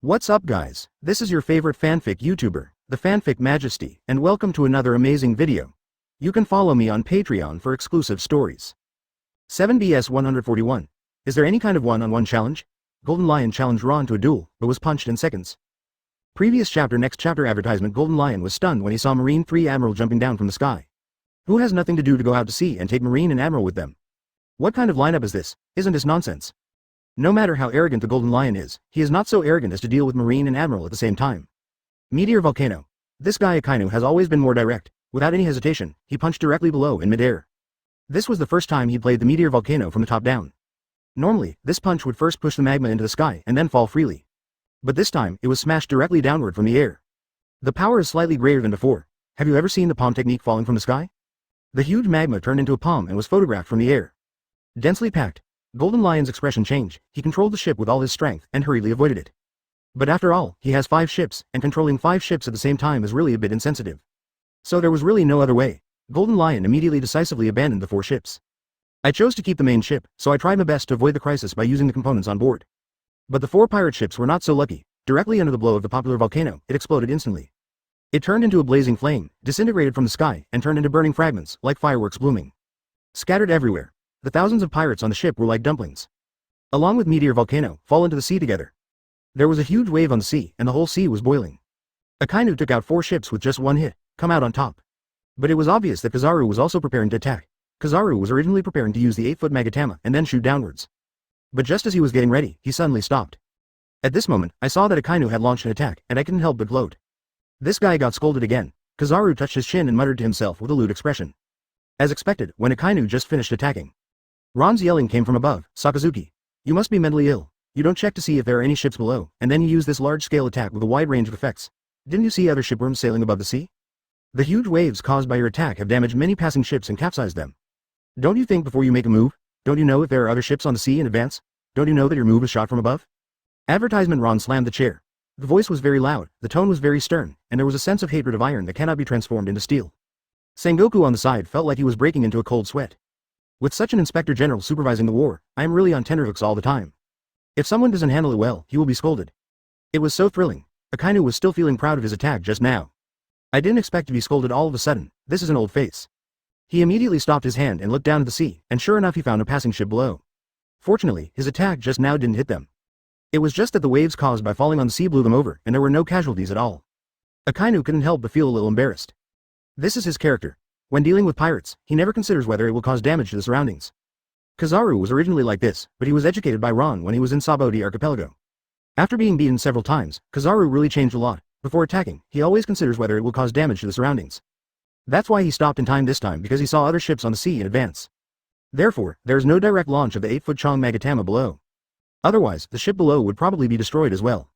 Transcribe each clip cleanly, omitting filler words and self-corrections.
What's up guys, this is your favorite fanfic YouTuber, the Fanfic Majesty, and welcome to another amazing video. You can follow me on Patreon for exclusive stories. 7BS 141. Is there any kind of one-on-one challenge? Golden Lion challenged Ron to a duel, but was punched in seconds. Previous chapter. Next chapter advertisement. Golden Lion was stunned when he saw Marine 3 Admiral jumping down from the sky. Who has nothing to do to go out to sea and take Marine and Admiral with them? What kind of lineup is this? Isn't this nonsense? No matter how arrogant the Golden Lion is, he is not so arrogant as to deal with Marine and Admiral at the same time. Meteor Volcano. This guy Akainu has always been more direct. Without any hesitation, he punched directly below in midair. This was the first time he'd played the Meteor Volcano from the top down. Normally, this punch would first push the magma into the sky and then fall freely. But this time, it was smashed directly downward from the air. The power is slightly greater than before. Have you ever seen the palm technique falling from the sky? The huge magma turned into a palm and was photographed from the air. Densely packed. Golden Lion's expression changed. He controlled the ship with all his strength and hurriedly avoided it. But after all, he has 5 ships, and controlling 5 ships at the same time is really a bit insensitive. So there was really no other way. Golden Lion immediately decisively abandoned the 4 ships. I chose to keep the main ship, so I tried my best to avoid the crisis by using the components on board. But the 4 pirate ships were not so lucky. Directly under the blow of the popular volcano, it exploded instantly. It turned into a blazing flame, disintegrated from the sky, and turned into burning fragments, like fireworks blooming. Scattered everywhere. The thousands of pirates on the ship were like dumplings. Along with Meteor Volcano, fall into the sea together. There was a huge wave on the sea, and the whole sea was boiling. Akainu took out 4 ships with just one hit, come out on top. But it was obvious that Kizaru was also preparing to attack. Kizaru was originally preparing to use the 8-foot Magatama and then shoot downwards. But just as he was getting ready, he suddenly stopped. At this moment, I saw that Akainu had launched an attack, and I couldn't help but gloat. This guy got scolded again. Kizaru touched his chin and muttered to himself with a lewd expression. As expected, when Akainu just finished attacking, Ron's yelling came from above. Sakazuki, you must be mentally ill. You don't check to see if there are any ships below, and then you use this large-scale attack with a wide range of effects. Didn't you see other shipworms sailing above the sea? The huge waves caused by your attack have damaged many passing ships and capsized them. Don't you think before you make a move? Don't you know if there are other ships on the sea in advance? Don't you know that your move was shot from above? Advertisement. Ron slammed the chair. The voice was very loud, the tone was very stern, and there was a sense of hatred of iron that cannot be transformed into steel. Sengoku on the side felt like he was breaking into a cold sweat. With such an inspector general supervising the war, I am really on tenterhooks all the time. If someone doesn't handle it well, he will be scolded. It was so thrilling. Akainu was still feeling proud of his attack just now. I didn't expect to be scolded all of a sudden. This is an old face. He immediately stopped his hand and looked down at the sea, and sure enough he found a passing ship below. Fortunately, his attack just now didn't hit them. It was just that the waves caused by falling on the sea blew them over, and there were no casualties at all. Akainu couldn't help but feel a little embarrassed. This is his character. When dealing with pirates, he never considers whether it will cause damage to the surroundings. Kizaru was originally like this, but he was educated by Ron when he was in Sabaody archipelago. After being beaten several times, Kizaru really changed a lot. Before attacking, he always considers whether it will cause damage to the surroundings. That's why he stopped in time this time, because he saw other ships on the sea in advance. Therefore, there is no direct launch of the 8-foot Chong Magatama below. Otherwise, the ship below would probably be destroyed as well.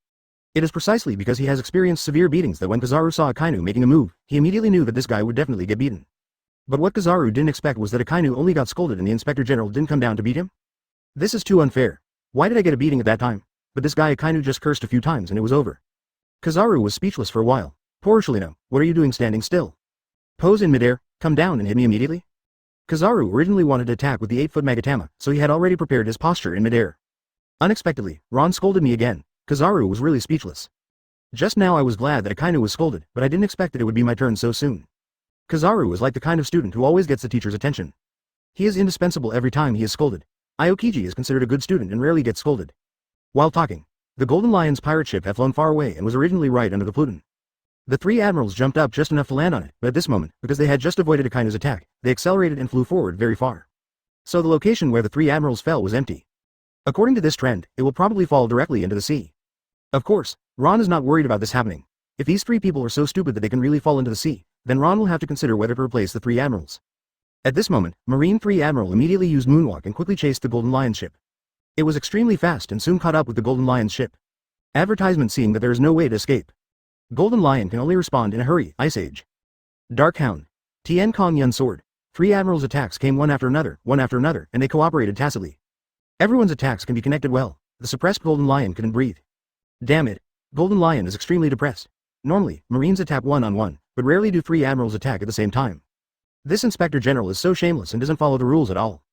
It is precisely because he has experienced severe beatings that when Kizaru saw Akainu making a move, he immediately knew that this guy would definitely get beaten. But what Kizaru didn't expect was that Akainu only got scolded and the Inspector General didn't come down to beat him? This is too unfair. Why did I get a beating at that time? But this guy Akainu just cursed a few times and it was over. Kizaru was speechless for a while. Poor Shalino, what are you doing standing still? Pose in midair, come down and hit me immediately? Kizaru originally wanted to attack with the 8-foot Magatama, so he had already prepared his posture in midair. Unexpectedly, Ron scolded me again. Kizaru was really speechless. Just now I was glad that Akainu was scolded, but I didn't expect that it would be my turn so soon. Kizaru is like the kind of student who always gets the teacher's attention. He is indispensable every time he is scolded. Aokiji is considered a good student and rarely gets scolded. While talking, the Golden Lion's pirate ship had flown far away and was originally right under the Pluton. The 3 admirals jumped up just enough to land on it, but at this moment, because they had just avoided Akainu's attack, they accelerated and flew forward very far. So the location where the 3 admirals fell was empty. According to this trend, it will probably fall directly into the sea. Of course, Ron is not worried about this happening. If these 3 people are so stupid that they can really fall into the sea, then Ron will have to consider whether to replace the 3 admirals. At this moment, Marine 3 Admiral immediately used Moonwalk and quickly chased the Golden Lion ship. It was extremely fast and soon caught up with the Golden Lion's ship. Advertisement seeing that there is no way to escape. Golden Lion can only respond in a hurry. Ice Age. Dark Hound. Tien Kong Yun Sword. 3 admirals' attacks came one after another, and they cooperated tacitly. Everyone's attacks can be connected well. The suppressed Golden Lion couldn't breathe. Damn it. Golden Lion is extremely depressed. Normally, Marines attack one-on-one, but rarely do 3 admirals attack at the same time. This Inspector General is so shameless and doesn't follow the rules at all.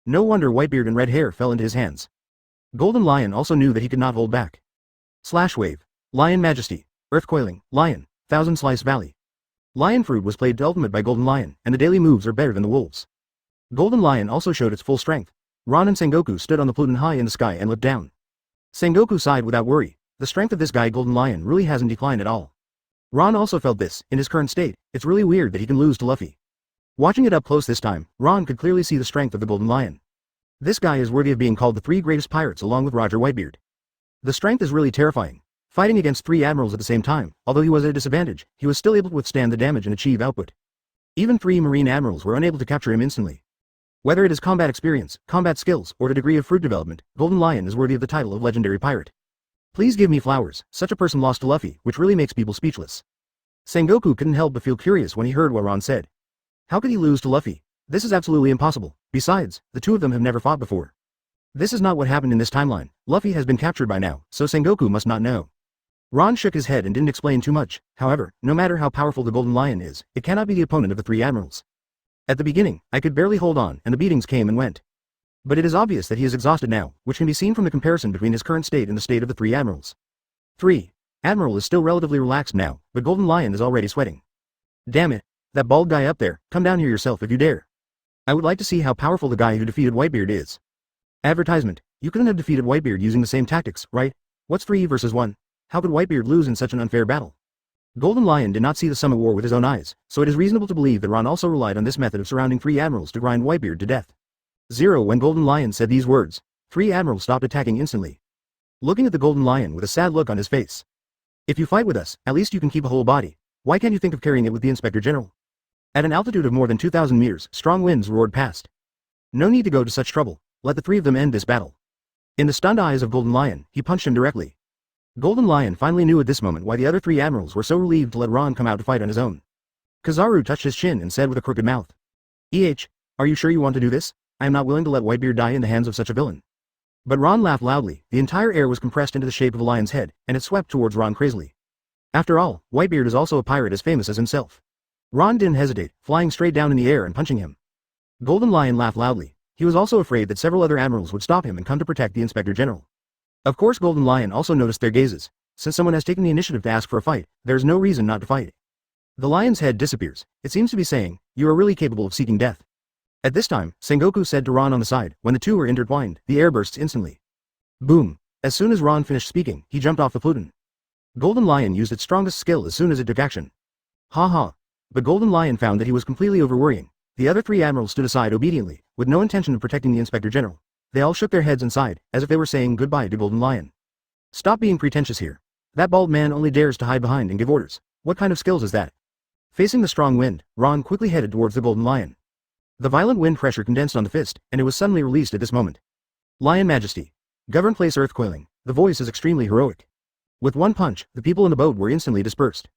No wonder Whitebeard and Red Hair fell into his hands. Golden Lion also knew that he could not hold back. Slash wave. Lion majesty. Earth coiling. Lion. Thousand slice valley. Lion fruit was played to ultimate by Golden Lion, and the daily moves are better than the wolves. Golden Lion also showed its full strength. Ron and Sengoku stood on the Pluton high in the sky and looked down. Sengoku sighed without worry. The strength of this guy Golden Lion really hasn't declined at all. Ron also felt this. In his current state, it's really weird that he can lose to Luffy. Watching it up close this time, Ron could clearly see the strength of the Golden Lion. This guy is worthy of being called the three greatest pirates along with Roger Whitebeard. The strength is really terrifying. Fighting against three admirals at the same time, although he was at a disadvantage, he was still able to withstand the damage and achieve output. Even three marine admirals were unable to capture him instantly. Whether it is combat experience, combat skills, or the degree of fruit development, Golden Lion is worthy of the title of legendary pirate. Please give me flowers. Such a person lost to Luffy, which really makes people speechless. Sengoku couldn't help but feel curious when he heard what Ron said. How could he lose to Luffy? This is absolutely impossible. Besides, the two of them have never fought before. This is not what happened in this timeline. Luffy has been captured by now, so Sengoku must not know. Ron shook his head and didn't explain too much. However, no matter how powerful the Golden Lion is, it cannot be the opponent of the three admirals. At the beginning, I could barely hold on, and the beatings came and went. But it is obvious that he is exhausted now, which can be seen from the comparison between his current state and the state of the three admirals. 3. Admiral is still relatively relaxed now, but Golden Lion is already sweating. Damn it, that bald guy up there, come down here yourself if you dare. I would like to see how powerful the guy who defeated Whitebeard is. Advertisement, you couldn't have defeated Whitebeard using the same tactics, right? What's 3 versus 1? How could Whitebeard lose in such an unfair battle? Golden Lion did not see the Summit War with his own eyes, so it is reasonable to believe that Ron also relied on this method of surrounding three admirals to grind Whitebeard to death. 0. When Golden Lion said these words, three admirals stopped attacking instantly. Looking at the Golden Lion with a sad look on his face. If you fight with us, at least you can keep a whole body. Why can't you think of carrying it with the Inspector General? At an altitude of more than 2,000 meters, strong winds roared past. No need to go to such trouble. Let the three of them end this battle. In the stunned eyes of Golden Lion, he punched him directly. Golden Lion finally knew at this moment why the other three admirals were so relieved to let Ron come out to fight on his own. Kizaru touched his chin and said with a crooked mouth. Are you sure you want to do this? I am not willing to let Whitebeard die in the hands of such a villain. But Ron laughed loudly. The entire air was compressed into the shape of a lion's head, and it swept towards Ron crazily. After all, Whitebeard is also a pirate as famous as himself. Ron didn't hesitate, flying straight down in the air and punching him. Golden Lion laughed loudly. He was also afraid that several other admirals would stop him and come to protect the Inspector General. Of course Golden Lion also noticed their gazes. Since someone has taken the initiative to ask for a fight, there is no reason not to fight. The lion's head disappears. It seems to be saying, you are really capable of seeking death. At this time, Sengoku said to Ron on the side, when the two were intertwined, the air bursts instantly. Boom. As soon as Ron finished speaking, he jumped off the Pluton. Golden Lion used its strongest skill as soon as it took action. Ha ha. But Golden Lion found that he was completely overworrying. The other three admirals stood aside obediently, with no intention of protecting the Inspector General. They all shook their heads and sighed, as if they were saying goodbye to Golden Lion. Stop being pretentious here. That bald man only dares to hide behind and give orders. What kind of skills is that? Facing the strong wind, Ron quickly headed towards the Golden Lion. The violent wind pressure condensed on the fist, and it was suddenly released at this moment. Lion Majesty. Govern place earth coiling. The voice is extremely heroic. With one punch, the people in the boat were instantly dispersed.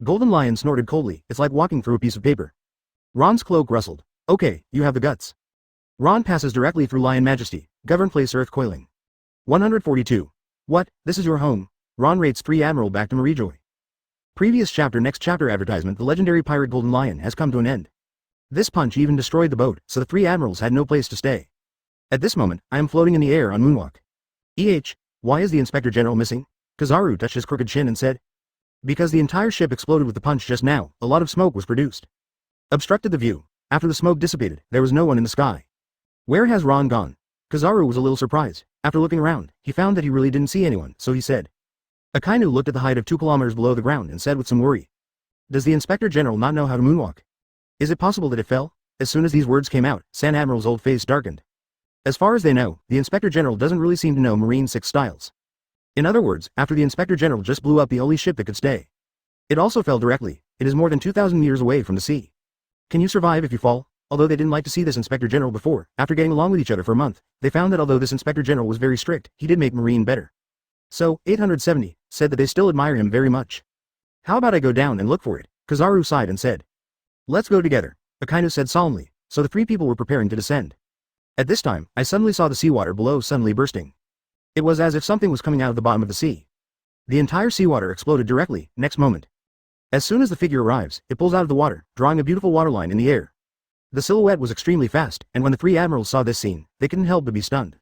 Golden Lion snorted coldly. It's like walking through a piece of paper. Ron's cloak rustled. Okay, you have the guts. Ron passes directly through Lion Majesty. Govern place earth coiling. 142. What, this is your home? Ron rates 3 Admiral back to Marijoy. Previous chapter next chapter advertisement the legendary pirate Golden Lion has come to an end. This punch even destroyed the boat, so the 3 admirals had no place to stay. At this moment, I am floating in the air on Moonwalk. Why is the Inspector General missing? Kizaru touched his crooked chin and said. Because the entire ship exploded with the punch just now, a lot of smoke was produced. Obstructed the view. After the smoke dissipated, there was no one in the sky. Where has Ron gone? Kizaru was a little surprised. After looking around, he found that he really didn't see anyone, so he said. Akainu looked at the height of 2 kilometers below the ground and said with some worry. Does the Inspector General not know how to moonwalk? Is it possible that it fell? As soon as these words came out, San Admiral's old face darkened. As far as they know, the Inspector General doesn't really seem to know Marine 6 styles. In other words, after the Inspector General just blew up the only ship that could stay. It also fell directly. It is more than 2,000 meters away from the sea. Can you survive if you fall? Although they didn't like to see this Inspector General before, after getting along with each other for a month, they found that although this Inspector General was very strict, he did make Marine better. So, 870, said that they still admire him very much. How about I go down and look for it? Kizaru sighed and said. Let's go together, Akainu said solemnly, so the 3 people were preparing to descend. At this time, I suddenly saw the seawater below suddenly bursting. It was as if something was coming out of the bottom of the sea. The entire seawater exploded directly, next moment. As soon as the figure arrives, it pulls out of the water, drawing a beautiful waterline in the air. The silhouette was extremely fast, and when the 3 admirals saw this scene, they couldn't help but be stunned.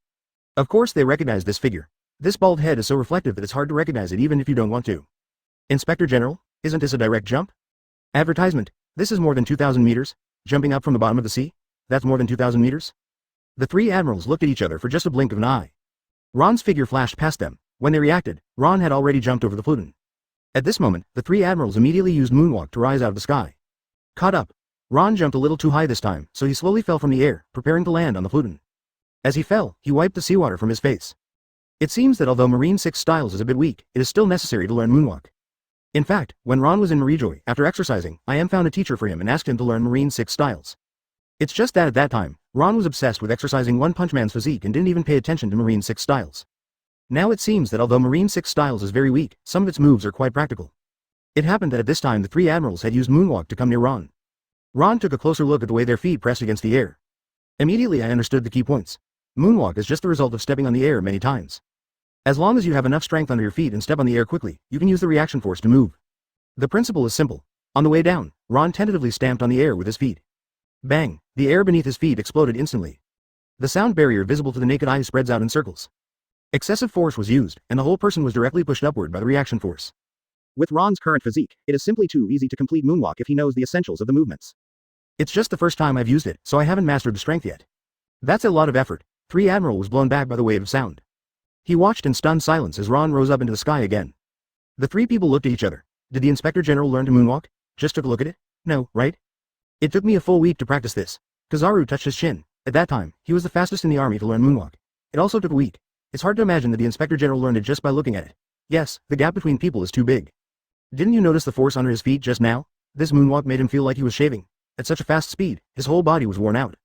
Of course they recognized this figure. This bald head is so reflective that it's hard to recognize it even if you don't want to. Inspector General, isn't this a direct jump? Advertisement, this is more than 2,000 meters, jumping up from the bottom of the sea? That's more than 2,000 meters? The three admirals looked at each other for just a blink of an eye. Ron's figure flashed past them. When they reacted, Ron had already jumped over the Pluton. At this moment, the three admirals immediately used moonwalk to rise out of the sky. Caught up. Ron jumped a little too high this time, so he slowly fell from the air, preparing to land on the Pluton. As he fell, he wiped the seawater from his face. It seems that although Marine 6 styles is a bit weak, it is still necessary to learn moonwalk. In fact, when Ron was in Marijoy, after exercising, I am found a teacher for him and asked him to learn Marine 6 styles. It's just that at that time, Ron was obsessed with exercising One Punch Man's physique and didn't even pay attention to Marine 6 styles. Now it seems that although Marine 6 styles is very weak, some of its moves are quite practical. It happened that at this time the three admirals had used moonwalk to come near Ron. Ron took a closer look at the way their feet pressed against the air. Immediately I understood the key points. Moonwalk is just the result of stepping on the air many times. As long as you have enough strength under your feet and step on the air quickly, you can use the reaction force to move. The principle is simple. On the way down, Ron tentatively stamped on the air with his feet. Bang! The air beneath his feet exploded instantly. The sound barrier visible to the naked eye spreads out in circles. Excessive force was used, and the whole person was directly pushed upward by the reaction force. With Ron's current physique, it is simply too easy to complete moonwalk if he knows the essentials of the movements. It's just the first time I've used it, so I haven't mastered the strength yet. That's a lot of effort. Three Admiral was blown back by the wave of sound. He watched in stunned silence as Ron rose up into the sky again. The three people looked at each other. Did the Inspector General learn to moonwalk? Just took a look at it? No, right? It took me a full week to practice this. Kizaru touched his chin. At that time, he was the fastest in the army to learn moonwalk. It also took a week. It's hard to imagine that the Inspector General learned it just by looking at it. Yes, the gap between people is too big. Didn't you notice the force under his feet just now? This moonwalk made him feel like he was shaving. At such a fast speed, his whole body was worn out.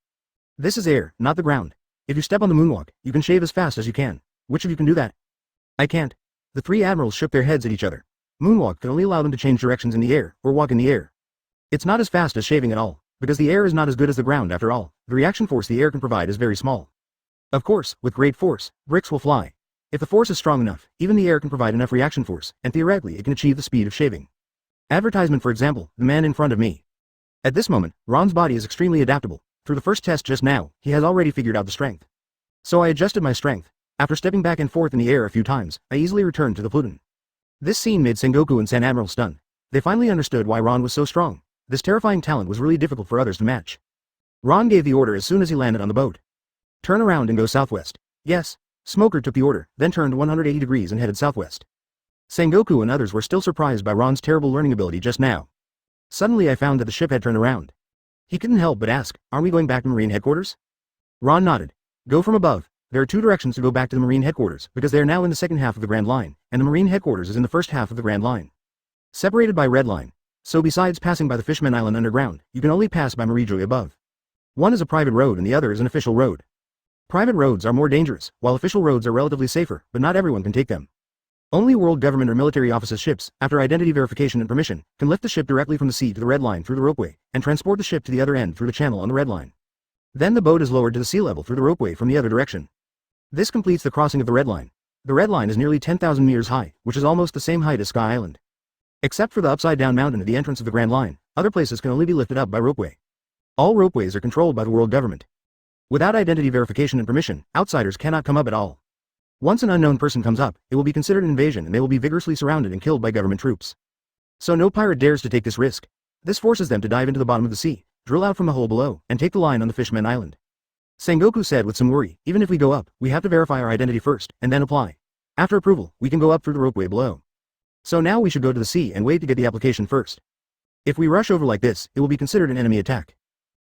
This is air, not the ground. If you step on the moonwalk, you can shave as fast as you can. Which of you can do that? I can't. The three admirals shook their heads at each other. Moonwalk can only allow them to change directions in the air, or walk in the air. It's not as fast as shaving at all, because the air is not as good as the ground after all. The reaction force the air can provide is very small. Of course, with great force, bricks will fly. If the force is strong enough, even the air can provide enough reaction force, and theoretically it can achieve the speed of shaving. Advertisement, for example, the man in front of me. At this moment, Ron's body is extremely adaptable. Through the first test just now, he has already figured out the strength. So I adjusted my strength. After stepping back and forth in the air a few times, I easily returned to the Pluton. This scene made Sengoku and San Admiral stunned. They finally understood why Ron was so strong. This terrifying talent was really difficult for others to match. Ron gave the order as soon as he landed on the boat. Turn around and go southwest. Yes. Smoker took the order, then turned 180 degrees and headed southwest. Sengoku and others were still surprised by Ron's terrible learning ability just now. Suddenly I found that the ship had turned around. He couldn't help but ask, "Are we going back to Marine headquarters?" Ron nodded. Go from above. There are two directions to go back to the Marine headquarters, because they are now in the second half of the Grand Line, and the Marine headquarters is in the first half of the Grand Line. Separated by red line. So besides passing by the Fishman Island underground, you can only pass by Marijoy above. One is a private road and the other is an official road. Private roads are more dangerous, while official roads are relatively safer, but not everyone can take them. Only world government or military offices ships, after identity verification and permission, can lift the ship directly from the sea to the red line through the ropeway, and transport the ship to the other end through the channel on the red line. Then the boat is lowered to the sea level through the ropeway from the other direction. This completes the crossing of the red line. The red line is nearly 10,000 meters high, which is almost the same height as Sky Island. Except for the upside-down mountain at the entrance of the Grand Line, other places can only be lifted up by ropeway. All ropeways are controlled by the world government. Without identity verification and permission, outsiders cannot come up at all. Once an unknown person comes up, it will be considered an invasion and they will be vigorously surrounded and killed by government troops. So no pirate dares to take this risk. This forces them to dive into the bottom of the sea, drill out from the hole below, and take the line on the Fishman Island. Sengoku said with some worry, even if we go up, we have to verify our identity first, and then apply. After approval, we can go up through the ropeway below. So now we should go to the sea and wait to get the application first. If we rush over like this, it will be considered an enemy attack.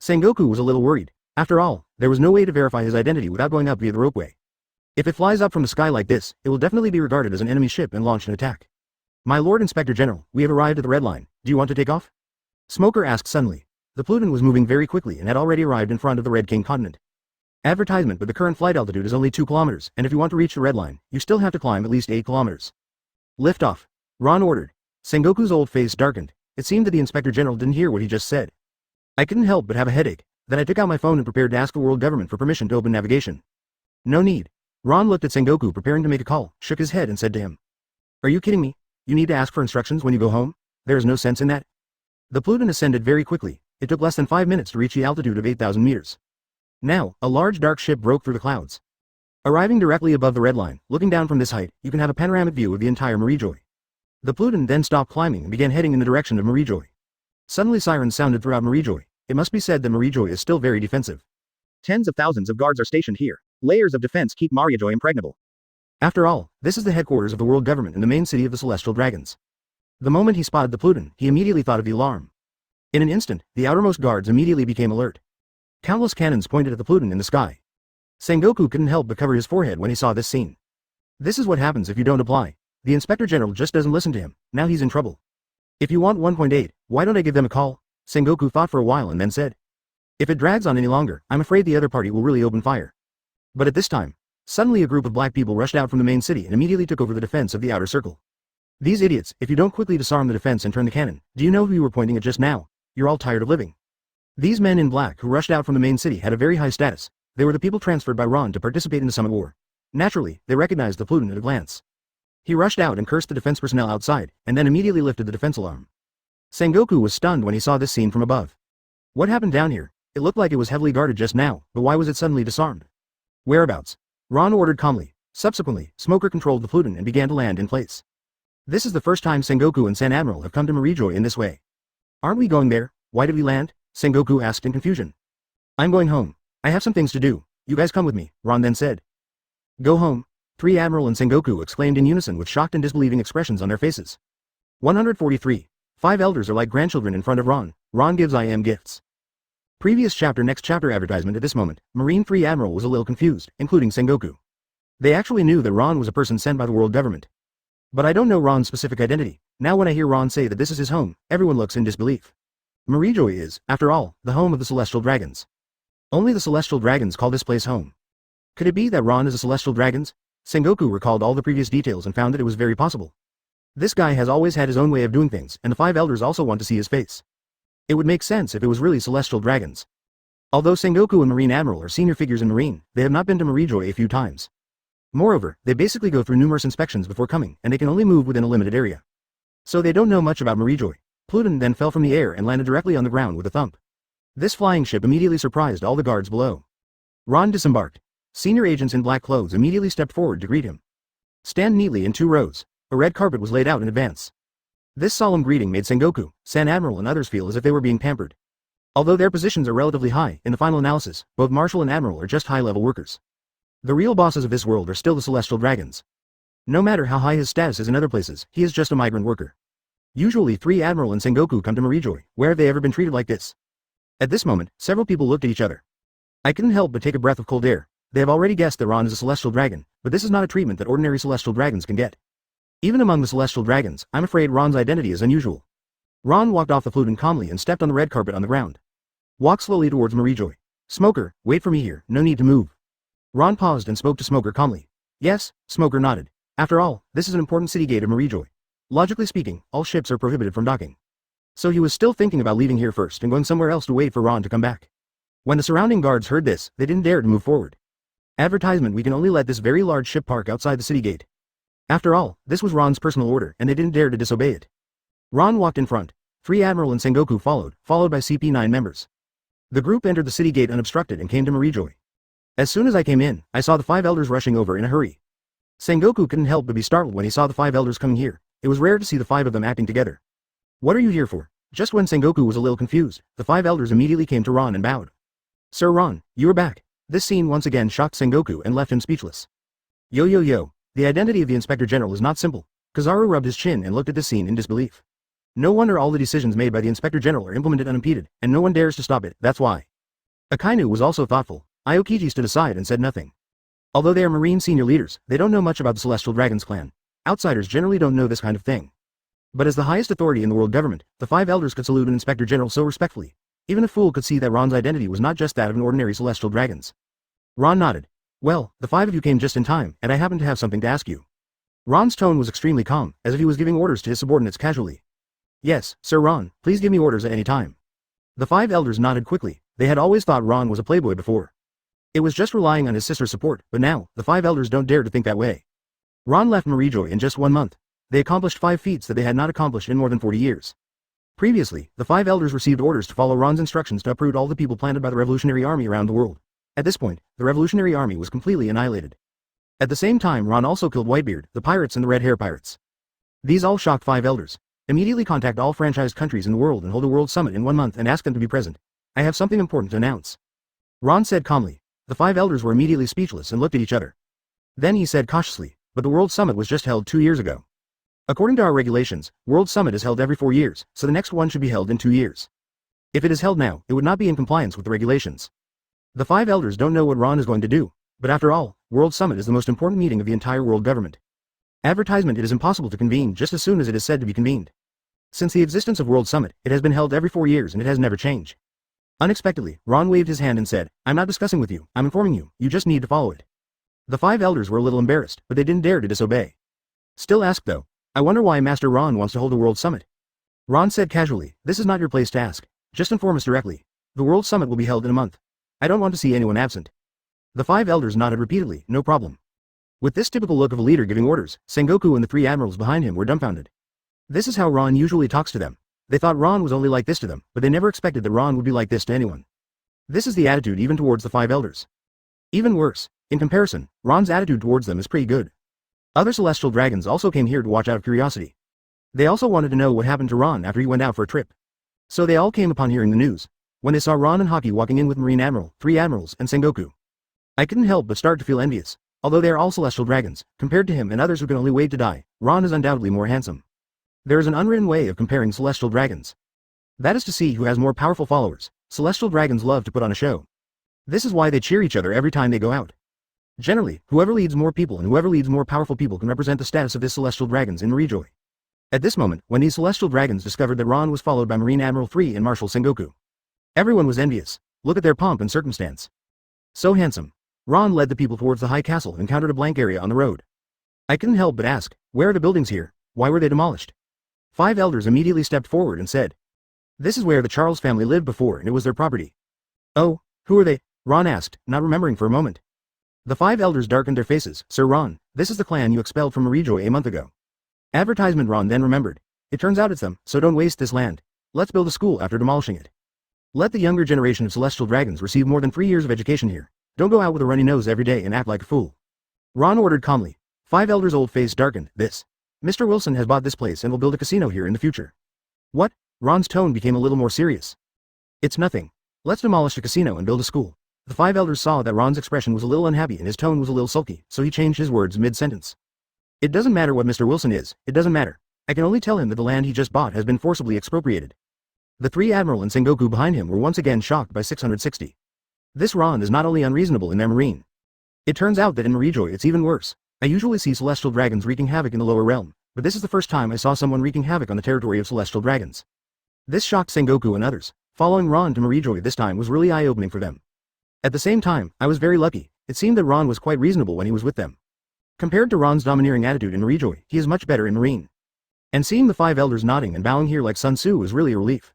Sengoku was a little worried. After all, there was no way to verify his identity without going up via the ropeway. If it flies up from the sky like this, it will definitely be regarded as an enemy ship and launch an attack. My Lord Inspector General, we have arrived at the red line. Do you want to take off? Smoker asked suddenly. The Pluton was moving very quickly and had already arrived in front of the Red King continent. Advertisement, but the current flight altitude is only 2 kilometers, and if you want to reach the red line, you still have to climb at least 8 kilometers. Lift off. Ron ordered. Sengoku's old face darkened. It seemed that the Inspector General didn't hear what he just said. I couldn't help but have a headache. Then I took out my phone and prepared to ask the world government for permission to open navigation. No need. Ron looked at Sengoku preparing to make a call, shook his head and said to him. Are you kidding me? You need to ask for instructions when you go home? There is no sense in that. The Pluton ascended very quickly. It took less than 5 minutes to reach the altitude of 8,000 meters. Now, a large dark ship broke through the clouds. Arriving directly above the red line, looking down from this height, you can have a panoramic view of the entire Marijoy. The Pluton then stopped climbing and began heading in the direction of Marijoy. Suddenly sirens sounded throughout Marijoy. It must be said that Marijoy is still very defensive. Tens of thousands of guards are stationed here. Layers of defense keep Marijoy impregnable. After all, this is the headquarters of the world government in the main city of the Celestial Dragons. The moment he spotted the Pluton, he immediately thought of the alarm. In an instant, the outermost guards immediately became alert. Countless cannons pointed at the Pluton in the sky. Sengoku couldn't help but cover his forehead when he saw this scene. This is what happens if you don't apply. The Inspector General just doesn't listen to him. Now he's in trouble. If you want 1.8, why don't I give them a call? Sengoku thought for a while and then said. If it drags on any longer, I'm afraid the other party will really open fire. But at this time, suddenly a group of black people rushed out from the main city and immediately took over the defense of the outer circle. These idiots, if you don't quickly disarm the defense and turn the cannon, do you know who you were pointing at just now? You're all tired of living. These men in black who rushed out from the main city had a very high status. They were the people transferred by Ron to participate in the summit war. Naturally, they recognized the Pluton at a glance. He rushed out and cursed the defense personnel outside, and then immediately lifted the defense alarm. Sengoku was stunned when he saw this scene from above. What happened down here? It looked like it was heavily guarded just now, but why was it suddenly disarmed? Whereabouts? Ron ordered calmly. Subsequently, Smoker controlled the Pluton and began to land in place. This is the first time Sengoku and San Admiral have come to Marijoy in this way. Aren't we going there? Why did we land? Sengoku asked in confusion. I'm going home. I have some things to do. You guys come with me, Ron then said. Go home? Three Admiral and Sengoku exclaimed in unison with shocked and disbelieving expressions on their faces. 143. 5 elders are like grandchildren in front of Ron. Ron gives IM gifts. Previous chapter next chapter advertisement. At this moment, Marine 3 Admiral was a little confused, including Sengoku. They actually knew that Ron was a person sent by the world government. But I don't know Ron's specific identity. Now when I hear Ron say that this is his home, everyone looks in disbelief. Marijoy is, after all, the home of the Celestial Dragons. Only the Celestial Dragons call this place home. Could it be that Ron is a Celestial Dragons? Sengoku recalled all the previous details and found that it was very possible. This guy has always had his own way of doing things, and the 5 elders also want to see his face. It would make sense if it was really Celestial Dragons. Although Sengoku and Marine Admiral are senior figures in Marine, they have not been to Marijoy a few times. Moreover, they basically go through numerous inspections before coming, and they can only move within a limited area. So they don't know much about Marijoy. Pluton then fell from the air and landed directly on the ground with a thump. This flying ship immediately surprised all the guards below. Ron disembarked. Senior agents in black clothes immediately stepped forward to greet him. Stand neatly in 2 rows. A red carpet was laid out in advance. This solemn greeting made Sengoku, San Admiral and others feel as if they were being pampered. Although their positions are relatively high, in the final analysis, both Marshal and Admiral are just high-level workers. The real bosses of this world are still the Celestial Dragons. No matter how high his status is in other places, he is just a migrant worker. Usually 3 Admiral and Sengoku come to Marijoy. Where have they ever been treated like this? At this moment, several people looked at each other. I couldn't help but take a breath of cold air. They have already guessed that Ron is a Celestial Dragon, but this is not a treatment that ordinary Celestial Dragons can get. Even among the Celestial Dragons, I'm afraid Ron's identity is unusual. Ron walked off the Pluton calmly and stepped on the red carpet on the ground. Walk slowly towards Marijoy. Smoker, wait for me here, no need to move. Ron paused and spoke to Smoker calmly. Yes, Smoker nodded. After all, this is an important city gate of Marijoy. Logically speaking, all ships are prohibited from docking. So he was still thinking about leaving here first and going somewhere else to wait for Ron to come back. When the surrounding guards heard this, they didn't dare to move forward. Advertisement: we can only let this very large ship park outside the city gate. After all, this was Ron's personal order and they didn't dare to disobey it. Ron walked in front. 3 Admiral and Sengoku followed by CP9 members. The group entered the city gate unobstructed and came to Marijoy. As soon as I came in, I saw the 5 elders rushing over in a hurry. Sengoku couldn't help but be startled when he saw the 5 elders coming here. It was rare to see the 5 of them acting together. What are you here for? Just when Sengoku was a little confused, the 5 elders immediately came to Ron and bowed. Sir Ron, you are back. This scene once again shocked Sengoku and left him speechless. Yo. The identity of the Inspector General is not simple. Kizaru rubbed his chin and looked at this scene in disbelief. No wonder all the decisions made by the Inspector General are implemented unimpeded, and no one dares to stop it, that's why. Akainu was also thoughtful. Aokiji stood aside and said nothing. Although they are Marine senior leaders, they don't know much about the Celestial Dragons clan. Outsiders generally don't know this kind of thing. But as the highest authority in the world government, the 5 elders could salute an Inspector General so respectfully. Even a fool could see that Ron's identity was not just that of an ordinary Celestial Dragons. Ron nodded. Well, the 5 of you came just in time, and I happen to have something to ask you. Ron's tone was extremely calm, as if he was giving orders to his subordinates casually. Yes, Sir Ron, please give me orders at any time. The 5 elders nodded quickly. They had always thought Ron was a playboy before. It was just relying on his sister's support, but now, the 5 elders don't dare to think that way. Ron left Marijoy in just 1 month. They accomplished 5 feats that they had not accomplished in more than 40 years. Previously, the 5 elders received orders to follow Ron's instructions to uproot all the people planted by the Revolutionary Army around the world. At this point, the Revolutionary Army was completely annihilated. At the same time Ron also killed Whitebeard, the pirates and the Red Hair Pirates. These all shocked 5 elders. Immediately contact all franchised countries in the world and hold a world summit in 1 month and ask them to be present. I have something important to announce. Ron said calmly. The 5 elders were immediately speechless and looked at each other. Then he said cautiously, but the World Summit was just held 2 years ago. According to our regulations, World Summit is held every 4 years, so the next one should be held in 2 years. If it is held now, it would not be in compliance with the regulations. The 5 elders don't know what Ron is going to do, but after all, World Summit is the most important meeting of the entire world government. Advertisement. It is impossible to convene just as soon as it is said to be convened. Since the existence of World Summit, it has been held every 4 years and it has never changed. Unexpectedly, Ron waved his hand and said, I'm not discussing with you, I'm informing you, you just need to follow it. The 5 elders were a little embarrassed, but they didn't dare to disobey. Still asked though, I wonder why Master Ron wants to hold a World Summit. Ron said casually, this is not your place to ask, just inform us directly. The World Summit will be held in a month. I don't want to see anyone absent. The 5 elders nodded repeatedly, no problem. With this typical look of a leader giving orders, Sengoku and the 3 admirals behind him were dumbfounded. This is how Ron usually talks to them. They thought Ron was only like this to them, but they never expected that Ron would be like this to anyone. This is the attitude even towards the 5 elders. Even worse, in comparison, Ron's attitude towards them is pretty good. Other celestial dragons also came here to watch out of curiosity. They also wanted to know what happened to Ron after he went out for a trip. So they all came upon hearing the news, when they saw Ron and Haki walking in with Marine Admiral, 3 admirals, and Sengoku. I couldn't help but start to feel envious. Although they are all celestial dragons, compared to him and others who can only wait to die, Ron is undoubtedly more handsome. There is an unwritten way of comparing celestial dragons. That is to see who has more powerful followers. Celestial dragons love to put on a show. This is why they cheer each other every time they go out. Generally, whoever leads more people and whoever leads more powerful people can represent the status of this celestial dragons in Marijoy. At this moment, when these celestial dragons discovered that Ron was followed by Marine Admiral 3 and Marshal Sengoku, everyone was envious. Look at their pomp and circumstance. So handsome. Ron led the people towards the high castle and encountered a blank area on the road. I couldn't help but ask, where are the buildings here? Why were they demolished? 5 elders immediately stepped forward and said, this is where the Charles family lived before and it was their property. Oh, who are they? Ron asked, not remembering for a moment. The 5 elders darkened their faces. Sir Ron, this is the clan you expelled from Marijoy a month ago. Advertisement. Ron then remembered. It turns out it's them, so don't waste this land. Let's build a school after demolishing it. Let the younger generation of celestial dragons receive more than 3 years of education here. Don't go out with a runny nose every day and act like a fool. Ron ordered calmly. 5 elders' old face darkened. Mr. Wilson has bought this place and will build a casino here in the future. What? Ron's tone became a little more serious. It's nothing. Let's demolish the casino and build a school. The 5 elders saw that Ron's expression was a little unhappy and his tone was a little sulky, so he changed his words mid-sentence. It doesn't matter what Mr. Wilson is, it doesn't matter. I can only tell him that the land he just bought has been forcibly expropriated. The 3 admiral and Sengoku behind him were once again shocked by 660. This Ron is not only unreasonable in their marine. It turns out that in Marijoy it's even worse. I usually see celestial dragons wreaking havoc in the lower realm, but this is the first time I saw someone wreaking havoc on the territory of celestial dragons. This shocked Sengoku and others. Following Ron to Marijoy this time was really eye-opening for them. At the same time, I was very lucky. It seemed that Ron was quite reasonable when he was with them. Compared to Ron's domineering attitude in Marijoy, he is much better in marine. And seeing the 5 elders nodding and bowing here like Sun Tzu was really a relief.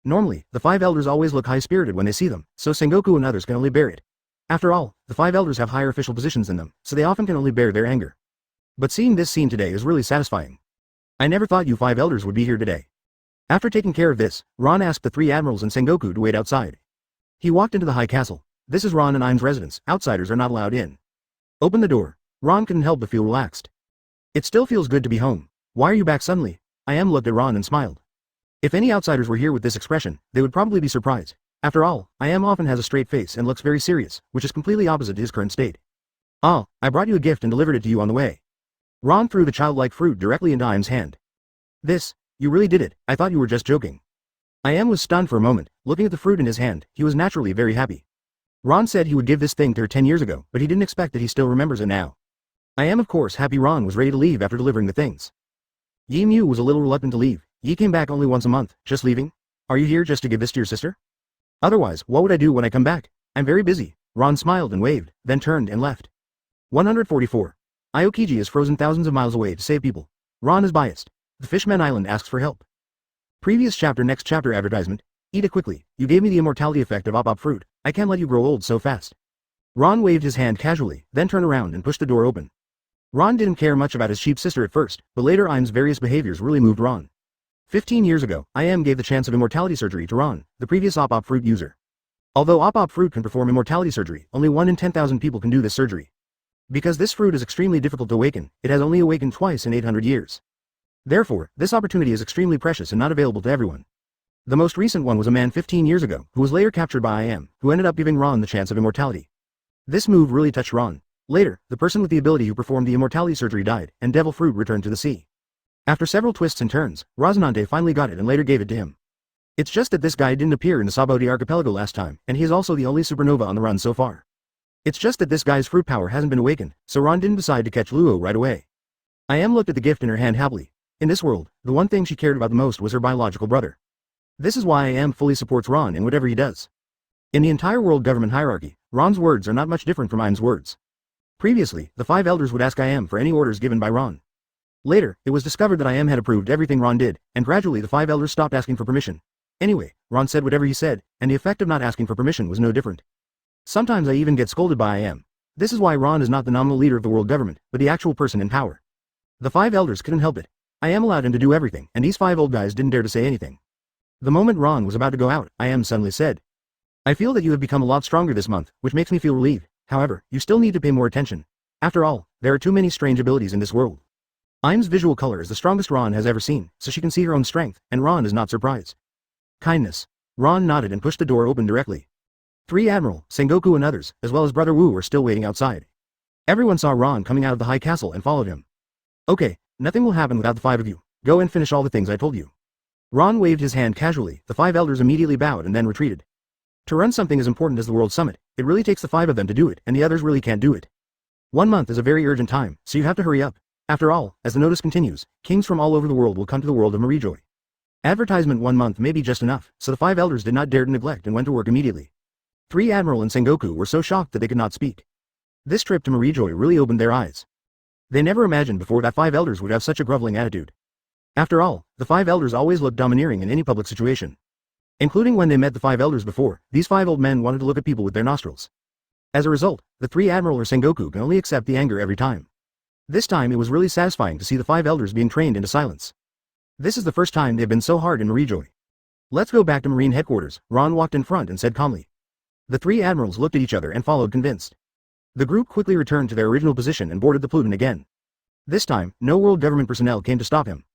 Normally, the 5 elders always look high-spirited when they see them, so Sengoku and others can only bear it. After all, the 5 elders have higher official positions than them, so they often can only bear their anger. But seeing this scene today is really satisfying. I never thought you 5 elders would be here today. After taking care of this, Ron asked the 3 admirals and Sengoku to wait outside. He walked into the high castle. This is Ron and Im's residence, outsiders are not allowed in. Open the door. Ron couldn't help but feel relaxed. It still feels good to be home. Why are you back suddenly? Im looked at Ron and smiled. If any outsiders were here with this expression, they would probably be surprised. After all, Im often has a straight face and looks very serious, which is completely opposite to his current state. Ah, I brought you a gift and delivered it to you on the way. Ron threw the childlike fruit directly into Im's hand. You really did it, I thought you were just joking. Im was stunned for a moment, looking at the fruit in his hand, he was naturally very happy. Ron said he would give this thing to her 10 years ago, but he didn't expect that he still remembers it now. I am of course happy Ron was ready to leave after delivering the things. Yi Mu was a little reluctant to leave. Yi came back only once a month, just leaving? Are you here just to give this to your sister? Otherwise, what would I do when I come back? I'm very busy. Ron smiled and waved, then turned and left. 144. Aokiji is frozen thousands of miles away to save people. Ron is biased. The Fishman Island asks for help. Previous chapter. Next chapter advertisement. Eat it quickly, you gave me the immortality effect of op fruit, I can't let you grow old so fast. Ron waved his hand casually, then turned around and pushed the door open. Ron didn't care much about his sheep sister at first, but later Im's various behaviors really moved Ron. 15 years ago, Im gave the chance of immortality surgery to Ron, the previous op fruit user. Although op fruit can perform immortality surgery, only 1 in 10,000 people can do this surgery. Because this fruit is extremely difficult to awaken, it has only awakened twice in 800 years. Therefore, this opportunity is extremely precious and not available to everyone. The most recent one was a man 15 years ago, who was later captured by IM, who ended up giving Ron the chance of immortality. This move really touched Ron. Later, the person with the ability who performed the immortality surgery died, and Devil Fruit returned to the sea. After several twists and turns, Rosinante finally got it and later gave it to him. It's just that this guy didn't appear in the Sabaody archipelago last time, and he is also the only supernova on the run so far. It's just that this guy's fruit power hasn't been awakened, so Ron didn't decide to catch Luo right away. IM looked at the gift in her hand happily. In this world, the one thing she cared about the most was her biological brother. This is why IM fully supports Ron in whatever he does. In the entire world government hierarchy, Ron's words are not much different from IM's words. Previously, the 5 elders would ask IM for any orders given by Ron. Later, it was discovered that IM had approved everything Ron did, and gradually the 5 elders stopped asking for permission. Anyway, Ron said whatever he said, and the effect of not asking for permission was no different. Sometimes I even get scolded by IM. This is why Ron is not the nominal leader of the world government, but the actual person in power. The 5 elders couldn't help it. IM allowed him to do everything, and these 5 old guys didn't dare to say anything. The moment Ron was about to go out, IM suddenly said, "I feel that you have become a lot stronger this month, which makes me feel relieved. However, you still need to pay more attention. After all, there are too many strange abilities in this world." IM's visual color is the strongest Ron has ever seen, so she can see her own strength, and Ron is not surprised. Kindness. Ron nodded and pushed the door open directly. 3 Admiral, Sengoku and others, as well as Brother Wu were still waiting outside. Everyone saw Ron coming out of the high castle and followed him. "Okay, nothing will happen without the 5 of you. Go and finish all the things I told you." Ron waved his hand casually, the 5 elders immediately bowed and then retreated. To run something as important as the World Summit, it really takes the 5 of them to do it, and the others really can't do it. 1 month is a very urgent time, so you have to hurry up. After all, as the notice continues, kings from all over the world will come to the world of Marijoy. Advertisement 1 month may be just enough, so the 5 elders did not dare to neglect and went to work immediately. 3 Admiral and Sengoku were so shocked that they could not speak. This trip to Marijoy really opened their eyes. They never imagined before that 5 elders would have such a groveling attitude. After all, the 5 elders always looked domineering in any public situation. Including when they met the 5 elders before, these 5 old men wanted to look at people with their nostrils. As a result, the 3 Admiral or Sengoku can only accept the anger every time. This time it was really satisfying to see the 5 elders being trained into silence. This is the first time they've been so hard in Marijoy. "Let's go back to Marine headquarters," Ron walked in front and said calmly. The 3 admirals looked at each other and followed convinced. The group quickly returned to their original position and boarded the Pluton again. This time, no world government personnel came to stop him.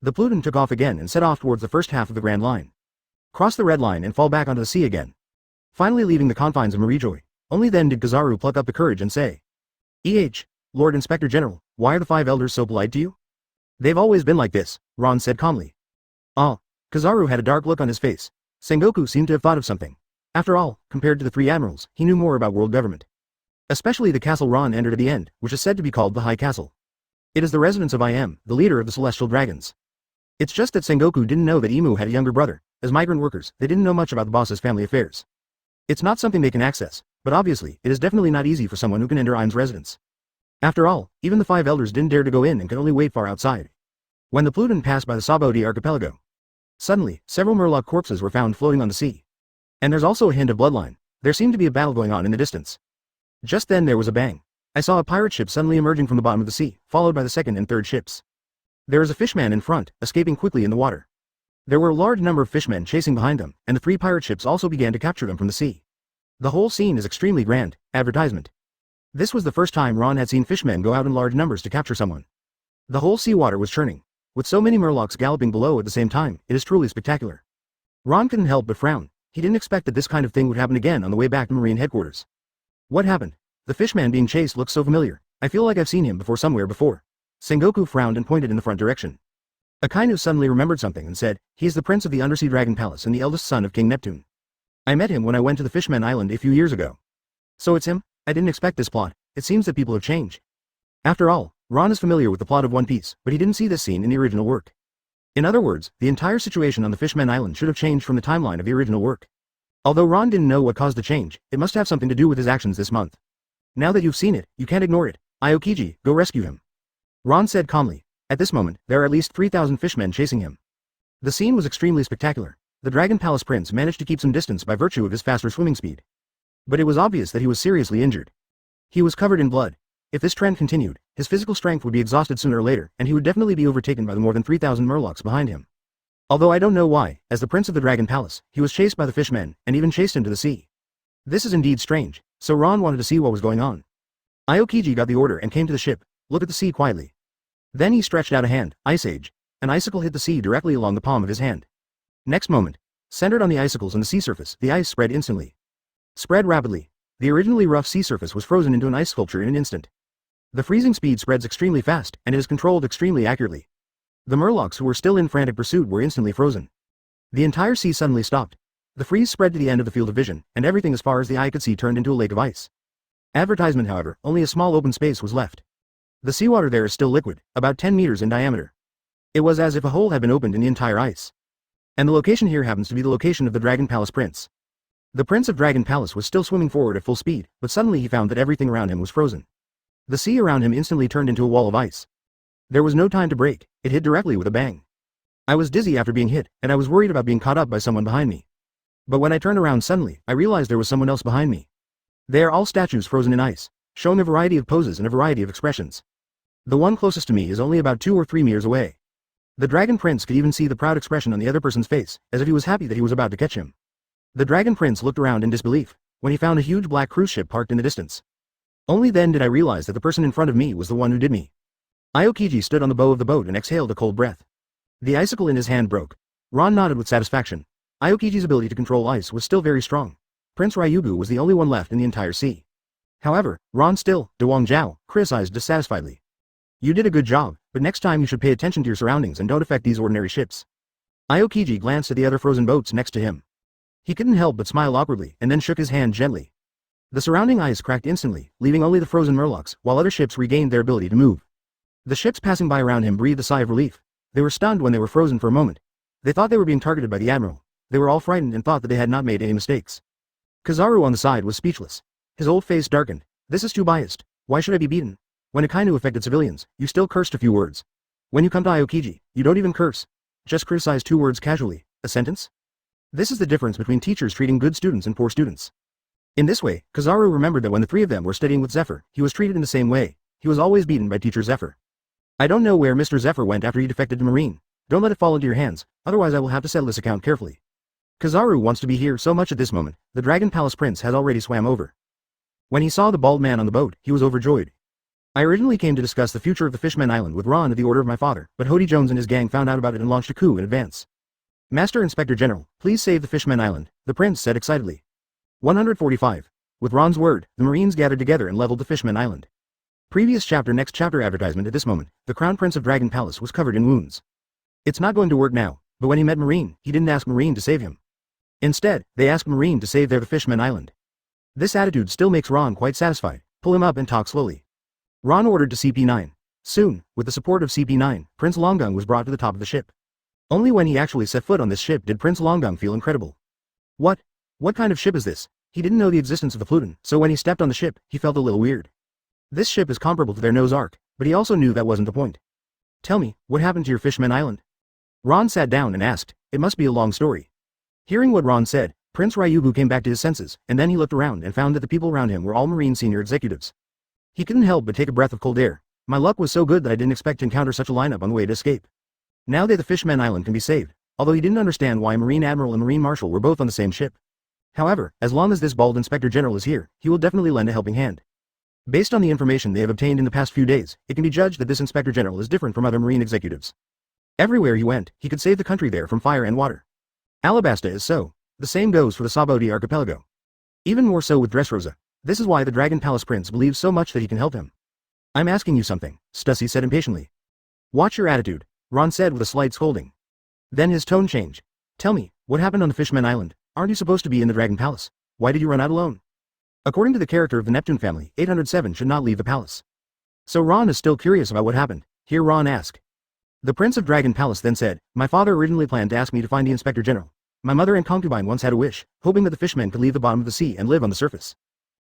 The Pluton took off again and set off towards the first half of the Grand Line. Cross the red line and fall back onto the sea again. Finally leaving the confines of Marijoy. Only then did Kizaru pluck up the courage and say, Lord Inspector General, why are the 5 elders so polite to you?" "They've always been like this," Ron said calmly. "Ah." Kizaru had a dark look on his face. Sengoku seemed to have thought of something. After all, compared to the 3 admirals, he knew more about world government. Especially the castle Ron entered at the end, which is said to be called the High Castle. It is the residence of IM, the leader of the Celestial Dragons. It's just that Sengoku didn't know that Imu had a younger brother. As migrant workers, they didn't know much about the boss's family affairs. It's not something they can access, but obviously, it is definitely not easy for someone who can enter IM's residence. After all, even the 5 elders didn't dare to go in and could only wait far outside. When the Pluton passed by the Sabaody archipelago, suddenly, several Murloc corpses were found floating on the sea. And there's also a hint of bloodline. There seemed to be a battle going on in the distance. Just then there was a bang. I saw a pirate ship suddenly emerging from the bottom of the sea, followed by the 2nd and 3rd ships. There is a fishman in front, escaping quickly in the water. There were a large number of fishmen chasing behind them, and the 3 pirate ships also began to capture them from the sea. The whole scene is extremely grand. Advertisement. This was the first time Ron had seen fishmen go out in large numbers to capture someone. The whole seawater was churning. With so many Murlocs galloping below at the same time, it is truly spectacular. Ron couldn't help but frown. He didn't expect that this kind of thing would happen again on the way back to Marine headquarters. What happened? The fishman being chased looks so familiar. I feel like I've seen him before somewhere before. Sengoku frowned and pointed in the front direction. Akainu suddenly remembered something and said, "He is the prince of the Undersea Dragon Palace and the eldest son of King Neptune. I met him when I went to the Fishman Island a few years ago." "So it's him? I didn't expect this plot. It seems that people have changed." After all, Ron is familiar with the plot of One Piece, but he didn't see this scene in the original work. In other words, the entire situation on the Fishman Island should have changed from the timeline of the original work. Although Ron didn't know what caused the change, it must have something to do with his actions this month. "Now that you've seen it, you can't ignore it. Aokiji, go rescue him," Ron said calmly. At this moment, there are at least 3,000 fishmen chasing him. The scene was extremely spectacular. The Dragon Palace Prince managed to keep some distance by virtue of his faster swimming speed. But it was obvious that he was seriously injured. He was covered in blood. If this trend continued, his physical strength would be exhausted sooner or later, and he would definitely be overtaken by the more than 3,000 Murlocs behind him. Although I don't know why, as the Prince of the Dragon Palace, he was chased by the fishmen, and even chased into the sea. This is indeed strange, so Ron wanted to see what was going on. Aokiji got the order and came to the ship, looked at the sea quietly. Then he stretched out a hand, Ice Age. An icicle hit the sea directly along the palm of his hand. Next moment, centered on the icicles and the sea surface, the ice spread instantly. Spread rapidly. The originally rough sea surface was frozen into an ice sculpture in an instant. The freezing speed spreads extremely fast, and it is controlled extremely accurately. The Murlocs who were still in frantic pursuit were instantly frozen. The entire sea suddenly stopped. The freeze spread to the end of the field of vision, and everything as far as the eye could see turned into a lake of ice. Advertisement, however, only a small open space was left. The seawater there is still liquid, about 10 meters in diameter. It was as if a hole had been opened in the entire ice. And the location here happens to be the location of the Dragon Palace Prince. The Prince of Dragon Palace was still swimming forward at full speed, but suddenly he found that everything around him was frozen. The sea around him instantly turned into a wall of ice. There was no time to break, it hit directly with a bang. I was dizzy after being hit, and I was worried about being caught up by someone behind me. But when I turned around suddenly, I realized there was someone else behind me. They are all statues frozen in ice, showing a variety of poses and a variety of expressions. The one closest to me is only about 2 or 3 meters away. The Dragon Prince could even see the proud expression on the other person's face, as if he was happy that he was about to catch him. The Dragon Prince looked around in disbelief, when he found a huge black cruise ship parked in the distance. Only then did I realize that the person in front of me was the one who did me. Aokiji stood on the bow of the boat and exhaled a cold breath. The icicle in his hand broke. Ron nodded with satisfaction. Aokiji's ability to control ice was still very strong. Prince Ryugu was the only one left in the entire sea. However, Ron still, Dewang Zhao, criticized dissatisfiedly. You did a good job, but next time you should pay attention to your surroundings and don't affect these ordinary ships. Aokiji glanced at the other frozen boats next to him. He couldn't help but smile awkwardly and then shook his hand gently. The surrounding ice cracked instantly, leaving only the frozen Murlocs, while other ships regained their ability to move. The ships passing by around him breathed a sigh of relief. They were stunned when they were frozen for a moment. They thought they were being targeted by the Admiral. They were all frightened and thought that they had not made any mistakes. Kizaru on the side was speechless. His old face darkened. This is too biased. Why should I be beaten? When it kinda affected civilians, you still cursed a few words. When you come to Aokiji, you don't even curse. Just criticize 2 words casually. A sentence? This is the difference between teachers treating good students and poor students. In this way, Kizaru remembered that when the 3 of them were studying with Zephyr, he was treated in the same way. He was always beaten by teacher Zephyr. I don't know where Mr. Zephyr went after he defected to Marine. Don't let it fall into your hands, otherwise I will have to settle this account carefully. Kizaru wants to be here so much at this moment, the Dragon Palace Prince has already swam over. When he saw the bald man on the boat, he was overjoyed. I originally came to discuss the future of the Fishman Island with Ron at the order of my father, but Hody Jones and his gang found out about it and launched a coup in advance. Master Inspector General, please save the Fishman Island, the prince said excitedly. 145. With Ron's word, the Marines gathered together and leveled the Fishman Island. Previous chapter next chapter advertisement at this moment, the Crown Prince of Dragon Palace was covered in wounds. It's not going to work now, but when he met Marine, he didn't ask Marine to save him. Instead, they asked Marine to save the Fishman Island. This attitude still makes Ron quite satisfied. Pull him up and talk slowly. Ron ordered to CP9. Soon, with the support of CP9, Prince Longung was brought to the top of the ship. Only when he actually set foot on this ship did Prince Longung feel incredible. What kind of ship is this? He didn't know the existence of the Pluton, so when he stepped on the ship, he felt a little weird. This ship is comparable to their Noah's Ark, but he also knew that wasn't the point. Tell me, what happened to your Fishman Island? Ron sat down and asked. It must be a long story. Hearing what Ron said, Prince Ryugu came back to his senses, and then he looked around and found that the people around him were all Marine senior executives. He couldn't help but take a breath of cold air. My luck was so good that I didn't expect to encounter such a lineup on the way to escape. Now that the Fishman Island can be saved, although he didn't understand why Marine Admiral and Marine Marshal were both on the same ship. However, as long as this bald Inspector General is here, he will definitely lend a helping hand. Based on the information they have obtained in the past few days, it can be judged that this Inspector General is different from other Marine executives. Everywhere he went, he could save the country there from fire and water. Alabasta is so. The same goes for the Sabaody archipelago. Even more so with Dressrosa. This is why the Dragon Palace Prince believes so much that he can help him. I'm asking you something, Stussy said impatiently. Watch your attitude, Ron said with a slight scolding. Then his tone changed. Tell me, what happened on the Fishman Island? Aren't you supposed to be in the Dragon Palace? Why did you run out alone? According to the character of the Neptune family, 807 should not leave the palace. So Ron is still curious about what happened. Hear Ron ask. The Prince of Dragon Palace then said, my father originally planned to ask me to find the Inspector General. My mother and concubine once had a wish, hoping that the fishmen could leave the bottom of the sea and live on the surface.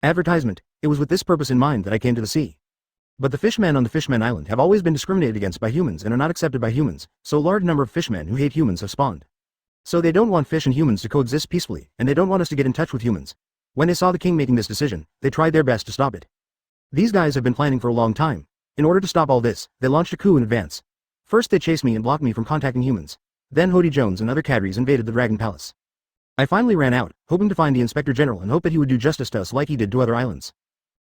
Advertisement. It was with this purpose in mind that I came to the sea. But the fishmen on the Fishman Island have always been discriminated against by humans and are not accepted by humans, so a large number of fishmen who hate humans have spawned. So they don't want fish and humans to coexist peacefully, and they don't want us to get in touch with humans. When they saw the king making this decision, they tried their best to stop it. These guys have been planning for a long time. In order to stop all this, they launched a coup in advance. First they chased me and blocked me from contacting humans. Then Hody Jones and other cadres invaded the Dragon Palace. I finally ran out, hoping to find the Inspector General and hope that he would do justice to us like he did to other islands.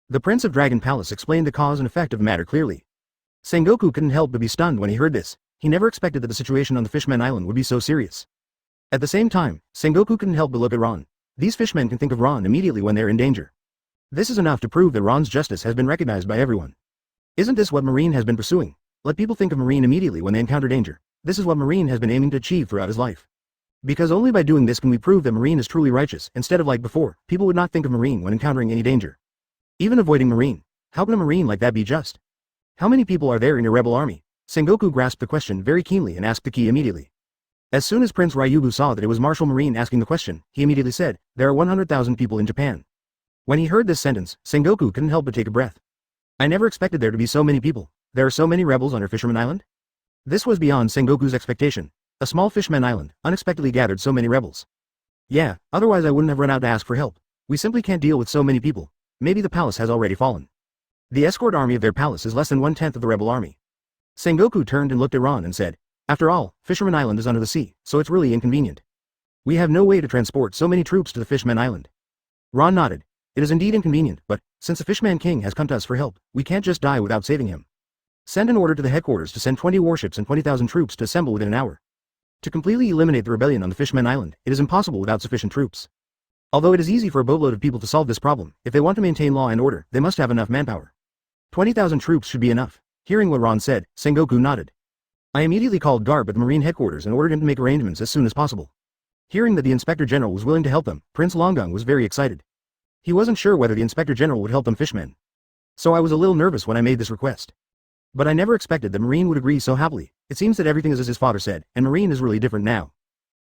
The Prince of Dragon Palace explained the cause and effect of the matter clearly. Sengoku couldn't help but be stunned when he heard this. He never expected that the situation on the Fishman Island would be so serious. At the same time, Sengoku couldn't help but look at Ron. These fishmen can think of Ron immediately when they're in danger. This is enough to prove that Ron's justice has been recognized by everyone. Isn't this what Marine has been pursuing? Let people think of Marine immediately when they encounter danger. This is what Marine has been aiming to achieve throughout his life. Because only by doing this can we prove that Marine is truly righteous. Instead of like before, people would not think of Marine when encountering any danger. Even avoiding Marine. How can a Marine like that be just? How many people are there in your rebel army? Sengoku grasped the question very keenly and asked the key immediately. As soon as Prince Ryugu saw that it was Marshal Marine asking the question, he immediately said, "There are 100,000 people in Japan." When he heard this sentence, Sengoku couldn't help but take a breath. I never expected there to be so many people. There are so many rebels on our Fisherman Island? This was beyond Sengoku's expectation. A small Fishman Island unexpectedly gathered so many rebels. Yeah, otherwise I wouldn't have run out to ask for help. We simply can't deal with so many people. Maybe the palace has already fallen. The escort army of their palace is less than 1/10 of the rebel army. Sengoku turned and looked at Ron and said, "After all, Fisherman Island is under the sea, so it's really inconvenient. We have no way to transport so many troops to the Fishman Island." Ron nodded. It is indeed inconvenient, but, since the Fishman King has come to us for help, we can't just die without saving him. Send an order to the headquarters to send 20 warships and 20,000 troops to assemble within an hour. To completely eliminate the rebellion on the Fishman Island, it is impossible without sufficient troops. Although it is easy for a boatload of people to solve this problem, if they want to maintain law and order, they must have enough manpower. 20,000 troops should be enough. Hearing what Ron said, Sengoku nodded. I immediately called Garp at the Marine headquarters and ordered him to make arrangements as soon as possible. Hearing that the Inspector General was willing to help them, Prince Longung was very excited. He wasn't sure whether the Inspector General would help them fishmen. So I was a little nervous when I made this request. But I never expected that Marine would agree so happily. It seems that everything is as his father said, and Marine is really different now.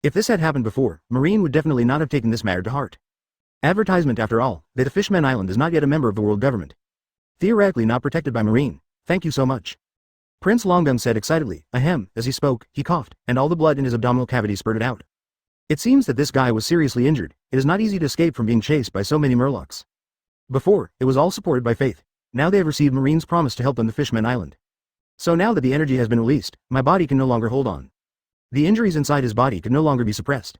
If this had happened before, Marine would definitely not have taken this matter to heart. Advertisement after all, that the Fishman Island is not yet a member of the world government. Theoretically not protected by Marine. Thank you so much. Prince Longung said excitedly, ahem, as he spoke, he coughed, and all the blood in his abdominal cavity spurted out. It seems that this guy was seriously injured. It is not easy to escape from being chased by so many murlocs. Before, it was all supported by faith. Now they have received Marine's promise to help them the Fishman Island. So now that the energy has been released, my body can no longer hold on. The injuries inside his body could no longer be suppressed.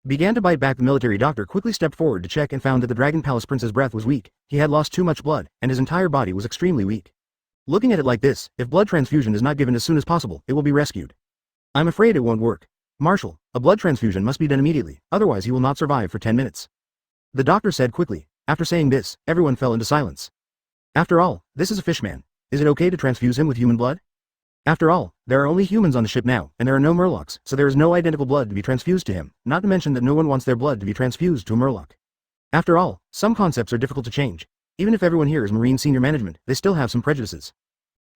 Began to bite back. The military doctor quickly stepped forward to check and found that the Dragon Palace Prince's breath was weak. He had lost too much blood, and his entire body was extremely weak. Looking at it like this, if blood transfusion is not given as soon as possible, it will be rescued. I'm afraid it won't work. Marshal, a blood transfusion must be done immediately, otherwise he will not survive for 10 minutes. The doctor said quickly. After saying this, everyone fell into silence. After all, this is a fishman. Is it okay to transfuse him with human blood? After all, there are only humans on the ship now, and there are no murlocs, so there is no identical blood to be transfused to him, not to mention that no one wants their blood to be transfused to a murloc. After all, some concepts are difficult to change. Even if everyone here is Marine senior management, they still have some prejudices.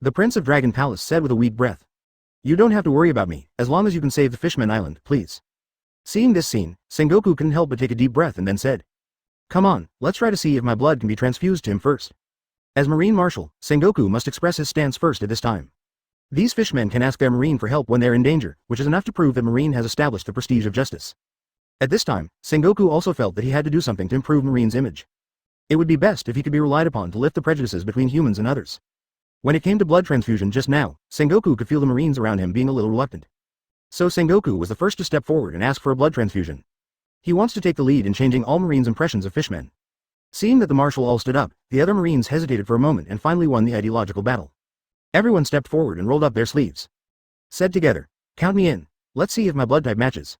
The Prince of Dragon Palace said with a weak breath. You don't have to worry about me, as long as you can save the Fishman Island, please. Seeing this scene, Sengoku couldn't help but take a deep breath and then said. Come on, let's try to see if my blood can be transfused to him first. As Marine Marshal, Sengoku must express his stance first at this time. These fishmen can ask their Marine for help when they are in danger, which is enough to prove that Marine has established the prestige of justice. At this time, Sengoku also felt that he had to do something to improve Marine's image. It would be best if he could be relied upon to lift the prejudices between humans and others. When it came to blood transfusion just now, Sengoku could feel the Marines around him being a little reluctant. So Sengoku was the first to step forward and ask for a blood transfusion. He wants to take the lead in changing all Marines' impressions of fishmen. Seeing that the Marshal all stood up, the other Marines hesitated for a moment and finally won the ideological battle. Everyone stepped forward and rolled up their sleeves. Said together, count me in, let's see if my blood type matches.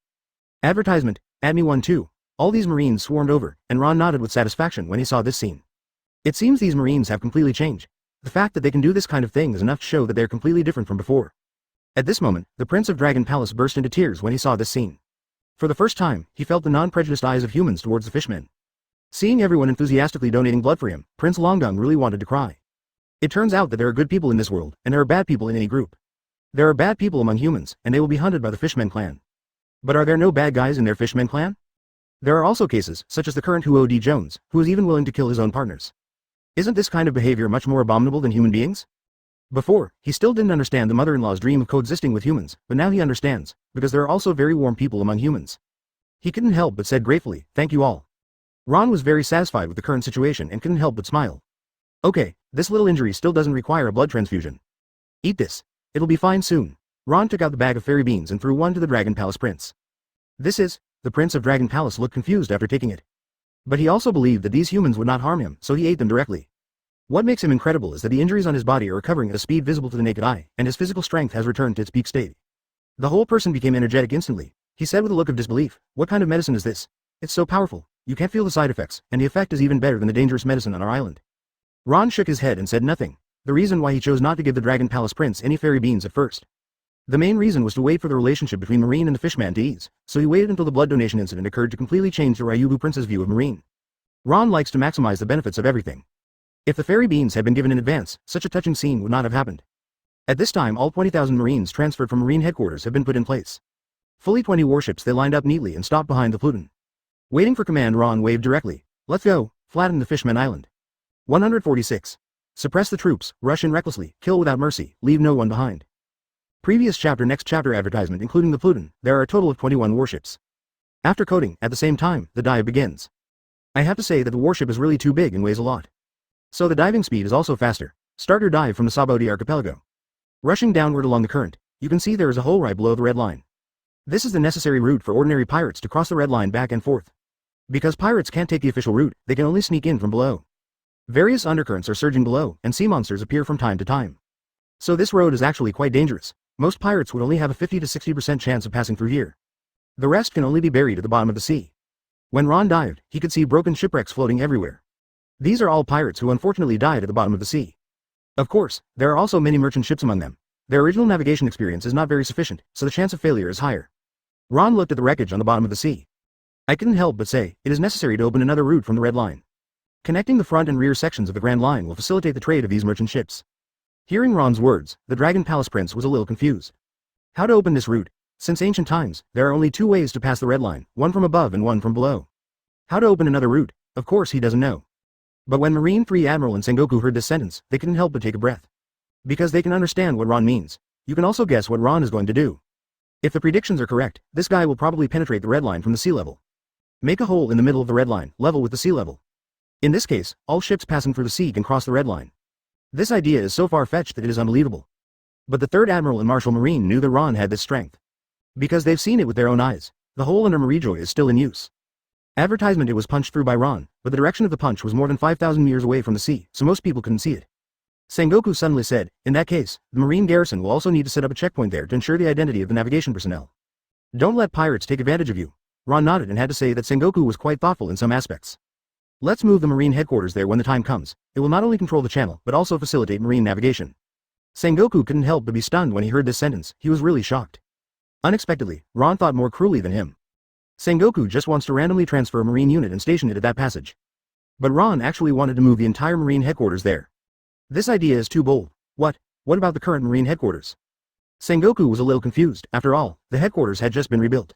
Advertisement, add me one too. All these Marines swarmed over, and Ron nodded with satisfaction when he saw this scene. It seems these Marines have completely changed. The fact that they can do this kind of thing is enough to show that they are completely different from before. At this moment, the Prince of Dragon Palace burst into tears when he saw this scene. For the first time, he felt the non-prejudiced eyes of humans towards the fishmen. Seeing everyone enthusiastically donating blood for him, Prince Longung really wanted to cry. It turns out that there are good people in this world, and there are bad people in any group. There are bad people among humans, and they will be hunted by the Fishmen clan. But are there no bad guys in their Fishmen clan? There are also cases, such as the current Huo D. Jones, who is even willing to kill his own partners. Isn't this kind of behavior much more abominable than human beings? Before, he still didn't understand the mother-in-law's dream of coexisting with humans, but now he understands, because there are also very warm people among humans. He couldn't help but said gratefully, thank you all. Ron was very satisfied with the current situation and couldn't help but smile. Okay, this little injury still doesn't require a blood transfusion. Eat this. It'll be fine soon. Ron took out the bag of fairy beans and threw one to the Dragon Palace Prince. This is, the Prince of Dragon Palace looked confused after taking it. But he also believed that these humans would not harm him, so he ate them directly. What makes him incredible is that the injuries on his body are recovering at a speed visible to the naked eye, and his physical strength has returned to its peak state. The whole person became energetic instantly. He said with a look of disbelief, "What kind of medicine is this? It's so powerful, you can't feel the side effects, and the effect is even better than the dangerous medicine on our island." Ron shook his head and said nothing. The reason why he chose not to give the Dragon Palace Prince any fairy beans at first. The main reason was to wait for the relationship between Marine and the Fishman to ease, so he waited until the blood donation incident occurred to completely change the Ryugu Prince's view of Marine. Ron likes to maximize the benefits of everything. If the fairy beans had been given in advance, such a touching scene would not have happened. At this time all 20,000 Marines transferred from Marine headquarters have been put in place. Fully 20 warships, they lined up neatly and stopped behind the Pluton. Waiting for command, Ron waved directly. "Let's go, flatten the Fishman Island." 146. Suppress the troops, rush in recklessly, kill without mercy, leave no one behind. Previous chapter, next chapter advertisement including the Pluton, there are a total of 21 warships. After coding, at the same time, the dive begins. I have to say that the warship is really too big and weighs a lot. So the diving speed is also faster. Start your dive from the Sabaody archipelago. Rushing downward along the current, you can see there is a hole right below the red line. This is the necessary route for ordinary pirates to cross the red line back and forth. Because pirates can't take the official route, they can only sneak in from below. Various undercurrents are surging below, and sea monsters appear from time to time. So this road is actually quite dangerous. Most pirates would only have a 50 to 60% chance of passing through here. The rest can only be buried at the bottom of the sea. When Ron dived, he could see broken shipwrecks floating everywhere. These are all pirates who unfortunately died at the bottom of the sea. Of course, there are also many merchant ships among them. Their original navigation experience is not very sufficient, so the chance of failure is higher. Ron looked at the wreckage on the bottom of the sea. I couldn't help but say, it is necessary to open another route from the red line. Connecting the front and rear sections of the Grand Line will facilitate the trade of these merchant ships. Hearing Ron's words, the Dragon Palace Prince was a little confused. How to open this route? Since ancient times, there are only two ways to pass the red line, one from above and one from below. How to open another route? Of course he doesn't know. But when Marine 3 Admiral and Sengoku heard this sentence, they couldn't help but take a breath. Because they can understand what Ron means. You can also guess what Ron is going to do. If the predictions are correct, this guy will probably penetrate the red line from the sea level. Make a hole in the middle of the red line, level with the sea level. In this case, all ships passing through the sea can cross the red line. This idea is so far-fetched that it is unbelievable. But the 3rd Admiral and Marshal Marine knew that Ron had this strength. Because they've seen it with their own eyes. The hole under Marijoy is still in use. Advertisement, it was punched through by Ron, but the direction of the punch was more than 5,000 meters away from the sea, so most people couldn't see it. Sengoku suddenly said, in that case, the Marine garrison will also need to set up a checkpoint there to ensure the identity of the navigation personnel. Don't let pirates take advantage of you. Ron nodded and had to say that Sengoku was quite thoughtful in some aspects. Let's move the Marine headquarters there when the time comes. It will not only control the channel, but also facilitate Marine navigation. Sengoku couldn't help but be stunned when he heard this sentence. He was really shocked. Unexpectedly, Ron thought more cruelly than him. Sengoku just wants to randomly transfer a Marine unit and station it at that passage. But Ron actually wanted to move the entire Marine headquarters there. This idea is too bold. What about the current Marine headquarters? Sengoku was a little confused. After all, the headquarters had just been rebuilt.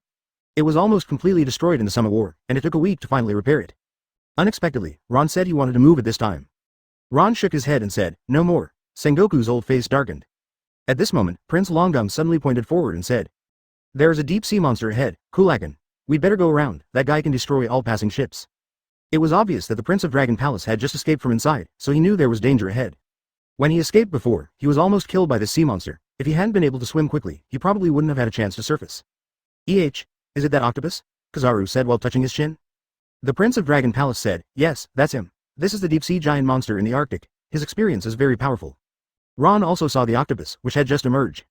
It was almost completely destroyed in the Summer War, and it took a week to finally repair it. Unexpectedly, Ron said he wanted to move it this time. Ron shook his head and said, no more. Sengoku's old face darkened. At this moment, Prince Longgum suddenly pointed forward and said, there is a deep sea monster ahead, Kulakan. We'd better go around, that guy can destroy all passing ships. It was obvious that the Prince of Dragon Palace had just escaped from inside, so he knew there was danger ahead. When he escaped before, he was almost killed by this sea monster. If he hadn't been able to swim quickly, he probably wouldn't have had a chance to surface. Is it that octopus? Kizaru said while touching his chin. The Prince of Dragon Palace said, yes, that's him. This is the deep-sea giant monster in the Arctic. His experience is very powerful. Ron also saw the octopus, which had just emerged.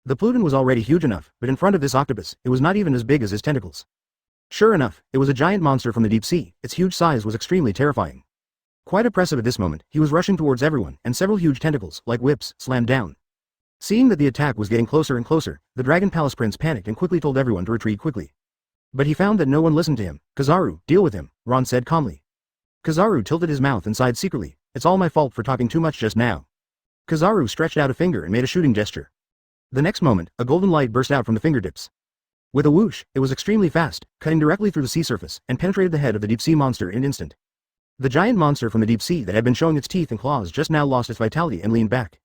The Pluton was already huge enough, but in front of this octopus, it was not even as big as his tentacles. Sure enough, it was a giant monster from the deep sea. Its huge size was extremely terrifying. Quite oppressive at this moment, he was rushing towards everyone, and several huge tentacles, like whips, slammed down. Seeing that the attack was getting closer and closer, the Dragon Palace Prince panicked and quickly told everyone to retreat quickly. But he found that no one listened to him. Kizaru, deal with him, Ron said calmly. Kizaru tilted his mouth and sighed secretly. It's all my fault for talking too much just now. Kizaru stretched out a finger and made a shooting gesture. The next moment, a golden light burst out from the fingertips. With a whoosh, it was extremely fast, cutting directly through the sea surface, and penetrated the head of the deep-sea monster in an instant. The giant monster from the deep sea that had been showing its teeth and claws just now lost its vitality and leaned back.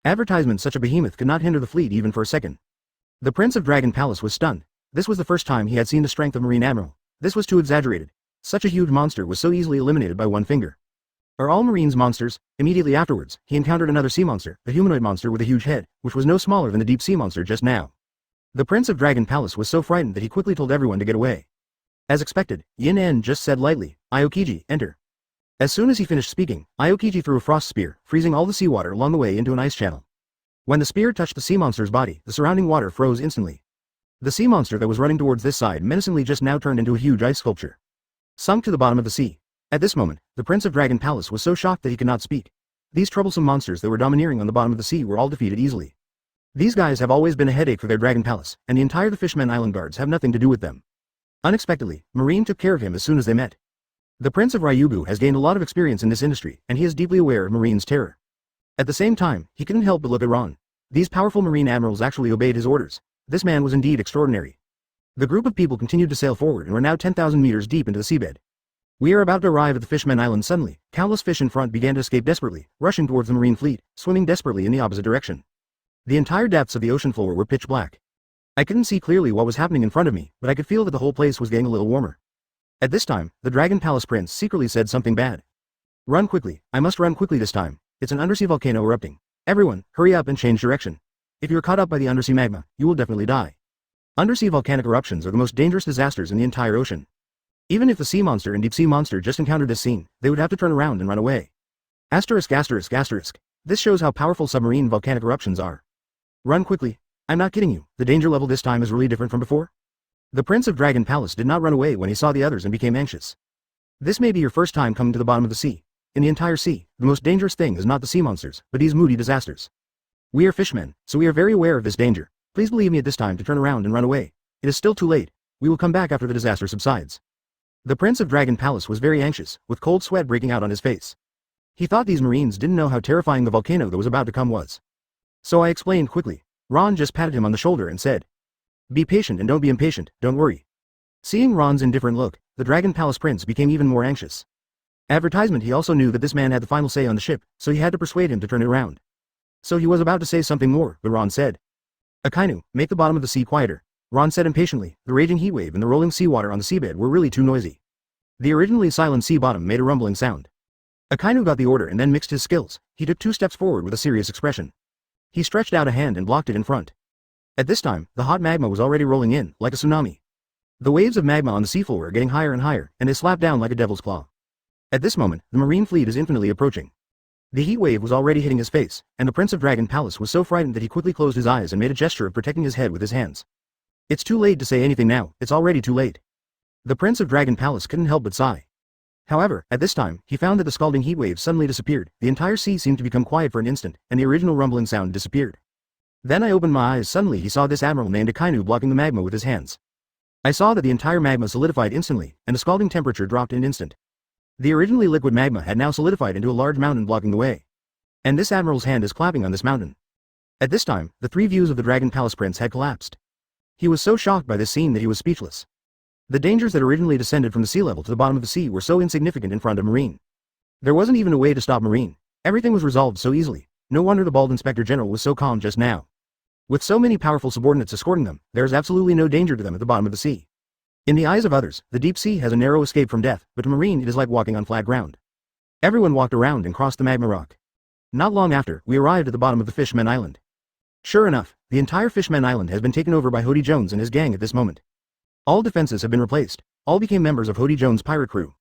Advertisement, such a behemoth could not hinder the fleet even for a second. The Prince of Dragon Palace was stunned. This was the first time he had seen the strength of Marine Admiral. This was too exaggerated. Such a huge monster was so easily eliminated by one finger. Are all Marines monsters? Immediately afterwards, he encountered another sea monster, a humanoid monster with a huge head, which was no smaller than the deep sea monster just now. The Prince of Dragon Palace was so frightened that he quickly told everyone to get away. As expected, Yin En just said lightly, Aokiji, enter. As soon as he finished speaking, Aokiji threw a frost spear, freezing all the seawater along the way into an ice channel. When the spear touched the sea monster's body, the surrounding water froze instantly. The sea monster that was running towards this side menacingly just now turned into a huge ice sculpture, sunk to the bottom of the sea. At this moment, the Prince of Dragon Palace was so shocked that he could not speak. These troublesome monsters that were domineering on the bottom of the sea were all defeated easily. These guys have always been a headache for their Dragon Palace, and the entire the Fishmen Island guards have nothing to do with them. Unexpectedly, Marine took care of him as soon as they met. The Prince of Ryugu has gained a lot of experience in this industry, and he is deeply aware of Marine's terror. At the same time, he couldn't help but look at Ron. These powerful Marine admirals actually obeyed his orders. This man was indeed extraordinary. The group of people continued to sail forward and were now 10,000 meters deep into the seabed. We are about to arrive at the Fishmen Island. Suddenly, countless fish in front began to escape desperately, rushing towards the Marine fleet, swimming desperately in the opposite direction. The entire depths of the ocean floor were pitch black. I couldn't see clearly what was happening in front of me, but I could feel that the whole place was getting a little warmer. At this time, the Dragon Palace Prince secretly said something bad. Run quickly, I must run quickly this time. It's an undersea volcano erupting. Everyone, hurry up and change direction. If you're caught up by the undersea magma, you will definitely die. Undersea volcanic eruptions are the most dangerous disasters in the entire ocean. Even if the sea monster and deep sea monster just encountered this scene, they would have to turn around and run away. Asterisk asterisk asterisk. This shows how powerful submarine volcanic eruptions are. Run quickly. I'm not kidding you, the danger level this time is really different from before. The Prince of Dragon Palace did not run away when he saw the others and became anxious. This may be your first time coming to the bottom of the sea. In the entire sea, the most dangerous thing is not the sea monsters, but these moody disasters. We are fishmen, so we are very aware of this danger. Please believe me at this time to turn around and run away. It is still too late. We will come back after the disaster subsides. The Prince of Dragon Palace was very anxious, with cold sweat breaking out on his face. He thought these Marines didn't know how terrifying the volcano that was about to come was. So I explained quickly. Ron just patted him on the shoulder and said, "Be patient and don't be impatient, don't worry." Seeing Ron's indifferent look, the Dragon Palace Prince became even more anxious. Advertisement. He also knew that this man had the final say on the ship, so he had to persuade him to turn it around. So he was about to say something more, but Ron said, "Akainu, make the bottom of the sea quieter." Ron said impatiently. The raging heat wave and the rolling seawater on the seabed were really too noisy. The originally silent sea bottom made a rumbling sound. Akainu got the order and then mixed his skills. He took 2 steps forward with a serious expression. He stretched out a hand and blocked it in front. At this time, the hot magma was already rolling in, like a tsunami. The waves of magma on the seafloor are getting higher and higher, and they slap down like a devil's claw. At this moment, the Marine fleet is infinitely approaching. The heat wave was already hitting his face, and the Prince of Dragon Palace was so frightened that he quickly closed his eyes and made a gesture of protecting his head with his hands. It's too late to say anything now, it's already too late. The Prince of Dragon Palace couldn't help but sigh. However, at this time, he found that the scalding heat wave suddenly disappeared, the entire sea seemed to become quiet for an instant, and the original rumbling sound disappeared. Then I opened my eyes. Suddenly he saw this admiral named Akainu blocking the magma with his hands. I saw that the entire magma solidified instantly, and the scalding temperature dropped in an instant. The originally liquid magma had now solidified into a large mountain blocking the way. And this admiral's hand is clapping on this mountain. At this time, the 3 views of the Dragon Palace Prince had collapsed. He was so shocked by this scene that he was speechless. The dangers that originally descended from the sea level to the bottom of the sea were so insignificant in front of Marine. There wasn't even a way to stop Marine. Everything was resolved so easily. No wonder the bald Inspector General was so calm just now. With so many powerful subordinates escorting them, there is absolutely no danger to them at the bottom of the sea. In the eyes of others, the deep sea has a narrow escape from death, but to Marine it is like walking on flat ground. Everyone walked around and crossed the magma rock. Not long after, we arrived at the bottom of the Fishmen Island. Sure enough, the entire Fishmen Island has been taken over by Hody Jones and his gang at this moment. All defenses have been replaced. All became members of Hody Jones' pirate crew.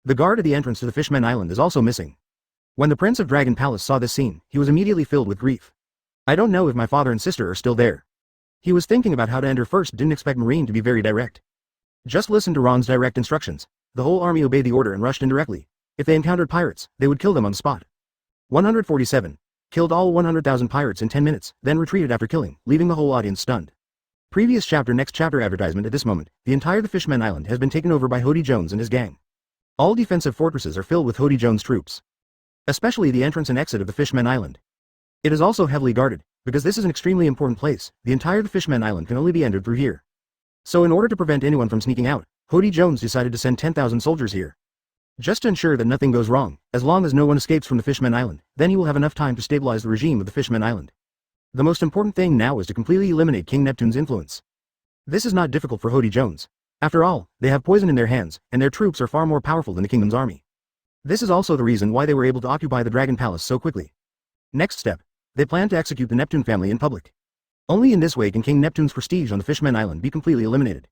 The guard at the entrance to the Fishmen Island is also missing. When the Prince of Dragon Palace saw this scene, he was immediately filled with grief. I don't know if my father and sister are still there. He was thinking about how to enter first. Didn't expect Marine to be very direct. Just listen to Ron's direct instructions. The whole army obeyed the order and rushed in directly. If they encountered pirates, they would kill them on the spot. 147. Killed all 100,000 pirates in 10 minutes, then retreated after killing, leaving the whole audience stunned. Previous chapter. Next chapter advertisement. At this moment, the entire the Fishmen Island has been taken over by Hody Jones and his gang. All defensive fortresses are filled with Hody Jones troops. Especially the entrance and exit of the Fishmen Island. It is also heavily guarded, because this is an extremely important place. The entire the Fishmen Island can only be entered through here. So in order to prevent anyone from sneaking out, Hody Jones decided to send 10,000 soldiers here. Just to ensure that nothing goes wrong, as long as no one escapes from the Fishmen Island, then he will have enough time to stabilize the regime of the Fishmen Island. The most important thing now is to completely eliminate King Neptune's influence. This is not difficult for Hody Jones. After all, they have poison in their hands, and their troops are far more powerful than the kingdom's army. This is also the reason why they were able to occupy the Dragon Palace so quickly. Next step. They plan to execute the Neptune family in public. Only in this way can King Neptune's prestige on the Fishmen Island be completely eliminated.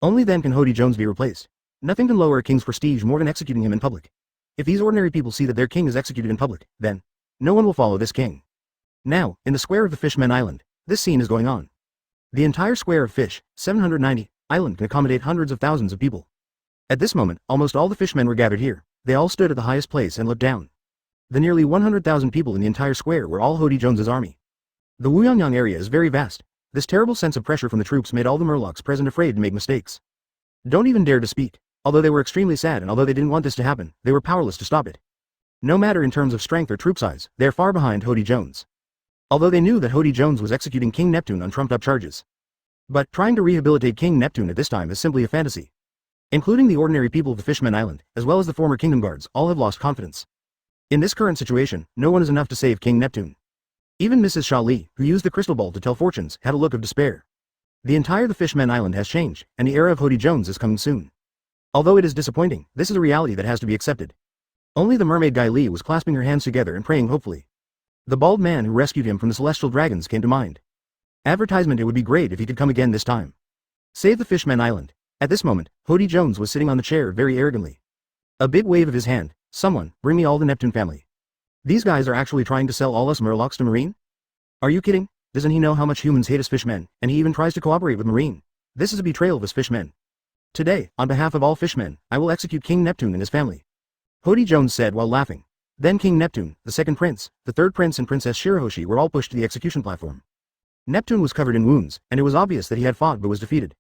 Only then can Hody Jones be replaced. Nothing can lower a king's prestige more than executing him in public. If these ordinary people see that their king is executed in public, then no one will follow this king. Now, in the square of the Fishmen Island, this scene is going on. The entire square of Fish, 790, Island can accommodate hundreds of thousands of people. At this moment, almost all the fishmen were gathered here. They all stood at the highest place and looked down. The nearly 100,000 people in the entire square were all Hody Jones's army. The Wuyongyang area is very vast. This terrible sense of pressure from the troops made all the Murlocs present afraid to make mistakes. Don't even dare to speak. Although they were extremely sad and although they didn't want this to happen, they were powerless to stop it. No matter in terms of strength or troop size, they are far behind Hody Jones. Although they knew that Hody Jones was executing King Neptune on trumped-up charges. But trying to rehabilitate King Neptune at this time is simply a fantasy. Including the ordinary people of the Fishmen Island, as well as the former Kingdom Guards, all have lost confidence. In this current situation, no one is enough to save King Neptune. Even Mrs. Sha Li, who used the crystal ball to tell fortunes, had a look of despair. The entire the Fishmen Island has changed, and the era of Hody Jones is coming soon. Although it is disappointing, this is a reality that has to be accepted. Only the mermaid Guy Li was clasping her hands together and praying hopefully. The bald man who rescued him from the celestial dragons came to mind. Advertisement: it would be great if he could come again this time. Save the Fishmen Island. At this moment, Hody Jones was sitting on the chair very arrogantly. A big wave of his hand. Someone, bring me all the Neptune family. These guys are actually trying to sell all us Murlocs to Marine? Are you kidding? Doesn't he know how much humans hate us fishmen, and he even tries to cooperate with Marine? This is a betrayal of us fishmen. Today, on behalf of all fishmen, I will execute King Neptune and his family. Hody Jones said while laughing. Then King Neptune, the second prince, the third prince and Princess Shirahoshi were all pushed to the execution platform. Neptune was covered in wounds, and it was obvious that he had fought but was defeated.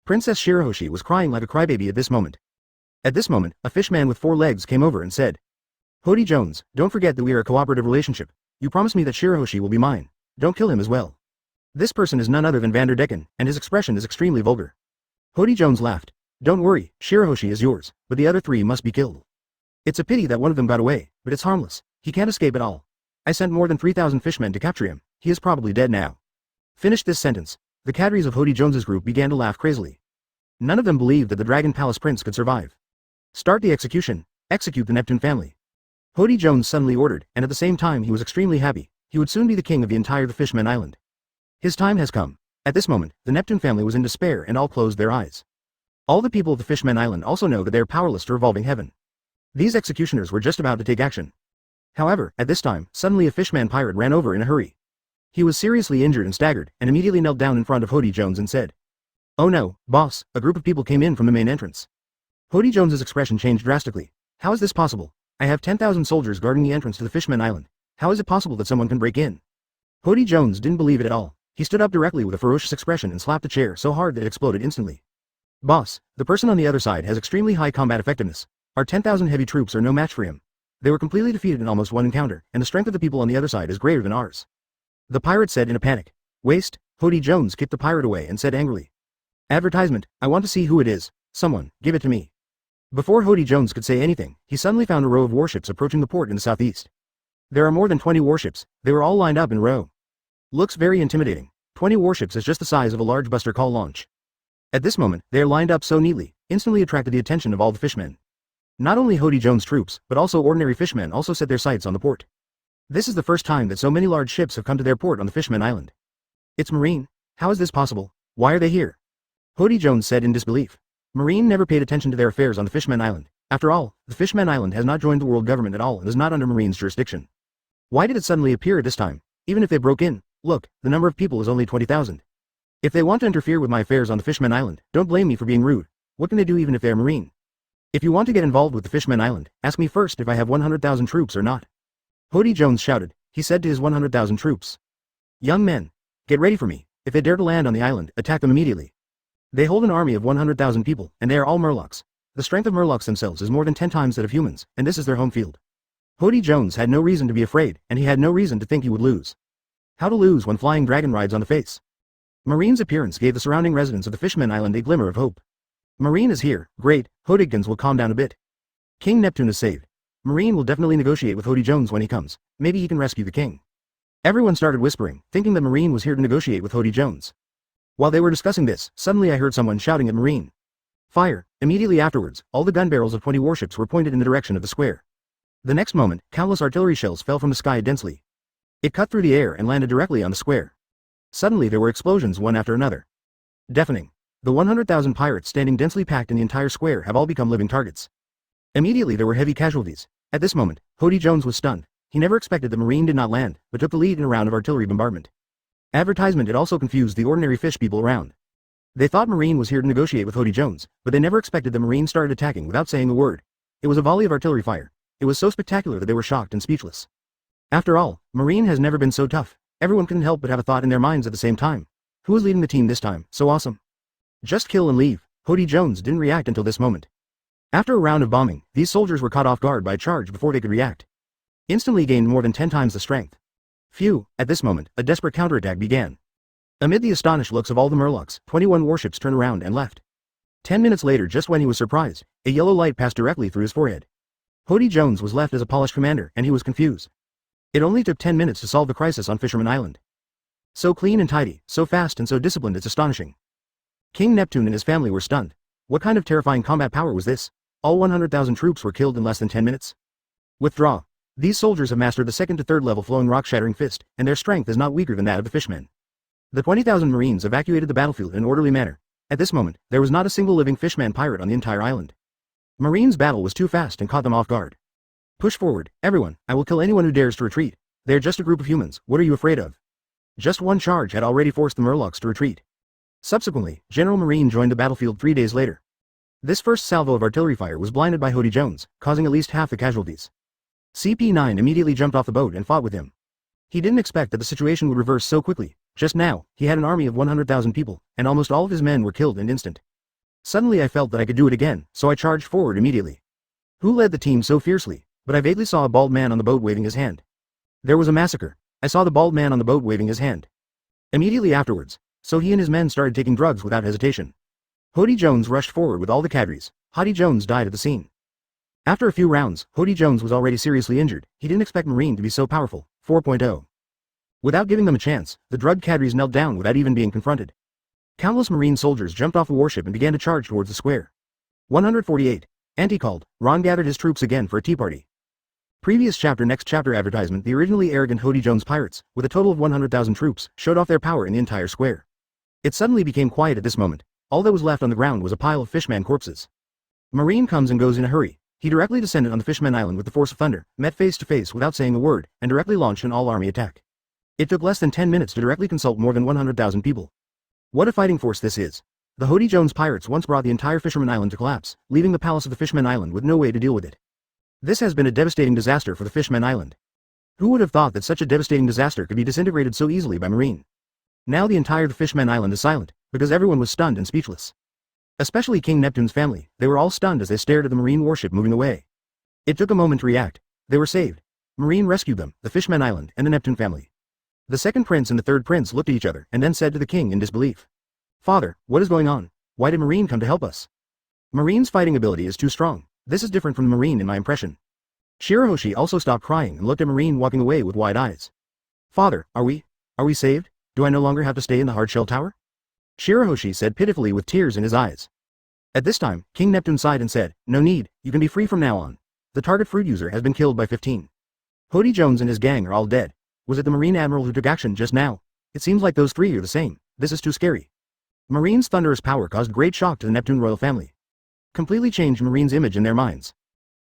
Princess Shirahoshi was crying like a crybaby at this moment. At this moment, a fishman with 4 legs came over and said, Hody Jones, don't forget that we are a cooperative relationship. You promised me that Shirahoshi will be mine. Don't kill him as well. This person is none other than Vanderdecken, and his expression is extremely vulgar. Hody Jones laughed. Don't worry, Shirahoshi is yours, but the other 3 must be killed. It's a pity that one of them got away, but it's harmless. He can't escape at all. I sent more than 3,000 fishmen to capture him. He is probably dead now. Finished this sentence. The cadres of Hody Jones's group began to laugh crazily. None of them believed that the Dragon Palace Prince could survive. Start the execution. Execute the Neptune family. Hody Jones suddenly ordered, and at the same time he was extremely happy. He would soon be the king of the entire the Fishmen Island. His time has come. At this moment, the Neptune family was in despair and all closed their eyes. All the people of the Fishmen Island also know that they are powerless to revolving heaven. These executioners were just about to take action. However, at this time, suddenly a fishman pirate ran over in a hurry. He was seriously injured and staggered, and immediately knelt down in front of Hody Jones and said, Oh no, boss, a group of people came in from the main entrance. Hody Jones's expression changed drastically. How is this possible? I have 10,000 soldiers guarding the entrance to the Fishmen Island. How is it possible that someone can break in? Hody Jones didn't believe it at all. He stood up directly with a ferocious expression and slapped the chair so hard that it exploded instantly. Boss, the person on the other side has extremely high combat effectiveness. Our 10,000 heavy troops are no match for him. They were completely defeated in almost one encounter, and the strength of the people on the other side is greater than ours. The pirate said in a panic. Waste. Hody Jones kicked the pirate away and said angrily. Advertisement, I want to see who it is. Someone, give it to me. Before Hody Jones could say anything, he suddenly found a row of warships approaching the port in the southeast. There are more than 20 warships. They were all lined up in a row. Looks very intimidating. 20 warships is just the size of a large buster call launch. At this moment, they are lined up so neatly, instantly attracted the attention of all the fishmen. Not only Hody Jones troops, but also ordinary fishmen also set their sights on the port. This is the first time that so many large ships have come to their port on the Fishmen Island. It's Marine. How is this possible? Why are they here? Hody Jones said in disbelief. Marine never paid attention to their affairs on the Fishmen Island. After all, the Fishmen Island has not joined the world government at all and is not under Marine's jurisdiction. Why did it suddenly appear at this time? Even if they broke in, look, the number of people is only 20,000. If they want to interfere with my affairs on the Fishmen Island, don't blame me for being rude. What can they do even if they are Marine? If you want to get involved with the Fishmen Island, ask me first if I have 100,000 troops or not. Hody Jones shouted. He said to his 100,000 troops. Young men, get ready for me. If they dare to land on the island, attack them immediately. They hold an army of 100,000 people, and they are all Murlocs. The strength of Murlocs themselves is more than 10 times that of humans, and this is their home field. Hody Jones had no reason to be afraid, and he had no reason to think he would lose. How to lose when flying dragon rides on the face? Marine's appearance gave the surrounding residents of the Fishmen Island a glimmer of hope. Marine is here, great, Hodigans will calm down a bit. King Neptune is saved. Marine will definitely negotiate with Hody Jones when he comes. Maybe he can rescue the king. Everyone started whispering, thinking that Marine was here to negotiate with Hody Jones. While they were discussing this, suddenly I heard someone shouting at Marine. Fire! Immediately afterwards, all the gun barrels of 20 warships were pointed in the direction of the square. The next moment, countless artillery shells fell from the sky densely. It cut through the air and landed directly on the square. Suddenly there were explosions one after another. Deafening. The 100,000 pirates standing densely packed in the entire square have all become living targets. Immediately there were heavy casualties. At this moment, Hody Jones was stunned. He never expected that Marine did not land, but took the lead in a round of artillery bombardment. Advertisement. It also confused the ordinary fish people around. They thought Marine was here to negotiate with Hody Jones, but they never expected that Marine started attacking without saying a word. It was a volley of artillery fire. It was so spectacular that they were shocked and speechless. After all, Marine has never been so tough. Everyone couldn't help but have a thought in their minds at the same time. Who was leading the team this time? So awesome. Just kill and leave. Hody Jones didn't react until this moment. After a round of bombing, these soldiers were caught off guard by a charge before they could react. Instantly gained more than 10 times the strength. Phew, at this moment, a desperate counterattack began. Amid the astonished looks of all the Murlocs, 21 warships turned around and left. 10 minutes later, just when he was surprised, a yellow light passed directly through his forehead. Hody Jones was left as a polished commander, and he was confused. It only took 10 minutes to solve the crisis on Fisherman Island. So clean and tidy, so fast and so disciplined, it's astonishing. King Neptune and his family were stunned. What kind of terrifying combat power was this? All 100,000 troops were killed in less than 10 minutes. Withdraw. These soldiers have mastered the 2nd to 3rd level flowing rock-shattering fist, and their strength is not weaker than that of the fishmen. The 20,000 Marines evacuated the battlefield in an orderly manner. At this moment, there was not a single living fishman pirate on the entire island. Marine's battle was too fast and caught them off guard. Push forward, everyone. I will kill anyone who dares to retreat. They are just a group of humans. What are you afraid of? Just one charge had already forced the Murlocs to retreat. Subsequently, General Marine joined the battlefield 3 days later. This first salvo of artillery fire was blinded by Hody Jones, causing at least half the casualties. CP9 immediately jumped off the boat and fought with him. He didn't expect that the situation would reverse so quickly. Just now, he had an army of 100,000 people, and almost all of his men were killed in an instant. Suddenly I felt that I could do it again, so I charged forward immediately. Who led the team so fiercely? But I vaguely saw a bald man on the boat waving his hand. There was a massacre. I saw the bald man on the boat waving his hand. Immediately afterwards, so he and his men started taking drugs without hesitation. Hody Jones rushed forward with all the cadres. Hody Jones died at the scene. After a few rounds, Hody Jones was already seriously injured. He didn't expect Marine to be so powerful. 4.0. Without giving them a chance, the drugged cadres knelt down without even being confronted. Countless Marine soldiers jumped off the warship and began to charge towards the square. 148. Auntie called. Ron gathered his troops again for a tea party. Previous chapter. Next chapter advertisement. The originally arrogant Hody Jones pirates, with a total of 100,000 troops, showed off their power in the entire square. It suddenly became quiet at this moment. All that was left on the ground was a pile of fishman corpses. Marine comes and goes in a hurry. He directly descended on the Fishman Island with the force of thunder, met face to face without saying a word, and directly launched an all-army attack. It took less than 10 minutes to directly consult more than 100,000 people. What a fighting force this is. The Hody Jones pirates once brought the entire Fisherman Island to collapse, leaving the palace of the Fishman Island with no way to deal with it. This has been a devastating disaster for the Fishman Island. Who would have thought that such a devastating disaster could be disintegrated so easily by Marine? Now the entire Fishman Island is silent, because everyone was stunned and speechless. Especially King Neptune's family. They were all stunned as they stared at the Marine warship moving away. It took a moment to react. They were saved. Marine rescued them, the Fishman Island, and the Neptune family. The second prince and the third prince looked at each other and then said to the king in disbelief. Father, what is going on? Why did Marine come to help us? Marine's fighting ability is too strong. This is different from the Marine in my impression. Shirahoshi also stopped crying and looked at Marine walking away with wide eyes. Father, are we saved? Do I no longer have to stay in the hardshell tower? Shirahoshi said pitifully with tears in his eyes. At this time, King Neptune sighed and said, no need, you can be free from now on. The target fruit user has been killed by 15. Hody Jones and his gang are all dead. Was it the Marine Admiral who took action just now? It seems like those three are the same. This is too scary. Marine's thunderous power caused great shock to the Neptune royal family. Completely changed Marine's image in their minds.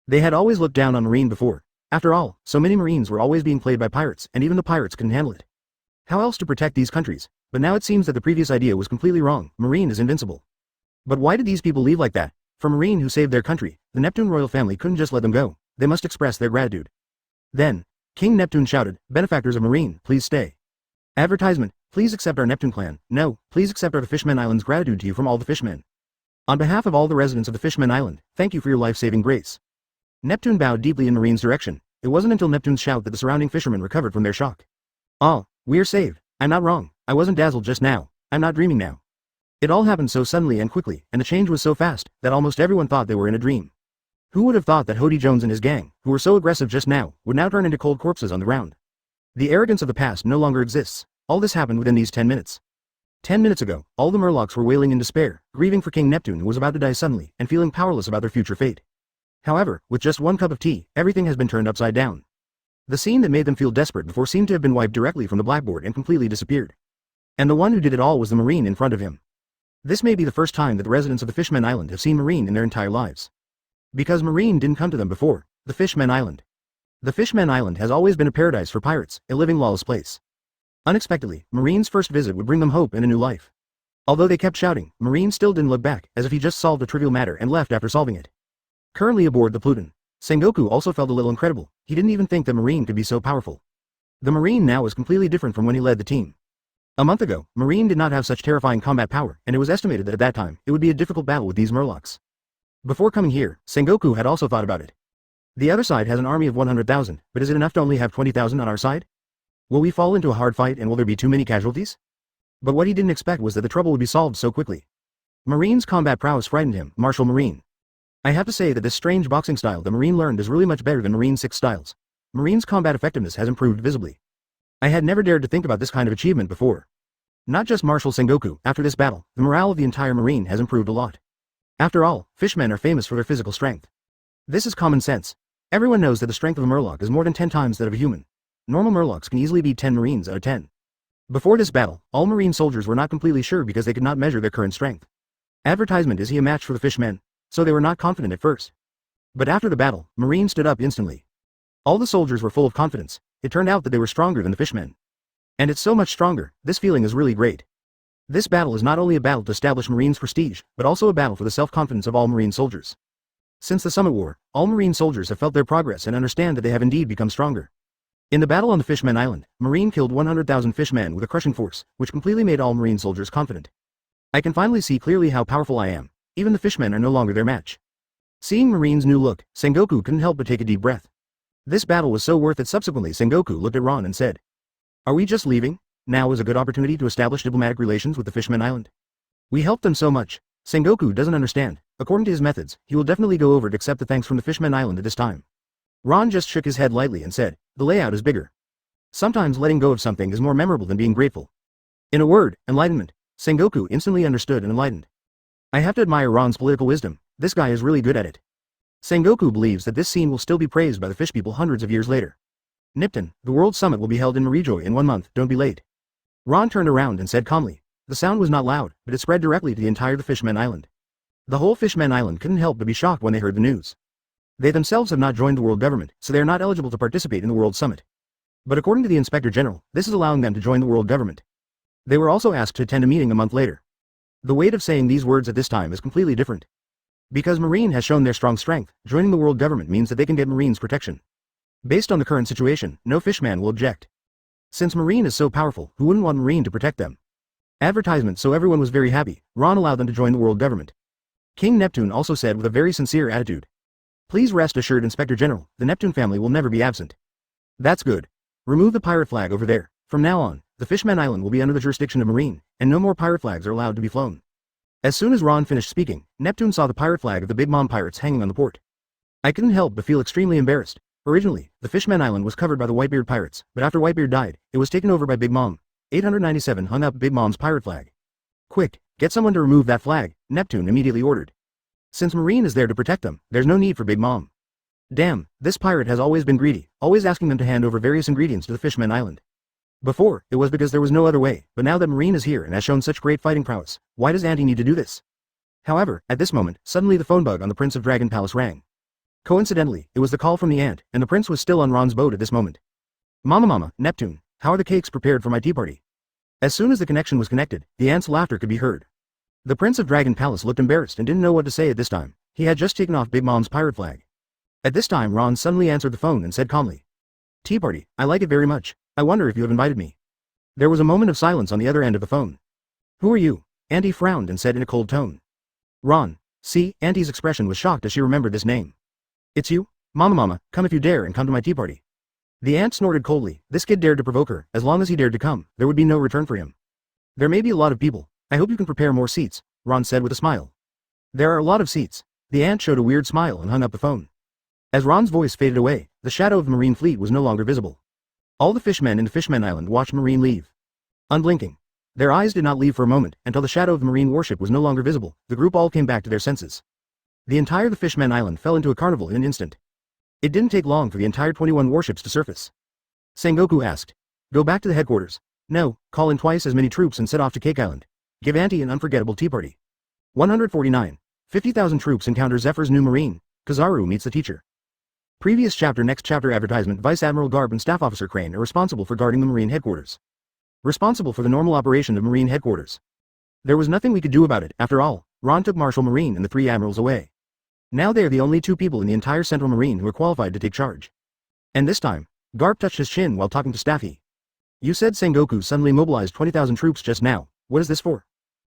They had always looked down on Marine before. After all, so many Marines were always being played by pirates, and even the pirates couldn't handle it. How else to protect these countries? But now it seems that the previous idea was completely wrong. Marine is invincible. But why did these people leave like that? For Marine who saved their country, the Neptune royal family couldn't just let them go. They must express their gratitude. Then, King Neptune shouted, benefactors of Marine, please stay. Advertisement, please accept our Neptune clan. No, please accept our the Fishman Island's gratitude to you from all the fishmen. On behalf of all the residents of the Fishman Island, thank you for your life-saving grace. Neptune bowed deeply in Marine's direction. It wasn't until Neptune's shout that the surrounding fishermen recovered from their shock. Oh, we're saved. I'm not wrong. I wasn't dazzled just now. I'm not dreaming now. It all happened so suddenly and quickly, and the change was so fast, that almost everyone thought they were in a dream. Who would have thought that Hody Jones and his gang, who were so aggressive just now, would now turn into cold corpses on the ground? The arrogance of the past no longer exists. All this happened within these 10 minutes. 10 minutes ago, all the Murlocs were wailing in despair, grieving for King Neptune who was about to die suddenly, and feeling powerless about their future fate. However, with just one cup of tea, everything has been turned upside down. The scene that made them feel desperate before seemed to have been wiped directly from the blackboard and completely disappeared. And the one who did it all was the Marine in front of him. This may be the first time that the residents of the Fishman Island have seen Marine in their entire lives. Because Marine didn't come to them before, The Fishmen Island. The Fishmen Island has always been a paradise for pirates, a living lawless place. Unexpectedly, Marine's first visit would bring them hope and a new life. Although they kept shouting, Marine still didn't look back, as if he just solved a trivial matter and left after solving it. Currently aboard the Pluton, Sengoku also felt a little incredible. He didn't even think that Marine could be so powerful. The Marine now was completely different from when he led the team. A month ago, Marine did not have such terrifying combat power, and it was estimated that at that time, it would be a difficult battle with these Murlocs. Before coming here, Sengoku had also thought about it. The other side has an army of 100,000, but is it enough to only have 20,000 on our side? Will we fall into a hard fight and will there be too many casualties? But what he didn't expect was that the trouble would be solved so quickly. Marine's combat prowess frightened him, Martial Marine. I have to say that this strange boxing style that Marine learned is really much better than Marine's 6 styles. Marine's combat effectiveness has improved visibly. I had never dared to think about this kind of achievement before. Not just Marshal Sengoku, after this battle, the morale of the entire Marine has improved a lot. After all, fishmen are famous for their physical strength. This is common sense. Everyone knows that the strength of a Murloc is more than 10 times that of a human. Normal Murlocs can easily beat 10 Marines out of 10. Before this battle, all Marine soldiers were not completely sure because they could not measure their current strength. Advertisement is he a match for the fishmen? So they were not confident at first. But after the battle, Marine stood up instantly. All the soldiers were full of confidence. It turned out that they were stronger than the fishmen. And it's so much stronger, this feeling is really great. This battle is not only a battle to establish Marine's prestige, but also a battle for the self-confidence of all Marine soldiers. Since the Summit War, all Marine soldiers have felt their progress and understand that they have indeed become stronger. In the battle on the Fishmen Island, Marine killed 100,000 fishmen with a crushing force, which completely made all Marine soldiers confident. I can finally see clearly how powerful I am. Even the fishmen are no longer their match. Seeing Marine's new look, Sengoku couldn't help but take a deep breath. This battle was so worth it. Subsequently, Sengoku looked at Ron and said, "Are we just leaving? Now is a good opportunity to establish diplomatic relations with the Fishmen Island. We helped them so much." Sengoku doesn't understand. According to his methods, he will definitely go over to accept the thanks from the Fishmen Island at this time. Ron just shook his head lightly and said, "The layout is bigger. Sometimes letting go of something is more memorable than being grateful." In a word, enlightenment. Sengoku instantly understood and enlightened. I have to admire Ron's political wisdom. This guy is really good at it. Sengoku believes that this scene will still be praised by the fish people hundreds of years later. Nipton, the World Summit will be held in Marijoy in 1 month, don't be late. Ron turned around and said calmly. The sound was not loud, but it spread directly to the entire Fishmen Island. The whole Fishmen Island couldn't help but be shocked when they heard the news. They themselves have not joined the world government, so they are not eligible to participate in the World Summit. But according to the Inspector General, this is allowing them to join the world government. They were also asked to attend a meeting a month later. The weight of saying these words at this time is completely different. Because Marine has shown their strong strength, joining the world government means that they can get Marine's protection. Based on the current situation, no fishman will object. Since Marine is so powerful, who wouldn't want Marine to protect them? Advertisement, so everyone was very happy. Ron allowed them to join the world government. King Neptune also said with a very sincere attitude. Please rest assured, Inspector General, the Neptune family will never be absent. That's good. Remove the pirate flag over there. From now on, the Fishmen Island will be under the jurisdiction of Marine, and no more pirate flags are allowed to be flown. As soon as Ron finished speaking, Neptune saw the pirate flag of the Big Mom pirates hanging on the port. I couldn't help but feel extremely embarrassed. Originally, the Fishmen Island was covered by the Whitebeard pirates, but after Whitebeard died, it was taken over by Big Mom. 897 hung up Big Mom's pirate flag. Quick, get someone to remove that flag, Neptune immediately ordered. Since Marine is there to protect them, there's no need for Big Mom. Damn, this pirate has always been greedy, always asking them to hand over various ingredients to the Fishmen Island. Before, it was because there was no other way, but now that Marine is here and has shown such great fighting prowess, why does Auntie need to do this? However, at this moment, suddenly the phone bug on the Prince of Dragon Palace rang. Coincidentally, it was the call from the ant, and the prince was still on Ron's boat at this moment. Mama, Neptune, how are the cakes prepared for my tea party? As soon as the connection was connected, the ant's laughter could be heard. The Prince of Dragon Palace looked embarrassed and didn't know what to say at this time. He had just taken off Big Mom's pirate flag. At this time, Ron suddenly answered the phone and said calmly. Tea party, I like it very much. I wonder if you have invited me. There was a moment of silence on the other end of the phone. Who are you? Auntie frowned and said in a cold tone. Ron. See, Auntie's expression was shocked as she remembered this name. It's you? Mama, come if you dare and come to my tea party. The ant snorted coldly. This kid dared to provoke her. As long as he dared to come, there would be no return for him. There may be a lot of people. I hope you can prepare more seats, Ron said with a smile. There are a lot of seats. The ant showed a weird smile and hung up the phone. As Ron's voice faded away, the shadow of the Marine fleet was no longer visible. All the fishmen in the Fishmen Island watched Marine leave. Unblinking. Their eyes did not leave for a moment, until the shadow of the Marine warship was no longer visible. The group all came back to their senses. The entire Fishmen Island fell into a carnival in an instant. It didn't take long for the entire 21 warships to surface. Sengoku asked. Go back to the headquarters. No, call in twice as many troops and set off to Cake Island. Give Auntie an unforgettable tea party. 149. 50,000 troops encounter Zephyr's new Marine. Kizaru meets the teacher. Previous chapter. Next chapter. Advertisement. Vice Admiral Garp and Staff Officer Crane are responsible for guarding the Marine headquarters. Responsible for the normal operation of Marine headquarters. There was nothing we could do about it. After all, Ron took Marshal Marine and the 3 admirals away. Now they are the only 2 people in the entire Central Marine who are qualified to take charge. And this time, Garp touched his chin while talking to Staffy. You said Sengoku suddenly mobilized 20,000 troops just now. What is this for?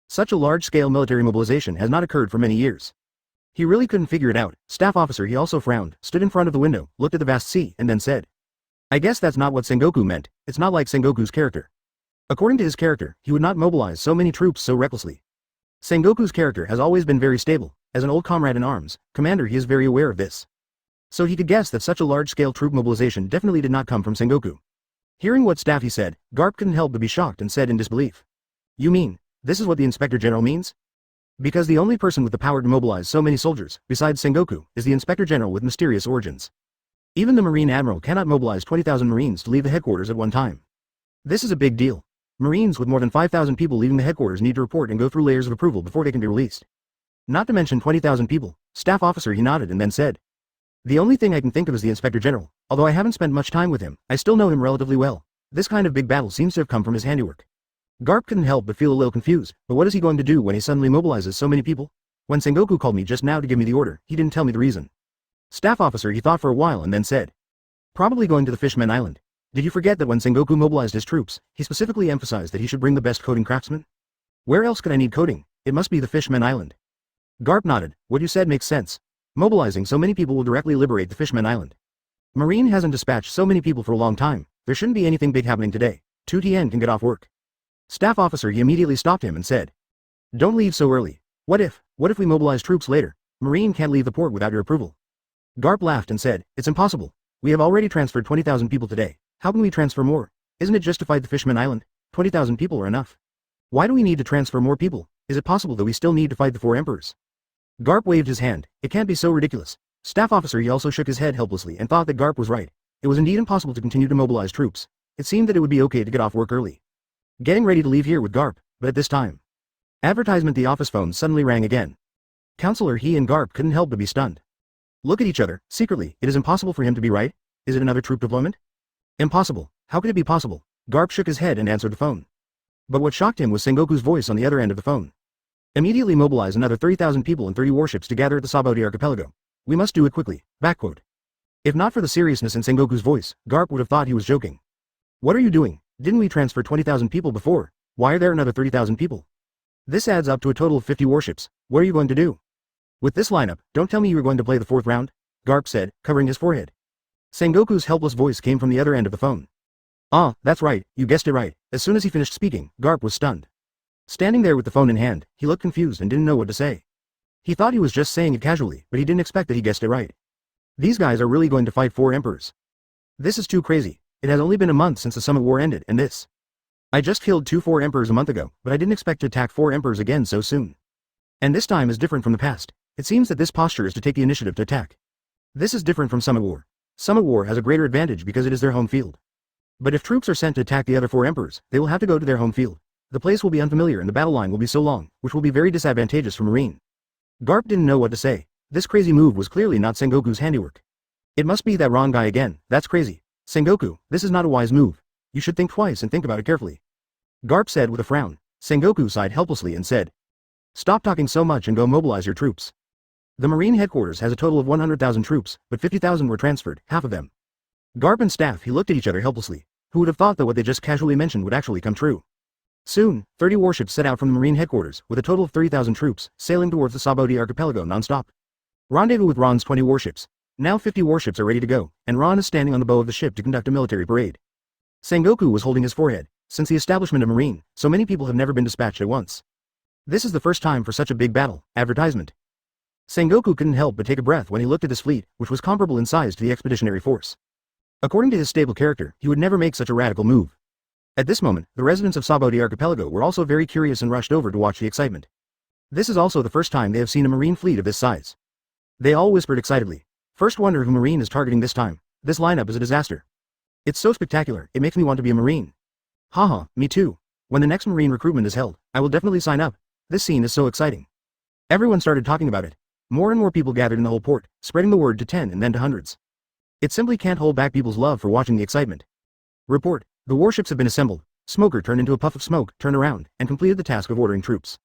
Such a large-scale military mobilization has not occurred for many years. He really couldn't figure it out. Staff officer he also frowned, stood in front of the window, looked at the vast sea, and then said, I guess that's not what Sengoku meant. It's not like Sengoku's character. According to his character, he would not mobilize so many troops so recklessly. Sengoku's character has always been very stable. As an old comrade in arms, commander, he is very aware of this. So he could guess that such a large-scale troop mobilization definitely did not come from Sengoku. Hearing what Staffy said, Garp couldn't help but be shocked and said in disbelief. You mean, this is what the Inspector General means? Because the only person with the power to mobilize so many soldiers, besides Sengoku, is the Inspector General with mysterious origins. Even the Marine Admiral cannot mobilize 20,000 Marines to leave the headquarters at one time. This is a big deal. Marines with more than 5,000 people leaving the headquarters need to report and go through layers of approval before they can be released. Not to mention 20,000 people. Staff officer he nodded and then said. The only thing I can think of is the Inspector General. Although I haven't spent much time with him, I still know him relatively well. This kind of big battle seems to have come from his handiwork. Garp couldn't help but feel a little confused, but what is he going to do when he suddenly mobilizes so many people? When Sengoku called me just now to give me the order, he didn't tell me the reason. Staff officer he thought for a while and then said. Probably going to the Fishman Island. Did you forget that when Sengoku mobilized his troops, he specifically emphasized that he should bring the best coding craftsmen? Where else could I need coding? It must be the Fishman Island. Garp nodded. What you said makes sense. Mobilizing so many people will directly liberate the Fishman Island. Marine hasn't dispatched so many people for a long time. There shouldn't be anything big happening today. 2TN can get off work. Staff officer he immediately stopped him and said. Don't leave so early. What if we mobilize troops later? Marine can't leave the port without your approval. Garp laughed and said, it's impossible. We have already transferred 20,000 people today. How can we transfer more? Isn't it just to fight the Fishman Island? 20,000 people are enough. Why do we need to transfer more people? Is it possible that we still need to fight the 4 emperors? Garp waved his hand. It can't be so ridiculous. Staff officer he also shook his head helplessly and thought that Garp was right. It was indeed impossible to continue to mobilize troops. It seemed that it would be okay to get off work early. Getting ready to leave here with Garp, but at this time. Advertisement. The office phone suddenly rang again. Counselor he and Garp couldn't help but be stunned. Look at each other, secretly. It is impossible for him to be right. Is it another troop deployment? Impossible. How could it be possible? Garp shook his head and answered the phone. But what shocked him was Sengoku's voice on the other end of the phone. Immediately mobilize another 30,000 people and 30 warships to gather at the Sabaody archipelago. We must do it quickly. Backquote. If not for the seriousness in Sengoku's voice, Garp would have thought he was joking. What are you doing? Didn't we transfer 20,000 people before? Why are there another 30,000 people? This adds up to a total of 50 warships. What are you going to do? With this lineup, don't tell me you were going to play the 4th round, Garp said, covering his forehead. Sengoku's helpless voice came from the other end of the phone. Ah, that's right, you guessed it right. As soon as he finished speaking, Garp was stunned. Standing there with the phone in hand, he looked confused and didn't know what to say. He thought he was just saying it casually, but he didn't expect that he guessed it right. These guys are really going to fight 4 emperors. This is too crazy. It has only been a month since the Summit War ended, and this. I just killed 2 4 emperors a month ago, but I didn't expect to attack 4 emperors again so soon. And this time is different from the past. It seems that this posture is to take the initiative to attack. This is different from Summit War. Summit War has a greater advantage because it is their home field. But if troops are sent to attack the other 4 emperors, they will have to go to their home field. The place will be unfamiliar and the battle line will be so long, which will be very disadvantageous for Marine. Garp didn't know what to say. This crazy move was clearly not Sengoku's handiwork. It must be that Ron guy again. That's crazy. Sengoku, this is not a wise move. You should think twice and think about it carefully. Garp said with a frown. Sengoku sighed helplessly and said. Stop talking so much and go mobilize your troops. The Marine headquarters has a total of 100,000 troops, but 50,000 were transferred, half of them. Garp and Staff he looked at each other helplessly. Who would have thought that what they just casually mentioned would actually come true? Soon, 30 warships set out from the Marine headquarters, with a total of 30,000 troops, sailing towards the Sabaody archipelago non-stop. Rendezvous with Ron's 20 warships. Now 50 warships are ready to go, and Ron is standing on the bow of the ship to conduct a military parade. Sengoku was holding his forehead. Since the establishment of Marine, so many people have never been dispatched at once. This is the first time for such a big battle. Advertisement. Sengoku couldn't help but take a breath when he looked at this fleet, which was comparable in size to the expeditionary force. According to his stable character, he would never make such a radical move. At this moment, the residents of Sabaody archipelago were also very curious and rushed over to watch the excitement. This is also the first time they have seen a Marine fleet of this size. They all whispered excitedly. First wonder who Marine is targeting this time. This lineup is a disaster. It's so spectacular, it makes me want to be a Marine. Haha, me too. When the next Marine recruitment is held, I will definitely sign up. This scene is so exciting. Everyone started talking about it. More and more people gathered in the whole port, spreading the word to 10 and then to hundreds. It simply can't hold back people's love for watching the excitement. Report, the warships have been assembled. Smoker turned into a puff of smoke, turned around, and completed the task of ordering troops.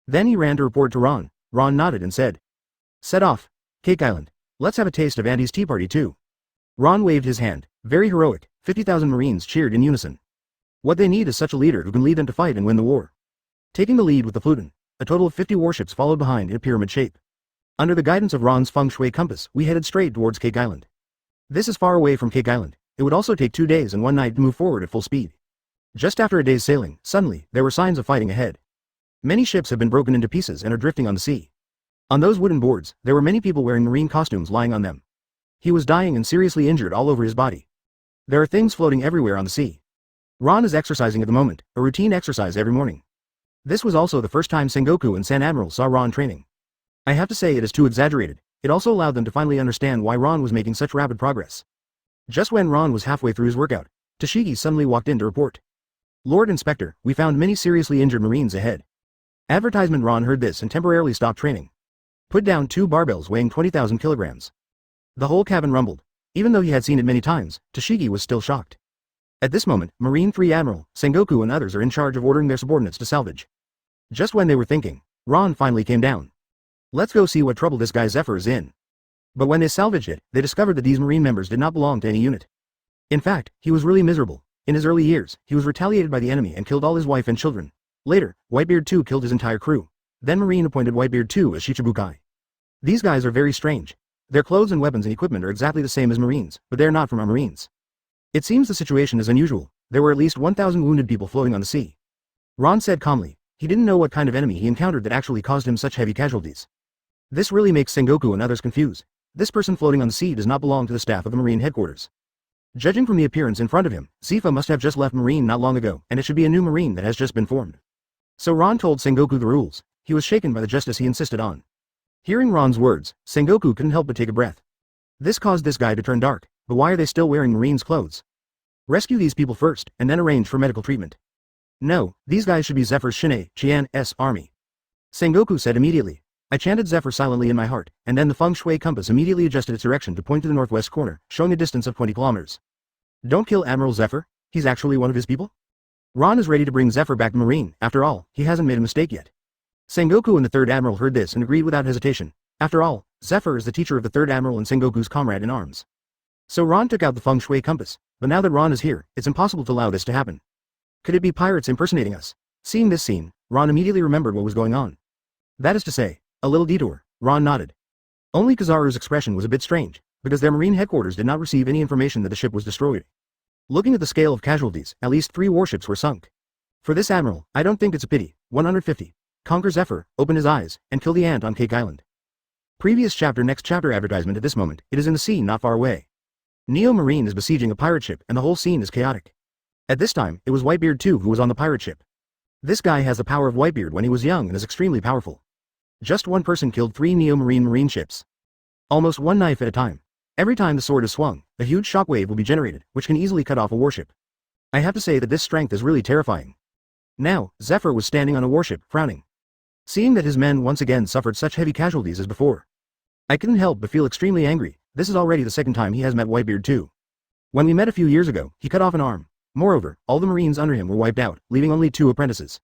Then he ran to report to Ron. Ron nodded and said, "Set off. Cake Island. Let's have a taste of Andy's tea party too." Ron waved his hand. Very heroic. 50,000 Marines cheered in unison. What they need is such a leader who can lead them to fight and win the war. Taking the lead with the Pluton, a total of 50 warships followed behind in a pyramid shape. Under the guidance of Ron's feng shui compass, we headed straight towards Cake Island. This is far away from Cake Island. It would also take 2 days and 1 night to move forward at full speed. Just after a day's sailing, suddenly, there were signs of fighting ahead. Many ships have been broken into pieces and are drifting on the sea. On those wooden boards, there were many people wearing marine costumes lying on them. He was dying and seriously injured all over his body. There are things floating everywhere on the sea. Ron is exercising at the moment, a routine exercise every morning. This was also the first time Sengoku and San Admiral saw Ron training. I have to say it is too exaggerated. It also allowed them to finally understand why Ron was making such rapid progress. Just when Ron was halfway through his workout, Tashigi suddenly walked in to report. "Lord Inspector, we found many seriously injured Marines ahead." Advertisement. Ron heard this and temporarily stopped training. Put down 2 barbells weighing 20,000 kilograms. The whole cabin rumbled. Even though he had seen it many times, Tashigi was still shocked. At this moment, Marine 3 Admiral, Sengoku and others are in charge of ordering their subordinates to salvage. Just when they were thinking, Ron finally came down. Let's go see what trouble this guy Zephyr is in. But when they salvaged it, they discovered that these Marine members did not belong to any unit. In fact, he was really miserable. In his early years, he was retaliated by the enemy and killed all his wife and children. Later, Whitebeard 2 killed his entire crew. Then Marine appointed Whitebeard 2 as Shichibukai. These guys are very strange. Their clothes and weapons and equipment are exactly the same as Marines, but they are not from our Marines. It seems the situation is unusual. There were at least 1,000 wounded people floating on the sea. Ron said calmly. He didn't know what kind of enemy he encountered that actually caused him such heavy casualties. This really makes Sengoku and others confused. This person floating on the sea does not belong to the staff of the Marine headquarters. Judging from the appearance in front of him, Zifa must have just left Marine not long ago, and it should be a new Marine that has just been formed. So Ron told Sengoku the rules. He was shaken by the justice he insisted on. Hearing Ron's words, Sengoku couldn't help but take a breath. This caused this guy to turn dark, but why are they still wearing Marine's clothes? Rescue these people first, and then arrange for medical treatment. No, these guys should be Zephyr's Shin'ei, Qian's army. Sengoku said immediately. I chanted Zephyr silently in my heart, and then the feng shui compass immediately adjusted its direction to point to the northwest corner, showing a distance of 20 kilometers. Don't kill Admiral Zephyr, he's actually one of his people? Ron is ready to bring Zephyr back to Marine. After all, he hasn't made a mistake yet. Sengoku and the 3rd Admiral heard this and agreed without hesitation. After all, Zephyr is the teacher of the 3rd Admiral and Sengoku's comrade in arms. So Ron took out the feng shui compass, but now that Ron is here, it's impossible to allow this to happen. Could it be pirates impersonating us? Seeing this scene, Ron immediately remembered what was going on. That is to say, a little detour. Ron nodded. Only Kizaru's expression was a bit strange, because their Marine headquarters did not receive any information that the ship was destroyed. Looking at the scale of casualties, at least 3 warships were sunk. For this admiral, I don't think it's a pity. 150. Conquer Zephyr, open his eyes, and kill the ant on Cake Island. Previous chapter. Next chapter advertisement. At this moment, it is in the sea not far away. Neo Marine is besieging a pirate ship and the whole scene is chaotic. At this time, it was Whitebeard 2 who was on the pirate ship. This guy has the power of Whitebeard when he was young and is extremely powerful. Just one person killed 3 Neo Marine ships. Almost one knife at a time. Every time the sword is swung, a huge shockwave will be generated, which can easily cut off a warship. I have to say that this strength is really terrifying. Now, Zephyr was standing on a warship, frowning. Seeing that his men once again suffered such heavy casualties as before. I couldn't help but feel extremely angry. This is already the 2nd time he has met Whitebeard 2. When we met a few years ago, he cut off an arm. Moreover, all the Marines under him were wiped out, leaving only 2 apprentices.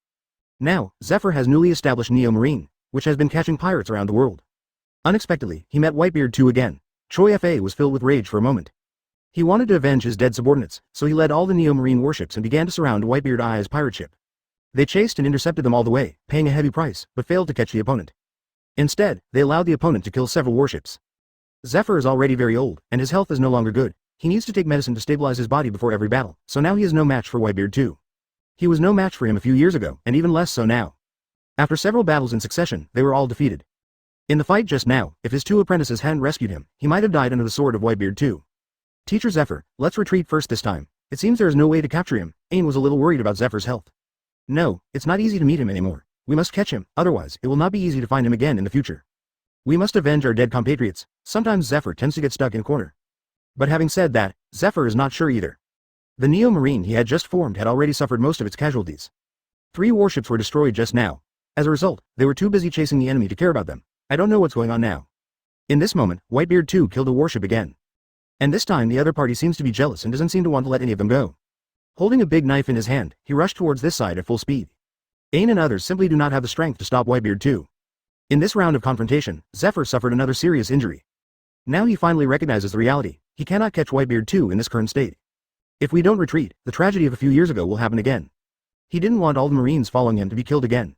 Now, Zephyr has newly established Neo Marine, which has been catching pirates around the world. Unexpectedly, he met Whitebeard 2 again. Choi Fa was filled with rage for a moment. He wanted to avenge his dead subordinates, so he led all the Neo Marine warships and began to surround Whitebeard I's pirate ship. They chased and intercepted them all the way, paying a heavy price, but failed to catch the opponent. Instead, they allowed the opponent to kill several warships. Zephyr is already very old, and his health is no longer good. He needs to take medicine to stabilize his body before every battle, so now he is no match for Whitebeard 2. He was no match for him a few years ago, and even less so now. After several battles in succession, they were all defeated. In the fight just now, if his 2 apprentices hadn't rescued him, he might have died under the sword of Whitebeard 2. Teacher Zephyr, let's retreat first this time. It seems there is no way to capture him. Ain was a little worried about Zephyr's health. No, it's not easy to meet him anymore. We must catch him, otherwise it will not be easy to find him again in the future. We must avenge our dead compatriots. Sometimes Zephyr tends to get stuck in a corner. But having said that, Zephyr is not sure either. The Neo Marine he had just formed had already suffered most of its casualties. 3 warships were destroyed just now. As a result, they were too busy chasing the enemy to care about them. I don't know what's going on now. In this moment, Whitebeard 2 killed a warship again. And this time the other party seems to be jealous and doesn't seem to want to let any of them go. Holding a big knife in his hand, he rushed towards this side at full speed. Ain and others simply do not have the strength to stop Whitebeard too. In this round of confrontation, Zephyr suffered another serious injury. Now he finally recognizes the reality. He cannot catch Whitebeard 2 in this current state. If we don't retreat, the tragedy of a few years ago will happen again. He didn't want all the Marines following him to be killed again.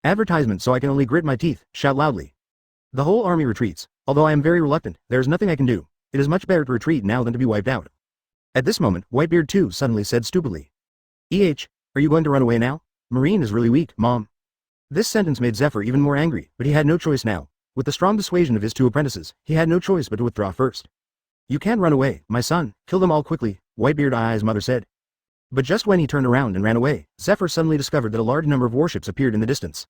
Advertisement, so I can only grit my teeth, shout loudly. The whole army retreats. Although I am very reluctant, there is nothing I can do. It is much better to retreat now than to be wiped out. At this moment, Whitebeard 2 suddenly said stupidly. Are you going to run away now? Marine is really weak, Mom. This sentence made Zephyr even more angry, but he had no choice now. With the strong dissuasion of his two apprentices, he had no choice but to withdraw first. You can't run away, my son, kill them all quickly, Whitebeard's mother said. But just when he turned around and ran away, Zephyr suddenly discovered that a large number of warships appeared in the distance.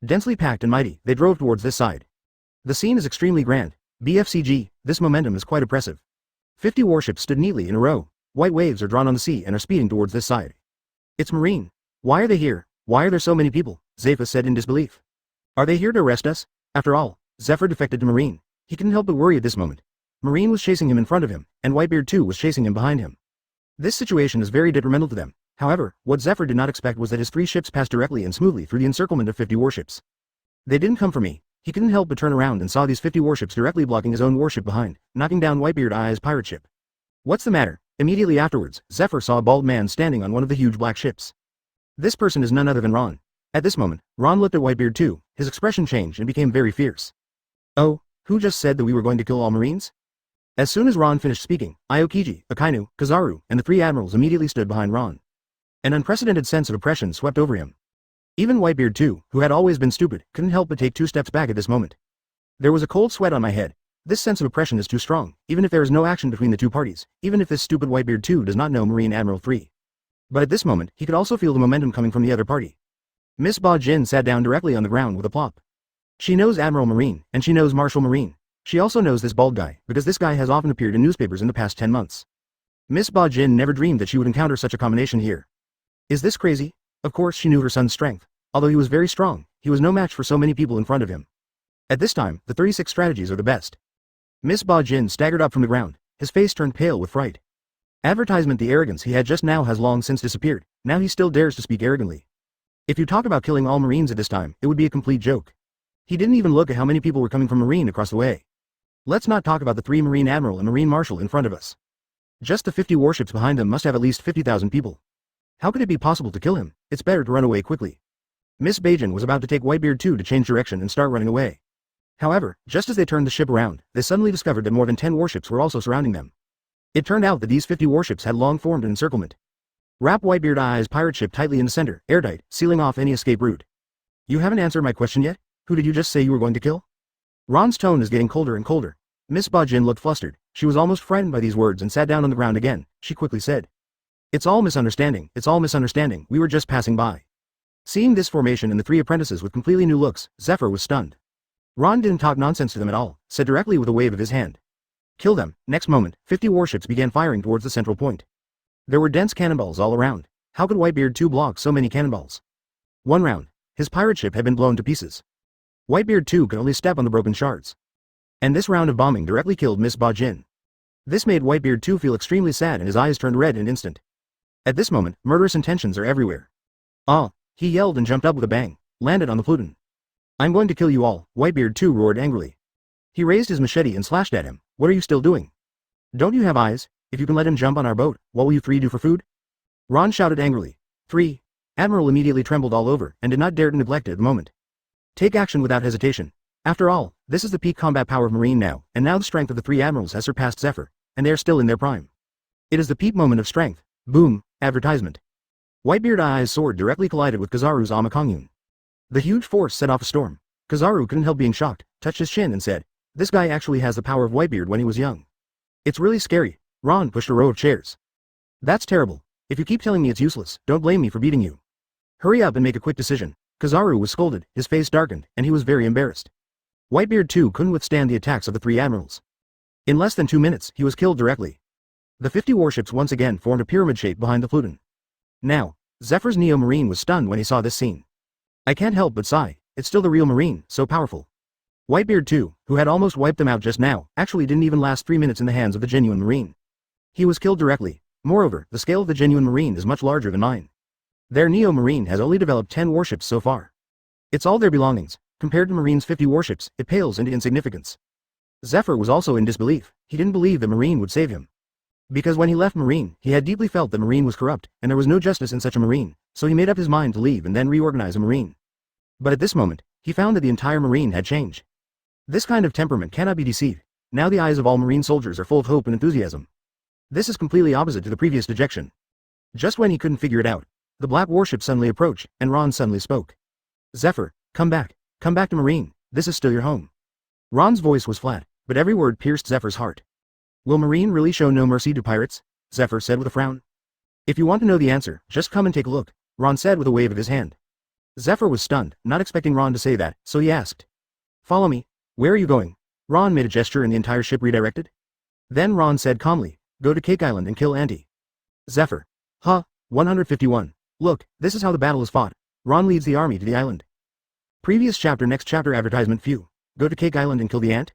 Densely packed and mighty, they drove towards this side. The scene is extremely grand. BFCG, this momentum is quite oppressive. 50 warships stood neatly in a row. White waves are drawn on the sea and are speeding towards this side. It's Marine. Why are they here? Why are there so many people? Zephyr said in disbelief. Are they here to arrest us? After all, Zephyr defected to Marine. He couldn't help but worry at this moment. Marine was chasing him in front of him, and Whitebeard 2 was chasing him behind him. This situation is very detrimental to them. However, what Zephyr did not expect was that his 3 ships passed directly and smoothly through the encirclement of 50 warships. They didn't come for me. He couldn't help but turn around and saw these 50 warships directly blocking his own warship behind, knocking down Whitebeard's pirate ship. What's the matter? Immediately afterwards, Zephyr saw a bald man standing on one of the huge black ships. This person is none other than Ron. At this moment, Ron looked at Whitebeard 2, his expression changed and became very fierce. Oh, who just said that we were going to kill all Marines? As soon as Ron finished speaking, Aokiji, Akainu, Kizaru, and the 3 admirals immediately stood behind Ron. An unprecedented sense of oppression swept over him. Even Whitebeard 2, who had always been stupid, couldn't help but take 2 steps back at this moment. There was a cold sweat on my head. This sense of oppression is too strong, even if there is no action between the 2 parties, even if this stupid Whitebeard 2 does not know Marine Admiral 3. But at this moment, he could also feel the momentum coming from the other party. Miss Ba Jin sat down directly on the ground with a plop. She knows Admiral Marine, and she knows Marshal Marine. She also knows this bald guy, because this guy has often appeared in newspapers in the past 10 months. Miss Ba Jin never dreamed that she would encounter such a combination here. Is this crazy? Of course she knew her son's strength. Although he was very strong, he was no match for so many people in front of him. At this time, the 36 strategies are the best. Miss Ba Jin staggered up from the ground. His face turned pale with fright. Advertisement, the arrogance he had just now has long since disappeared. Now he still dares to speak arrogantly. If you talk about killing all Marines at this time, it would be a complete joke. He didn't even look at how many people were coming from Marine across the way. Let's not talk about the 3 Marine Admiral and Marine Marshal in front of us. Just the 50 warships behind them must have at least 50,000 people. How could it be possible to kill him? It's better to run away quickly. Miss Bajin was about to take Whitebeard 2 to change direction and start running away. However, just as they turned the ship around, they suddenly discovered that more than 10 warships were also surrounding them. It turned out that these 50 warships had long formed an encirclement. Wrap Whitebeard's pirate ship tightly in the center, airtight, sealing off any escape route. You haven't answered my question yet? Who did you just say you were going to kill? Ron's tone is getting colder and colder. Miss Bajin looked flustered. She was almost frightened by these words and sat down on the ground again. She quickly said, It's all misunderstanding, we were just passing by. Seeing this formation and the 3 apprentices with completely new looks, Zephyr was stunned. Ron didn't talk nonsense to them at all, said directly with a wave of his hand. Kill them. Next moment, 50 warships began firing towards the central point. There were dense cannonballs all around. How could Whitebeard 2 block so many cannonballs? One round. His pirate ship had been blown to pieces. Whitebeard 2 could only step on the broken shards. And this round of bombing directly killed Miss Ba Jin. This made Whitebeard 2 feel extremely sad and his eyes turned red in an instant. At this moment, murderous intentions are everywhere. Ah! He yelled and jumped up with a bang, landed on the Pluton. I'm going to kill you all, Whitebeard 2 roared angrily. He raised his machete and slashed at him. What are you still doing? Don't you have eyes? If you can let him jump on our boat, what will you 3 do for food? Ron shouted angrily. 3. Admiral immediately trembled all over and did not dare to neglect it at the moment. Take action without hesitation. After all, this is the peak combat power of Marine now, and now the strength of the 3 admirals has surpassed Zephyr, and they are still in their prime. It is the peak moment of strength. Boom, advertisement. Whitebeard's sword directly collided with Kizaru's Amakongyun. The huge force set off a storm. Kizaru couldn't help being shocked, touched his chin and said, This guy actually has the power of Whitebeard when he was young. It's really scary. Ron pushed a row of chairs. That's terrible. If you keep telling me it's useless, don't blame me for beating you. Hurry up and make a quick decision. Kizaru was scolded, his face darkened, and he was very embarrassed. Whitebeard 2 couldn't withstand the attacks of the 3 admirals. In less than 2 minutes, he was killed directly. The 50 warships once again formed a pyramid shape behind the Pluton. Now, Zephyr's Neo Marine was stunned when he saw this scene. I can't help but sigh. It's still the real Marine, so powerful. Whitebeard too, who had almost wiped them out just now, actually didn't even last 3 minutes in the hands of the genuine Marine. He was killed directly. Moreover, the scale of the genuine Marine is much larger than mine. Their Neo Marine has only developed 10 warships so far. It's all their belongings. Compared to Marine's 50 warships, it pales into insignificance. Zephyr was also in disbelief. He didn't believe that Marine would save him. Because when he left Marine, he had deeply felt that Marine was corrupt, and there was no justice in such a Marine, so he made up his mind to leave and then reorganize a Marine. But at this moment, he found that the entire Marine had changed. This kind of temperament cannot be deceived. Now the eyes of all Marine soldiers are full of hope and enthusiasm. This is completely opposite to the previous dejection. Just when he couldn't figure it out, the black warship suddenly approached, and Ron suddenly spoke. Zephyr, come back. Come back to Marine. This is still your home. Ron's voice was flat, but every word pierced Zephyr's heart. Will Marine really show no mercy to pirates? Zephyr said with a frown. If you want to know the answer, just come and take a look, Ron said with a wave of his hand. Zephyr was stunned, not expecting Ron to say that, so he asked. Follow me. Where are you going? Ron made a gesture and the entire ship redirected. Then Ron said calmly, go to Cake Island and kill Auntie. Zephyr. 151. Look, this is how the battle is fought. Ron leads the army to the island. Previous chapter next chapter advertisement few. Go to Cake Island and kill the ant?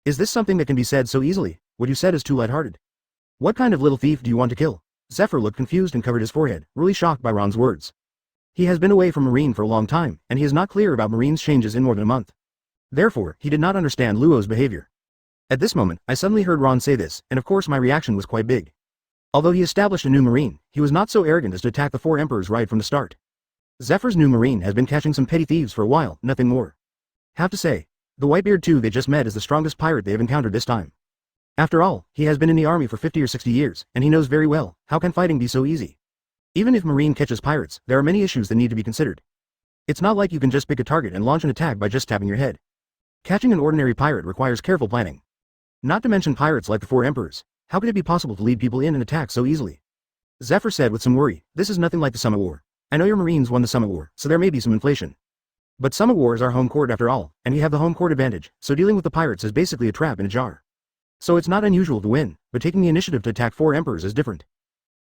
Is this something that can be said so easily? What you said is too lighthearted. What kind of little thief do you want to kill? Zephyr looked confused and covered his forehead, really shocked by Ron's words. He has been away from Marine for a long time, and he is not clear about Marine's changes in more than a month. Therefore, he did not understand Luo's behavior. At this moment, I suddenly heard Ron say this, and of course my reaction was quite big. Although he established a new Marine, he was not so arrogant as to attack the 4 emperors right from the start. Zephyr's new Marine has been catching some petty thieves for a while, nothing more. Have to say, the Whitebeard too they just met is the strongest pirate they have encountered this time. After all, he has been in the army for 50 or 60 years, and he knows very well, how can fighting be so easy? Even if Marine catches pirates, there are many issues that need to be considered. It's not like you can just pick a target and launch an attack by just tapping your head. Catching an ordinary pirate requires careful planning. Not to mention pirates like the 4 emperors. How could it be possible to lead people in and attack so easily? Zephyr said with some worry, this is nothing like the Summit War. I know your Marines won the Summit War, so there may be some inflation. But Summit War is our home court after all, and we have the home court advantage, so dealing with the pirates is basically a trap in a jar. So it's not unusual to win, but taking the initiative to attack 4 emperors is different.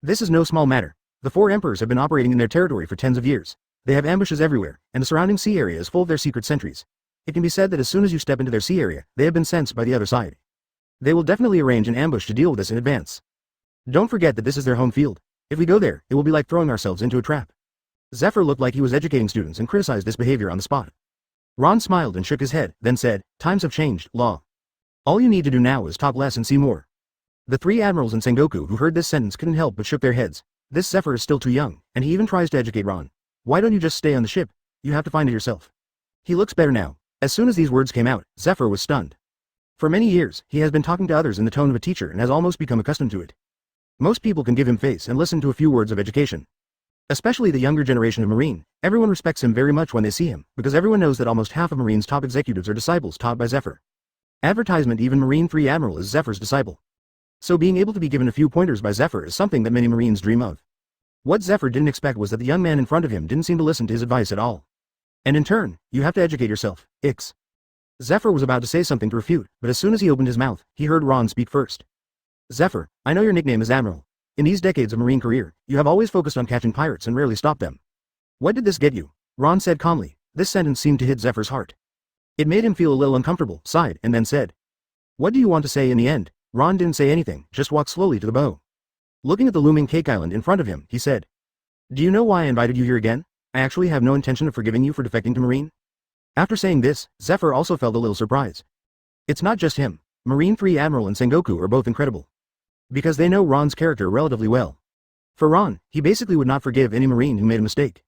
This is no small matter. The 4 emperors have been operating in their territory for tens of years. They have ambushes everywhere, and the surrounding sea area is full of their secret sentries. It can be said that as soon as you step into their sea area, they have been sensed by the other side. They will definitely arrange an ambush to deal with this in advance. Don't forget that this is their home field. If we go there, it will be like throwing ourselves into a trap. Zephyr looked like he was educating students and criticized this behavior on the spot. Ron smiled and shook his head, then said, times have changed, Law. All you need to do now is talk less and see more. The 3 admirals in Sengoku who heard this sentence couldn't help but shook their heads. This Zephyr is still too young, and he even tries to educate Ron. Why don't you just stay on the ship? You have to find it yourself. He looks better now. As soon as these words came out, Zephyr was stunned. For many years, he has been talking to others in the tone of a teacher and has almost become accustomed to it. Most people can give him face and listen to a few words of education. Especially the younger generation of Marine, everyone respects him very much when they see him, because everyone knows that almost half of Marine's top executives are disciples taught by Zephyr. Advertisement even Marine 3 Admiral is Zephyr's disciple. So being able to be given a few pointers by Zephyr is something that many Marines dream of. What Zephyr didn't expect was that the young man in front of him didn't seem to listen to his advice at all. And in turn, you have to educate yourself, Ix. Zephyr was about to say something to refute, but as soon as he opened his mouth, he heard Ron speak first. Zephyr, I know your nickname is Admiral. In these decades of Marine career, you have always focused on catching pirates and rarely stopped them. What did this get you? Ron said calmly. This sentence seemed to hit Zephyr's heart. It made him feel a little uncomfortable, sighed, and then said, what do you want to say in the end? Ron didn't say anything, just walked slowly to the bow. Looking at the looming Cake Island in front of him, he said, do you know why I invited you here again? I actually have no intention of forgiving you for defecting to Marine. After saying this, Zephyr also felt a little surprised. It's not just him. Marine 3 Admiral and Sengoku are both incredible. Because they know Ron's character relatively well. For Ron, he basically would not forgive any Marine who made a mistake.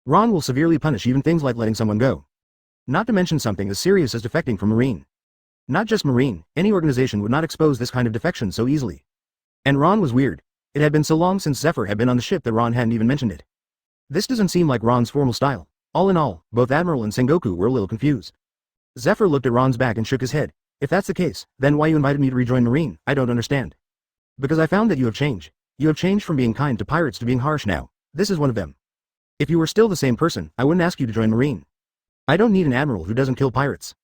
Ron will severely punish even things like letting someone go. Not to mention something as serious as defecting from Marine. Not just Marine, any organization would not expose this kind of defection so easily. And Ron was weird. It had been so long since Zephyr had been on the ship that Ron hadn't even mentioned it. This doesn't seem like Ron's formal style. All in all, both Admiral and Sengoku were a little confused. Zephyr looked at Ron's back and shook his head. If that's the case, then why you invited me to rejoin Marine, I don't understand. Because I found that you have changed. You have changed from being kind to pirates to being harsh now. This is one of them. If you were still the same person, I wouldn't ask you to join Marine. I don't need an admiral who doesn't kill pirates.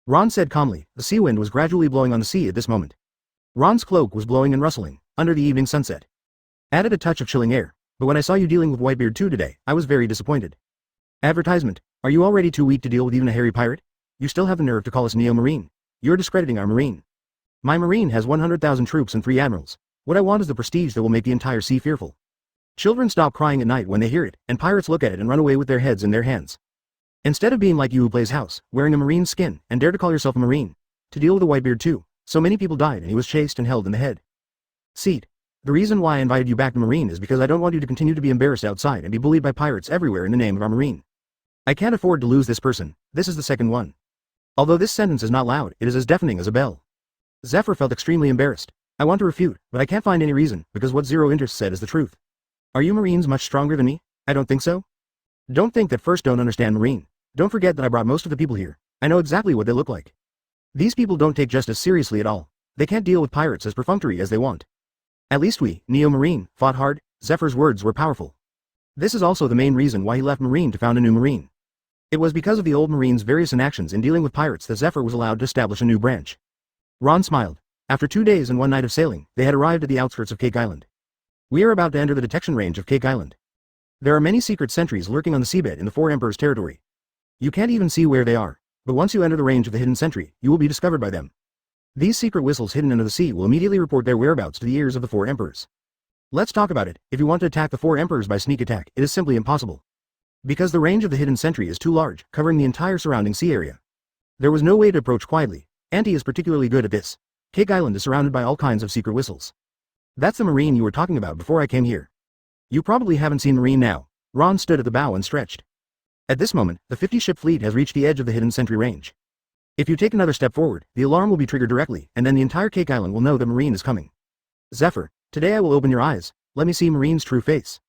Ron said calmly. The sea wind was gradually blowing on the sea at this moment. Ron's cloak was blowing and rustling, under the evening sunset. Added a touch of chilling air, but when I saw you dealing with Whitebeard 2 today, I was very disappointed. Advertisement. Are you already too weak to deal with even a hairy pirate? You still have the nerve to call us Neo-Marine. You're discrediting our Marine. My Marine has 100,000 troops and 3 admirals. What I want is the prestige that will make the entire sea fearful. Children stop crying at night when they hear it, and pirates look at it and run away with their heads in their hands. Instead of being like you who plays house, wearing a Marine's skin, and dare to call yourself a Marine, to deal with a Whitebeard too, so many people died and he was chased and held in the head. Seat. The reason why I invited you back to Marine is because I don't want you to continue to be embarrassed outside and be bullied by pirates everywhere in the name of our Marine. I can't afford to lose this person. This is the second one. Although this sentence is not loud, it is as deafening as a bell. Zephyr felt extremely embarrassed. I want to refute, but I can't find any reason, because what Zero Interest said is the truth. Are you Marines much stronger than me? I don't think so. Don't think that first don't understand Marine. Don't forget that I brought most of the people here. I know exactly what they look like. These people don't take justice seriously at all. They can't deal with pirates as perfunctory as they want. At least we, Neo-Marine, fought hard. Zephyr's words were powerful. This is also the main reason why he left Marine to found a new Marine. It was because of the old Marine's various inactions in dealing with pirates that Zephyr was allowed to establish a new branch. Ron smiled. After 2 days and 1 night of sailing, they had arrived at the outskirts of Cake Island. We are about to enter the detection range of Cake Island. There are many secret sentries lurking on the seabed in the 4 Emperors' territory. You can't even see where they are, but once you enter the range of the hidden sentry, you will be discovered by them. These secret whistles hidden under the sea will immediately report their whereabouts to the ears of the 4 Emperors. Let's talk about it. If you want to attack the 4 Emperors by sneak attack, it is simply impossible. Because the range of the hidden sentry is too large, covering the entire surrounding sea area. There was no way to approach quietly. Auntie is particularly good at this. Cake Island is surrounded by all kinds of secret whistles. That's the Marine you were talking about before I came here. You probably haven't seen Marine now. Ron stood at the bow and stretched. At this moment, the 50-ship fleet has reached the edge of the hidden sentry range. If you take another step forward, the alarm will be triggered directly, and then the entire Cake Island will know that Marine is coming. Zephyr, today I will open your eyes. Let me see Marine's true face.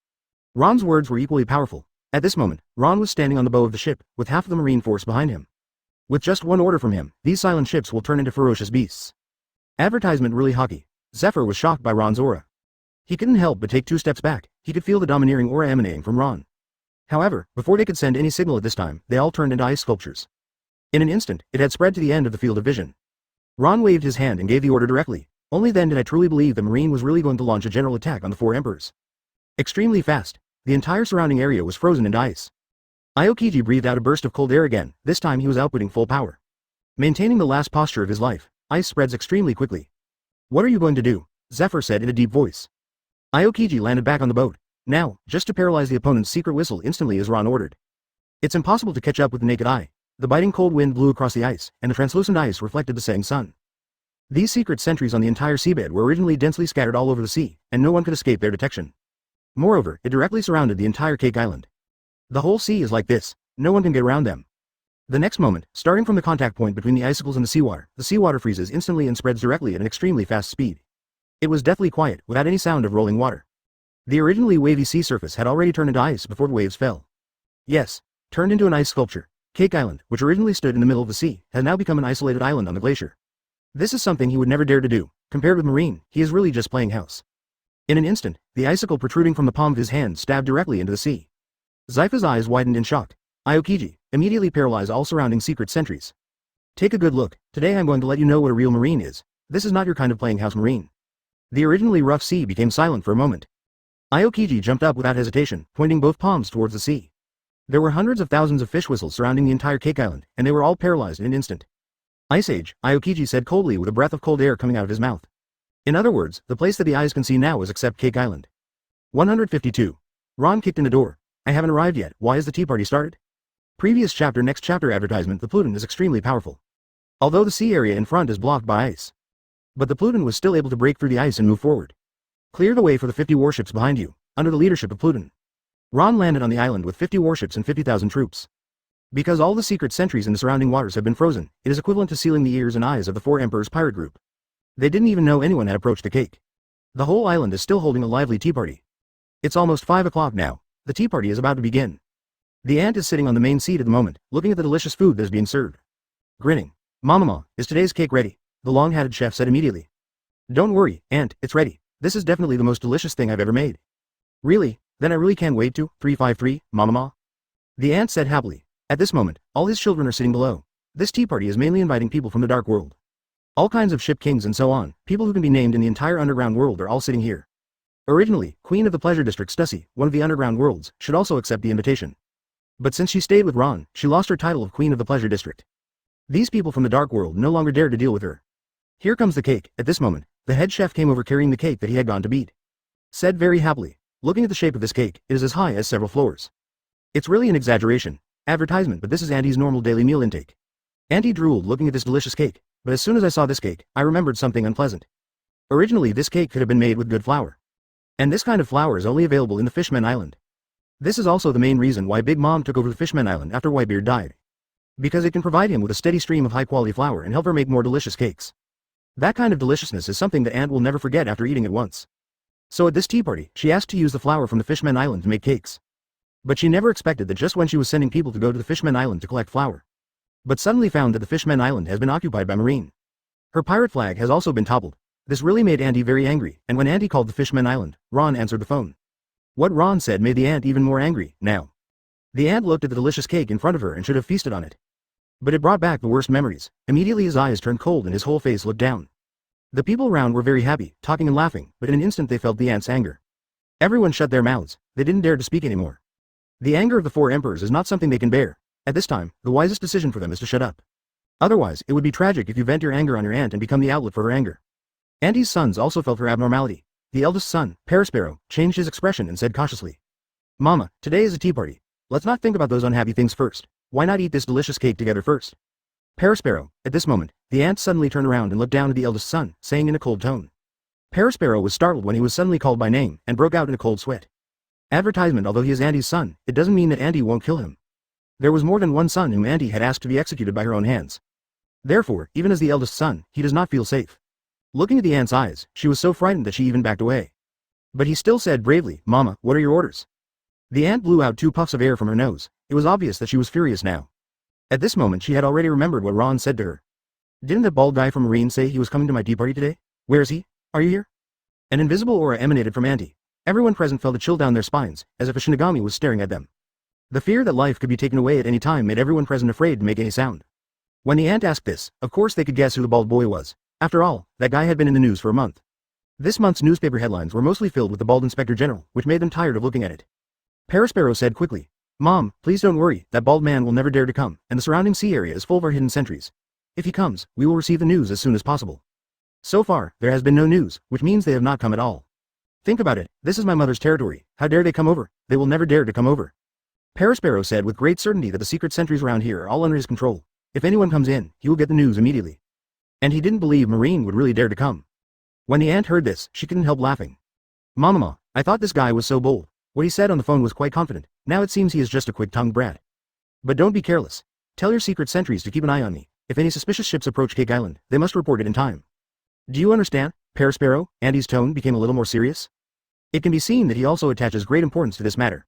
Ron's words were equally powerful. At this moment, Ron was standing on the bow of the ship, with half of the Marine force behind him. With just one order from him, these silent ships will turn into ferocious beasts. Advertisement really hockey. Zephyr was shocked by Ron's aura. He couldn't help but take 2 steps back. He could feel the domineering aura emanating from Ron. However, before they could send any signal at this time, they all turned into ice sculptures. In an instant, it had spread to the end of the field of vision. Ron waved his hand and gave the order directly. Only then did I truly believe the Marine was really going to launch a general attack on the 4 Emperors. Extremely fast. The entire surrounding area was frozen into ice. Aokiji breathed out a burst of cold air again. This time he was outputting full power. Maintaining the last posture of his life, ice spreads extremely quickly. What are you going to do? Zephyr said in a deep voice. Aokiji landed back on the boat. Now, just to paralyze the opponent's secret whistle instantly as Ron ordered. It's impossible to catch up with the naked eye. The biting cold wind blew across the ice, and the translucent ice reflected the setting sun. These secret sentries on the entire seabed were originally densely scattered all over the sea, and no one could escape their detection. Moreover, it directly surrounded the entire Cake Island. The whole sea is like this. No one can get around them. The next moment, starting from the contact point between the icicles and the seawater freezes instantly and spreads directly at an extremely fast speed. It was deathly quiet, without any sound of rolling water. The originally wavy sea surface had already turned into ice before the waves fell. Yes, turned into an ice sculpture. Cake Island, which originally stood in the middle of the sea, has now become an isolated island on the glacier. This is something he would never dare to do. Compared with Marine, he is really just playing house. In an instant, the icicle protruding from the palm of his hand stabbed directly into the sea. Zypha's eyes widened in shock. Aokiji, immediately paralyze all surrounding secret sentries. Take a good look. Today I'm going to let you know what a real Marine is. This is not your kind of playing house Marine. The originally rough sea became silent for a moment. Aokiji jumped up without hesitation, pointing both palms towards the sea. There were hundreds of thousands of fish whistles surrounding the entire Cake Island, and they were all paralyzed in an instant. Ice Age, Aokiji said coldly with a breath of cold air coming out of his mouth. In other words, the place that the eyes can see now is except Cake Island. 152. Ron kicked in the door. I haven't arrived yet. Why is the tea party started? Previous chapter next chapter advertisement. The Pluton is extremely powerful. Although the sea area in front is blocked by ice. But the Pluton was still able to break through the ice and move forward. Clear the way for the 50 warships behind you, under the leadership of Pluton. Ron landed on the island with 50 warships and 50,000 troops. Because all the secret sentries in the surrounding waters have been frozen, it is equivalent to sealing the ears and eyes of the 4 Emperors pirate group. They didn't even know anyone had approached the cake. The whole island is still holding a lively tea party. It's almost 5 o'clock now. The tea party is about to begin. The ant is sitting on the main seat at the moment, looking at the delicious food that is being served. Grinning. Mama, is today's cake ready? The long-hatted chef said immediately. Don't worry, Ant, it's ready. This is definitely the most delicious thing I've ever made. Really? Then I really can't wait to. 353, Mama. The ant said happily. At this moment, all his children are sitting below. This tea party is mainly inviting people from the dark world. All kinds of ship kings and so on, people who can be named in the entire underground world are all sitting here. Originally, Queen of the Pleasure District Stussy, one of the underground worlds, should also accept the invitation. But since she stayed with Ron, she lost her title of Queen of the Pleasure District. These people from the dark world no longer dared to deal with her. Here comes the cake. At this moment, the head chef came over carrying the cake that he had gone to beat. Said very happily, looking at the shape of this cake, it is as high as several floors. It's really an exaggeration. Advertisement, but this is Auntie's normal daily meal intake. Auntie drooled looking at this delicious cake, but as soon as I saw this cake, I remembered something unpleasant. Originally this cake could have been made with good flour. And this kind of flour is only available in the Fishman Island. This is also the main reason why Big Mom took over the Fishman Island after Whitebeard died. Because it can provide him with a steady stream of high-quality flour and help her make more delicious cakes. That kind of deliciousness is something that Aunt will never forget after eating it once. So at this tea party, she asked to use the flour from the Fishman Island to make cakes. But she never expected that just when she was sending people to go to the Fishman Island to collect flour. But suddenly found that the Fishman Island has been occupied by Marine. Her pirate flag has also been toppled. This really made Auntie very angry, and when Auntie called the Fishman Island, Ron answered the phone. What Ron said made the Aunt even more angry. Now, the Aunt looked at the delicious cake in front of her and should have feasted on it. But it brought back the worst memories. Immediately his eyes turned cold and his whole face looked down. The people around were very happy, talking and laughing, but in an instant they felt the Aunt's anger. Everyone shut their mouths. They didn't dare to speak anymore. The anger of the four emperors is not something they can bear. At this time, the wisest decision for them is to shut up. Otherwise, it would be tragic if you vent your anger on your aunt and become the outlet for her anger. Auntie's sons also felt her abnormality. The eldest son, Parasparrow, changed his expression and said cautiously, "Mama, today is a tea party. Let's not think about those unhappy things first. Why not eat this delicious cake together first?" Parasparrow, at this moment, the aunt suddenly turned around and looked down at the eldest son, saying in a cold tone. Parasparrow was startled when he was suddenly called by name, and broke out in a cold sweat. Advertisement. Although he is Auntie's son, it doesn't mean that Auntie won't kill him. There was more than one son whom Auntie had asked to be executed by her own hands. Therefore, even as the eldest son, he does not feel safe. Looking at the aunt's eyes, she was so frightened that she even backed away. But he still said bravely, "Mama, what are your orders?" The aunt blew out 2 puffs of air from her nose. It was obvious that she was furious now. At this moment she had already remembered what Ron said to her. "Didn't that bald guy from Marine say he was coming to my tea party today? Where is he? Are you here?" An invisible aura emanated from Auntie. Everyone present felt a chill down their spines, as if a Shinigami was staring at them. The fear that life could be taken away at any time made everyone present afraid to make any sound. When the aunt asked this, of course they could guess who the bald boy was. After all, that guy had been in the news for a month. This month's newspaper headlines were mostly filled with the bald inspector general, which made them tired of looking at it. Parasparrow said quickly, "Mom, please don't worry, that bald man will never dare to come, and the surrounding sea area is full of our hidden sentries. If he comes, we will receive the news as soon as possible." So far, there has been no news, which means they have not come at all. Think about it, this is my mother's territory. How dare they come over? They will never dare to come over. Parasparrow said with great certainty that the secret sentries around here are all under his control. If anyone comes in, he will get the news immediately. And he didn't believe Marine would really dare to come. When the aunt heard this, she couldn't help laughing. "Mama, I thought this guy was so bold. What he said on the phone was quite confident. Now it seems he is just a quick-tongued brat. But don't be careless. Tell your secret sentries to keep an eye on me. If any suspicious ships approach Cake Island, they must report it in time. Do you understand, Parasparrow?" Auntie's tone became a little more serious. It can be seen that he also attaches great importance to this matter.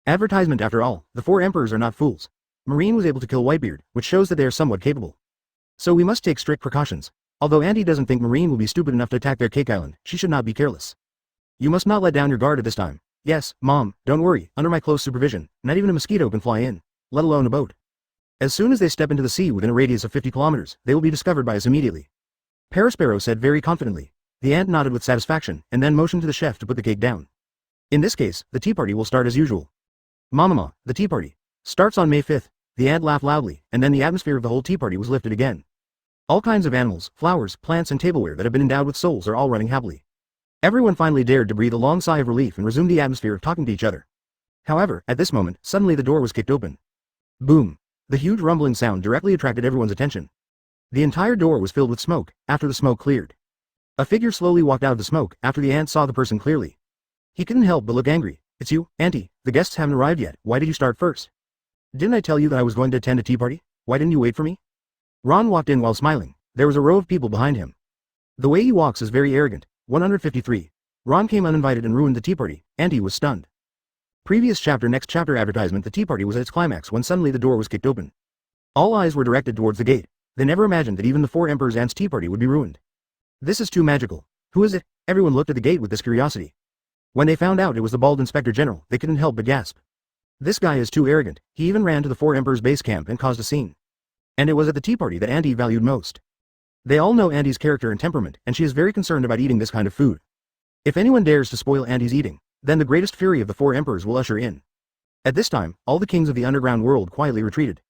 Advertisement. After all, the 4 emperors are not fools. Marine was able to kill Whitebeard, which shows that they are somewhat capable. So we must take strict precautions. Although Auntie doesn't think Marine will be stupid enough to attack their Cake Island, she should not be careless. You must not let down your guard at this time. Yes, Mom, don't worry, under my close supervision, not even a mosquito can fly in, let alone a boat. As soon as they step into the sea within a radius of 50 kilometers, they will be discovered by us immediately. Parasparrow said very confidently. The aunt nodded with satisfaction, and then motioned to the chef to put the cake down. In this case, the tea party will start as usual. Mama, the tea party starts on May 5th. The aunt laughed loudly, and then the atmosphere of the whole tea party was lifted again. All kinds of animals, flowers, plants and tableware that have been endowed with souls are all running happily. Everyone finally dared to breathe a long sigh of relief and resume the atmosphere of talking to each other. However, at this moment, suddenly the door was kicked open. Boom! The huge rumbling sound directly attracted everyone's attention. The entire door was filled with smoke. After the smoke cleared, a figure slowly walked out of the smoke. After the aunt saw the person clearly, he couldn't help but look angry. "It's you, Auntie. The guests haven't arrived yet. Why did you start first? Didn't I tell you that I was going to attend a tea party? Why didn't you wait for me?" Ron walked in while smiling. There was a row of people behind him. The way he walks is very arrogant. 153. Ron came uninvited and ruined the tea party. Auntie was stunned. Previous chapter. Next chapter. Advertisement. The tea party was at its climax when suddenly the door was kicked open. All eyes were directed towards the gate. They never imagined that even the 4 emperors' aunt's tea party would be ruined. This is too magical. Who is it? Everyone looked at the gate with this curiosity. When they found out it was the bald inspector general, they couldn't help but gasp. This guy is too arrogant. He even ran to the 4 emperors' base camp and caused a scene. And it was at the tea party that Auntie valued most. They all know Auntie's character and temperament, and she is very concerned about eating this kind of food. If anyone dares to spoil Auntie's eating, then the greatest fury of the 4 emperors will usher in. At this time, all the kings of the underground world quietly retreated.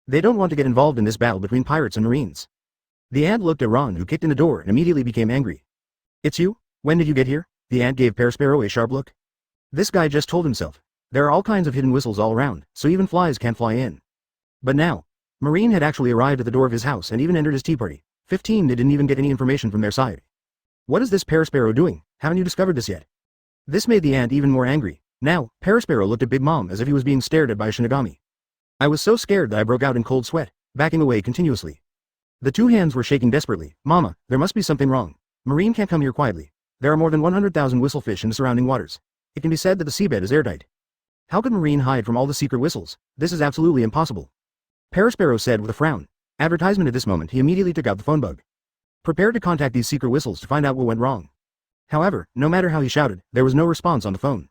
They don't want to get involved in this battle between pirates and marines. The ant looked at Ron, who kicked in the door and immediately became angry. It's you? When did you get here? The ant gave Perisparrow a sharp look. This guy just told himself. There are all kinds of hidden whistles all around, so even flies can't fly in. But now, Marine had actually arrived at the door of his house and even entered his tea party. 15 They didn't even get any information from their side. What is this Perisparrow doing? Haven't you discovered this yet? This made the ant even more angry. Now, Perisparrow looked at Big Mom as if he was being stared at by a Shinigami. I was so scared that I broke out in cold sweat, backing away continuously. The two hands were shaking desperately. Mama, there must be something wrong. Marine can't come here quietly. There are more than 100,000 whistlefish in the surrounding waters. It can be said that the seabed is airtight. How could Marine hide from all the secret whistles? This is absolutely impossible. Perisparrow said with a frown. Advertisement. At this moment he immediately took out the phone bug. Prepared to contact these secret whistles to find out what went wrong. However, no matter how he shouted, there was no response on the phone.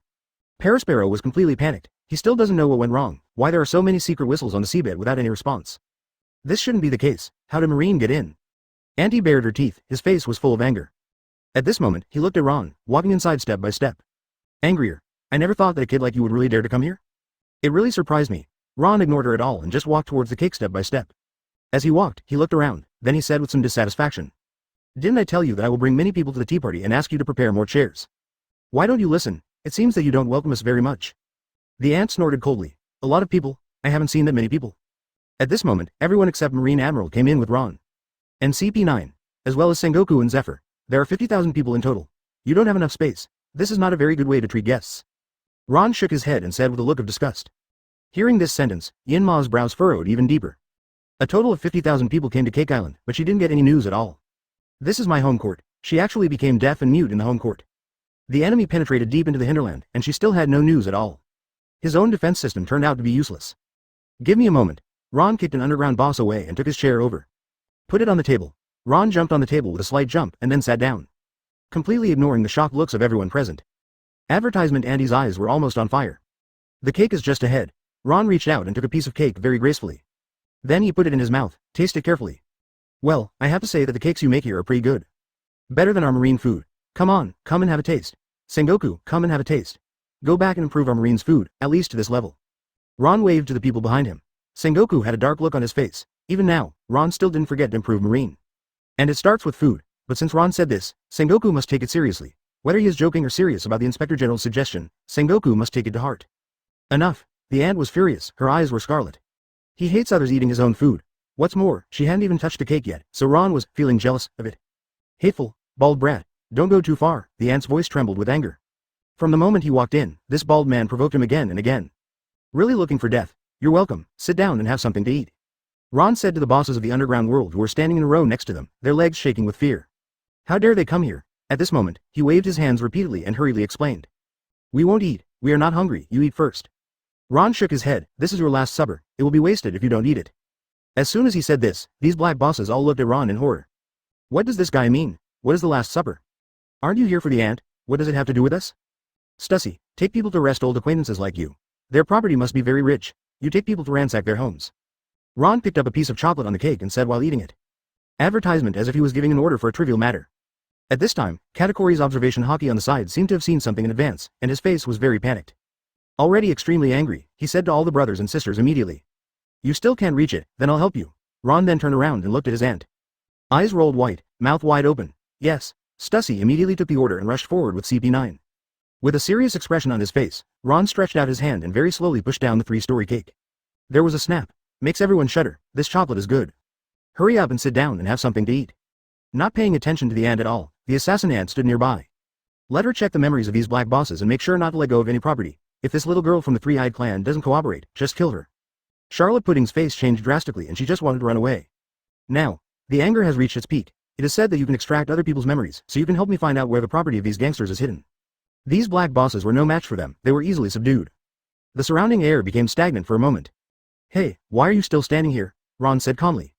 Perisparrow was completely panicked. He still doesn't know what went wrong, why there are so many secret whistles on the seabed without any response. This shouldn't be the case. How did Marine get in? Auntie bared her teeth, his face was full of anger. At this moment, he looked at Ron, walking inside step by step. Angrier. I never thought that a kid like you would really dare to come here. It really surprised me. Ron ignored her at all and just walked towards the cake step by step. As he walked, he looked around, then he said with some dissatisfaction. Didn't I tell you that I will bring many people to the tea party and ask you to prepare more chairs? Why don't you listen? It seems that you don't welcome us very much. The ant snorted coldly. A lot of people? I haven't seen that many people. At this moment, everyone except Marine Admiral came in with Ron. And CP9. As well as Sengoku and Zephyr. There are 50,000 people in total. You don't have enough space. This is not a very good way to treat guests. Ron shook his head and said with a look of disgust. Hearing this sentence, Yinma's brows furrowed even deeper. A total of 50,000 people came to Cake Island, but she didn't get any news at all. This is my home court. She actually became deaf and mute in the home court. The enemy penetrated deep into the hinterland, and she still had no news at all. His own defense system turned out to be useless. Give me a moment. Ron kicked an underground boss away and took his chair over. Put it on the table. Ron jumped on the table with a slight jump and then sat down. Completely ignoring the shocked looks of everyone present. Advertisement Andy's eyes were almost on fire. The cake is just ahead. Ron reached out and took a piece of cake very gracefully. Then he put it in his mouth, tasted carefully. Well, I have to say that the cakes you make here are pretty good. Better than our marine food. Come on, come and have a taste. Sengoku, come and have a taste. Go back and improve our marine's food, at least to this level. Ron waved to the people behind him. Sengoku had a dark look on his face. Even now, Ron still didn't forget to improve marine. And it starts with food, but since Ron said this, Sengoku must take it seriously. Whether he is joking or serious about the Inspector General's suggestion, Sengoku must take it to heart. Enough. The ant was furious, her eyes were scarlet. He hates others eating his own food. What's more, she hadn't even touched the cake yet, so Ron was feeling jealous of it. Hateful, bald brat, don't go too far, the ant's voice trembled with anger. From the moment he walked in, this bald man provoked him again and again. Really looking for death? You're welcome, sit down and have something to eat. Ron said to the bosses of the underground world who were standing in a row next to them, their legs shaking with fear. How dare they come here? At this moment, he waved his hands repeatedly and hurriedly explained. We won't eat, we are not hungry, you eat first. Ron shook his head. This is your last supper, it will be wasted if you don't eat it. As soon as he said this, these black bosses all looked at Ron in horror. What does this guy mean? What is the last supper? Aren't you here for the ant? What does it have to do with us? Stussy, take people to rest old acquaintances like you. Their property must be very rich. You take people to ransack their homes. Ron picked up a piece of chocolate on the cake and said while eating it. Advertisement as if he was giving an order for a trivial matter. At this time, Katakori's observation hockey on the side seemed to have seen something in advance, and his face was very panicked. Already extremely angry, he said to all the brothers and sisters immediately. You still can't reach it, then I'll help you. Ron then turned around and looked at his aunt. Eyes rolled white, mouth wide open. Yes. Stussy immediately took the order and rushed forward with CP9. With a serious expression on his face, Ron stretched out his hand and very slowly pushed down the 3-story cake. There was a snap. Makes everyone shudder. This chocolate is good. Hurry up and sit down and have something to eat. Not paying attention to the ant at all, the assassin ant stood nearby. Let her check the memories of these black bosses and make sure not to let go of any property. If this little girl from the Three-Eyed Clan doesn't cooperate, just kill her. Charlotte Pudding's face changed drastically and she just wanted to run away. Now, the anger has reached its peak. It is said that you can extract other people's memories, so you can help me find out where the property of these gangsters is hidden. These black bosses were no match for them, they were easily subdued. The surrounding air became stagnant for a moment. Hey, why are you still standing here? Ron said calmly.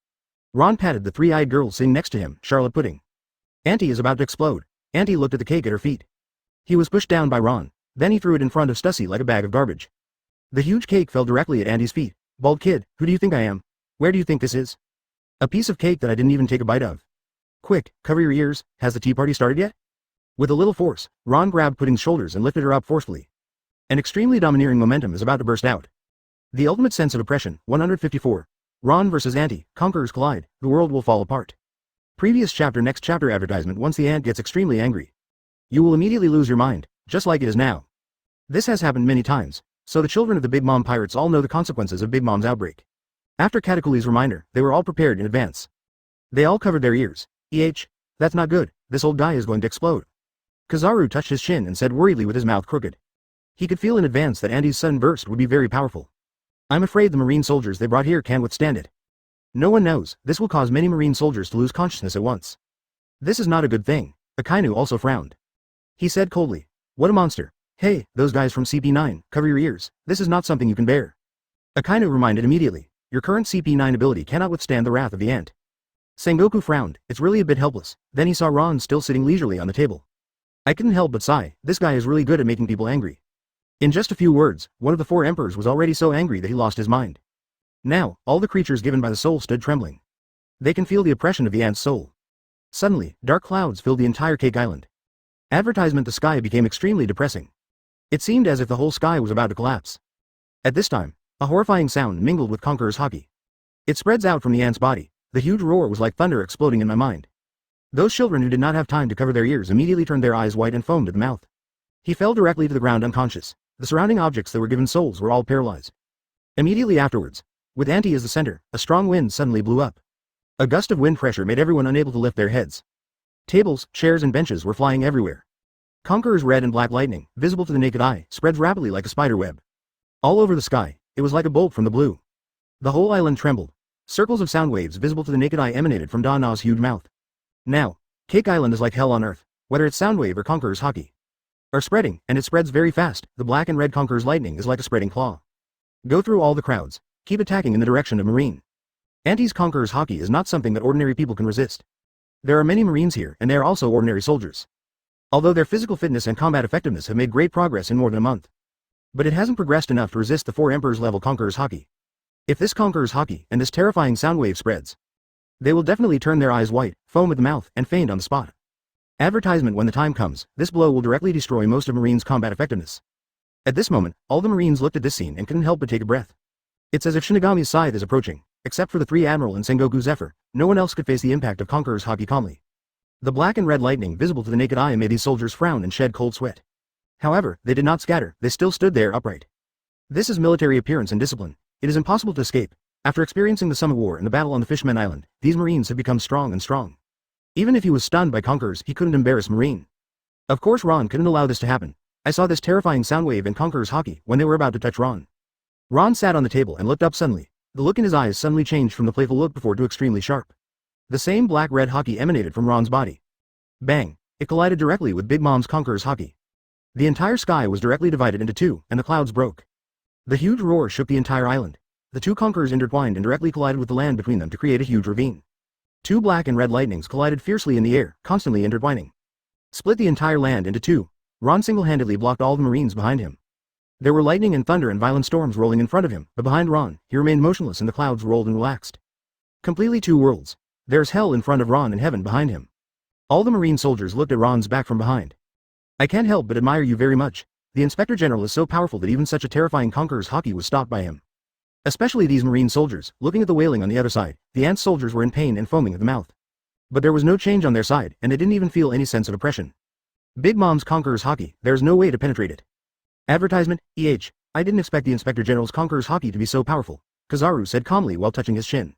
Ron patted the three-eyed girl sitting next to him, Charlotte Pudding. Auntie is about to explode. Auntie looked at the cake at her feet. He was pushed down by Ron, then he threw it in front of Stussy like a bag of garbage. The huge cake fell directly at Auntie's feet. Bald kid, who do you think I am? Where do you think this is? A piece of cake that I didn't even take a bite of. Quick, cover your ears, has the tea party started yet? With a little force, Ron grabbed Pudding's shoulders and lifted her up forcefully. An extremely domineering momentum is about to burst out. The ultimate sense of oppression, 154. Ron vs. Anti, conquerors collide, the world will fall apart. Previous chapter next chapter advertisement. Once the ant gets extremely angry, you will immediately lose your mind, just like it is now. This has happened many times, so the children of the Big Mom pirates all know the consequences of Big Mom's outbreak. After Katakuli's reminder, they were all prepared in advance. They all covered their ears. That's not good, this old guy is going to explode. Kizaru touched his chin and said worriedly with his mouth crooked. He could feel in advance that Andy's sudden burst would be very powerful. I'm afraid the marine soldiers they brought here can't withstand it. No one knows, this will cause many marine soldiers to lose consciousness at once. This is not a good thing. Akainu also frowned. He said coldly, what a monster. Hey, those guys from CP9, cover your ears, this is not something you can bear. Akainu reminded immediately, your current CP9 ability cannot withstand the wrath of the ant. Sengoku frowned, it's really a bit helpless, then he saw Ron still sitting leisurely on the table. I couldn't help but sigh, this guy is really good at making people angry. In just a few words, one of the 4 emperors was already so angry that he lost his mind. Now, all the creatures given by the soul stood trembling. They can feel the oppression of the ant's soul. Suddenly, dark clouds filled the entire Cake Island. Advertisement. The sky became extremely depressing. It seemed as if the whole sky was about to collapse. At this time, a horrifying sound mingled with Conqueror's haki. It spreads out from the ant's body. The huge roar was like thunder exploding in my mind. Those children who did not have time to cover their ears immediately turned their eyes white and foamed at the mouth. He fell directly to the ground unconscious. The surrounding objects that were given souls were all paralyzed. Immediately afterwards, with Anti as the center, a strong wind suddenly blew up. A gust of wind pressure made everyone unable to lift their heads. Tables, chairs and benches were flying everywhere. Conqueror's red and black lightning, visible to the naked eye, spread rapidly like a spider web. All over the sky, it was like a bolt from the blue. The whole island trembled. Circles of sound waves visible to the naked eye emanated from Da-Na's huge mouth. Now, Cake Island is like hell on earth, whether it's Soundwave or Conqueror's haki. Are spreading, and it spreads very fast. The black and red Conqueror's lightning is like a spreading claw. Go through all the crowds. Keep attacking in the direction of Marine. Anti's Conqueror's haki is not something that ordinary people can resist. There are many Marines here, and they are also ordinary soldiers. Although their physical fitness and combat effectiveness have made great progress in more than a month. But it hasn't progressed enough to resist the 4 Emperors level Conqueror's haki. If this Conqueror's haki and this terrifying sound wave spreads, they will definitely turn their eyes white, foam at the mouth, and faint on the spot. Advertisement. When the time comes, this blow will directly destroy most of Marine's combat effectiveness. At this moment, all the Marines looked at this scene and couldn't help but take a breath. It's as if Shinigami's scythe is approaching. Except for the 3 Admiral and Sengoku Zephyr, no one else could face the impact of Conqueror's haki calmly. The black and red lightning visible to the naked eye made these soldiers frown and shed cold sweat. However, they did not scatter, they still stood there upright. This is military appearance and discipline. It is impossible to escape. After experiencing the Summer War and the battle on the Fishman Island, these Marines have become strong and strong. Even if he was stunned by Conquerors, he couldn't embarrass Marine. Of course Ron couldn't allow this to happen. I saw this terrifying sound wave in Conqueror's haki when they were about to touch Ron. Ron sat on the table and looked up suddenly. The look in his eyes suddenly changed from the playful look before to extremely sharp. The same black-red haki emanated from Ron's body. Bang! It collided directly with Big Mom's Conqueror's haki. The entire sky was directly divided into 2, and the clouds broke. The huge roar shook the entire island. The 2 Conquerors intertwined and directly collided with the land between them to create a huge ravine. 2 black and red lightnings collided fiercely in the air, constantly intertwining. Split the entire land into 2. Ron single-handedly blocked all the Marines behind him. There were lightning and thunder and violent storms rolling in front of him, but behind Ron, he remained motionless and the clouds rolled and relaxed. Completely 2 worlds. There's hell in front of Ron and heaven behind him. All the Marine soldiers looked at Ron's back from behind. I can't help but admire you very much. The Inspector General is so powerful that even such a terrifying Conqueror's haki was stopped by him. Especially these Marine soldiers, looking at the wailing on the other side, the ant soldiers were in pain and foaming at the mouth. But there was no change on their side, and they didn't even feel any sense of oppression. Big Mom's Conqueror's haki, there's no way to penetrate it. Advertisement. I didn't expect the Inspector General's Conqueror's haki to be so powerful, Kizaru said calmly while touching his chin.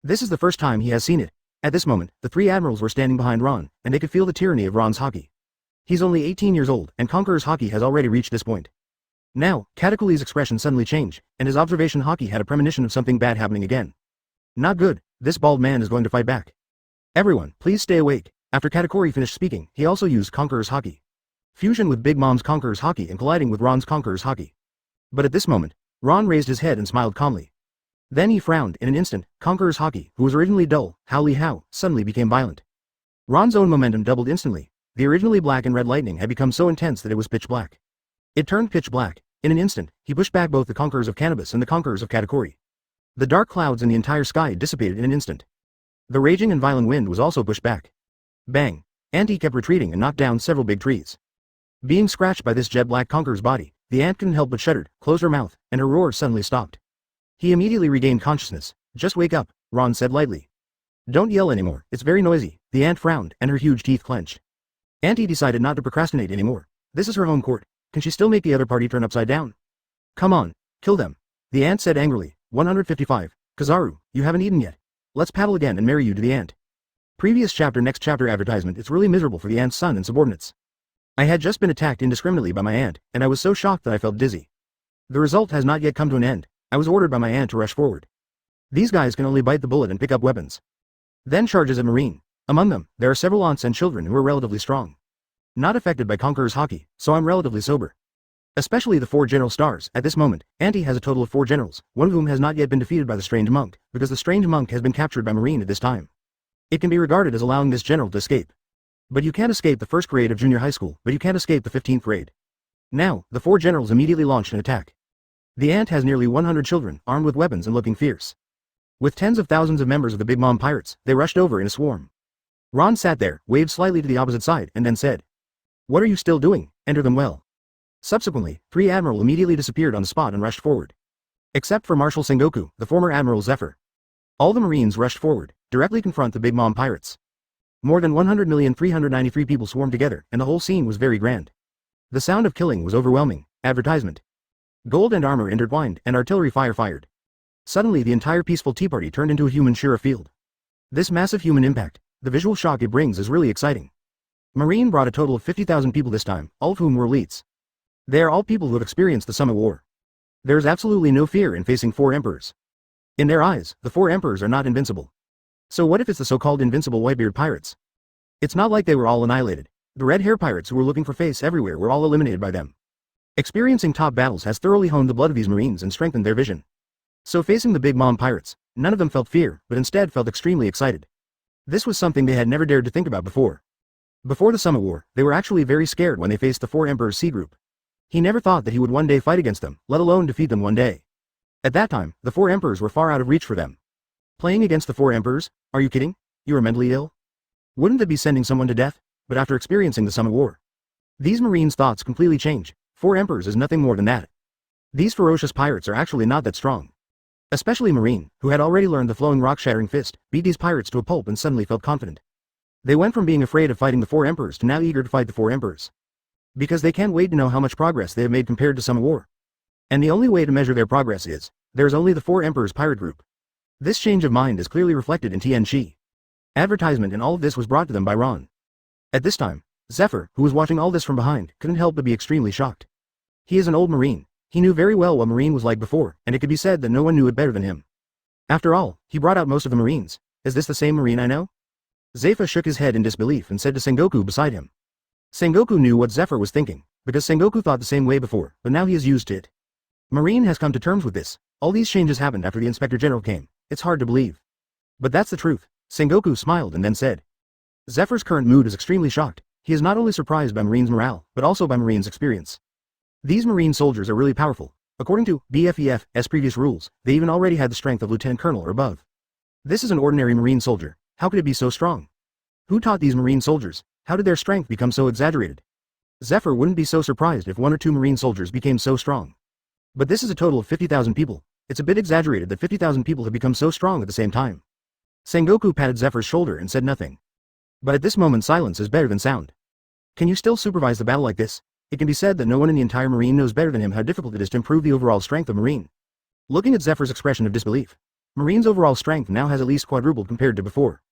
This is the first time he has seen it. At this moment, the 3 admirals were standing behind Ron, and they could feel the tyranny of Ron's haki. He's only 18 years old, and Conqueror's haki has already reached this point. Now, Katakuli's expression suddenly changed, and his observation haki had a premonition of something bad happening again. Not good, this bald man is going to fight back. Everyone, please stay awake. After Katakuri finished speaking, he also used Conqueror's haki. Fusion with Big Mom's Conqueror's haki and colliding with Ron's Conqueror's haki. But at this moment, Ron raised his head and smiled calmly. Then he frowned. In an instant, Conqueror's haki, who was originally dull, Howly-How, suddenly became violent. Ron's own momentum doubled instantly. The originally black and red lightning had become so intense that it was pitch black. It turned pitch black. In an instant, he pushed back both the Conquerors of Cannabis and the Conquerors of Katakuri. The dark clouds in the entire sky dissipated in an instant. The raging and violent wind was also pushed back. Bang! Anti kept retreating and knocked down several big trees. Being scratched by this jet-black Conqueror's body, the ant couldn't help but shuddered, closed her mouth, and her roar suddenly stopped. He immediately regained consciousness. Just wake up, Ron said lightly. Don't yell anymore, it's very noisy. The ant frowned, and her huge teeth clenched. Auntie decided not to procrastinate anymore. This is her home court. Can she still make the other party turn upside down? Come on, kill them. The ant said angrily. 155. Kizaru, you haven't eaten yet. Let's paddle again and marry you to the ant. Previous chapter next chapter advertisement. It's really miserable for the ant's son and subordinates. I had just been attacked indiscriminately by my aunt, and I was so shocked that I felt dizzy. The result has not yet come to an end. I was ordered by my aunt to rush forward. These guys can only bite the bullet and pick up weapons. Then charges a marine. Among them, there are several aunts and children who are relatively strong. Not affected by Conqueror's hockey, so I'm relatively sober. Especially the 4 general stars. At this moment, Auntie has a total of 4 generals, one of whom has not yet been defeated by the strange monk, because the strange monk has been captured by marine at this time. It can be regarded as allowing this general to escape. But you can't escape the first grade of junior high school, but you can't escape the 15th grade. Now, the 4 generals immediately launched an attack. The ant has nearly 100 children, armed with weapons and looking fierce. With tens of thousands of members of the Big Mom Pirates, they rushed over in a swarm. Ron sat there, waved slightly to the opposite side, and then said, "What are you still doing? Enter them well." Subsequently, 3 admiral immediately disappeared on the spot and rushed forward. Except for Marshal Sengoku, the former Admiral Zephyr. All the marines rushed forward, directly confront the Big Mom Pirates. More than 100,393 people swarmed together, and the whole scene was very grand. The sound of killing was overwhelming. Advertisement. Gold and armor intertwined, and artillery fire fired. Suddenly the entire peaceful tea party turned into a human Shira field. This massive human impact, the visual shock it brings is really exciting. Marine brought a total of 50,000 people this time, all of whom were elites. They are all people who have experienced the Summit War. There is absolutely no fear in facing 4 emperors. In their eyes, the 4 emperors are not invincible. So what if it's the so-called invincible Whitebeard pirates? It's not like they were all annihilated. The red hair pirates who were looking for face everywhere were all eliminated by them. Experiencing top battles has thoroughly honed the blood of these marines and strengthened their vision. So facing the Big Mom Pirates, none of them felt fear, but instead felt extremely excited. This was something they had never dared to think about before. Before the Summit War, they were actually very scared when they faced the 4 Emperors C group. He never thought that he would one day fight against them, let alone defeat them one day. At that time, the 4 Emperors were far out of reach for them. Playing against the 4 Emperors? Are you kidding? You are mentally ill? Wouldn't that be sending someone to death? But after experiencing the Summit War, these marines' thoughts completely change. 4 Emperors is nothing more than that. These ferocious pirates are actually not that strong. Especially Marine, who had already learned the flowing rock-shattering fist, beat these pirates to a pulp and suddenly felt confident. They went from being afraid of fighting the 4 Emperors to now eager to fight the 4 Emperors. Because they can't wait to know how much progress they have made compared to Summit War. And the only way to measure their progress is, there is only the 4 Emperors pirate group. This change of mind is clearly reflected in Tianchi. Advertisement and all of this was brought to them by Ron. At this time, Zephyr, who was watching all this from behind, couldn't help but be extremely shocked. He is an old Marine. He knew very well what Marine was like before, and it could be said that no one knew it better than him. After all, he brought out most of the Marines. Is this the same Marine I know? Zephyr shook his head in disbelief and said to Sengoku beside him. Sengoku knew what Zephyr was thinking, because Sengoku thought the same way before, but now he is used to it. Marine has come to terms with this. All these changes happened after the Inspector General came. It's hard to believe. But that's the truth. Sengoku smiled and then said. Zephyr's current mood is extremely shocked. He is not only surprised by Marine's morale, but also by Marine's experience. These Marine soldiers are really powerful. According to BFEF's previous rules, they even already had the strength of Lieutenant Colonel or above. This is an ordinary Marine soldier. How could it be so strong? Who taught these Marine soldiers? How did their strength become so exaggerated? Zephyr wouldn't be so surprised if 1 or 2 Marine soldiers became so strong. But this is a total of 50,000 people. It's a bit exaggerated that 50,000 people have become so strong at the same time. Sengoku patted Zephyr's shoulder and said nothing. But at this moment silence is better than sound. Can you still supervise the battle like this? It can be said that no one in the entire Marine knows better than him how difficult it is to improve the overall strength of Marine. Looking at Zephyr's expression of disbelief, Marine's overall strength now has at least quadrupled compared to before.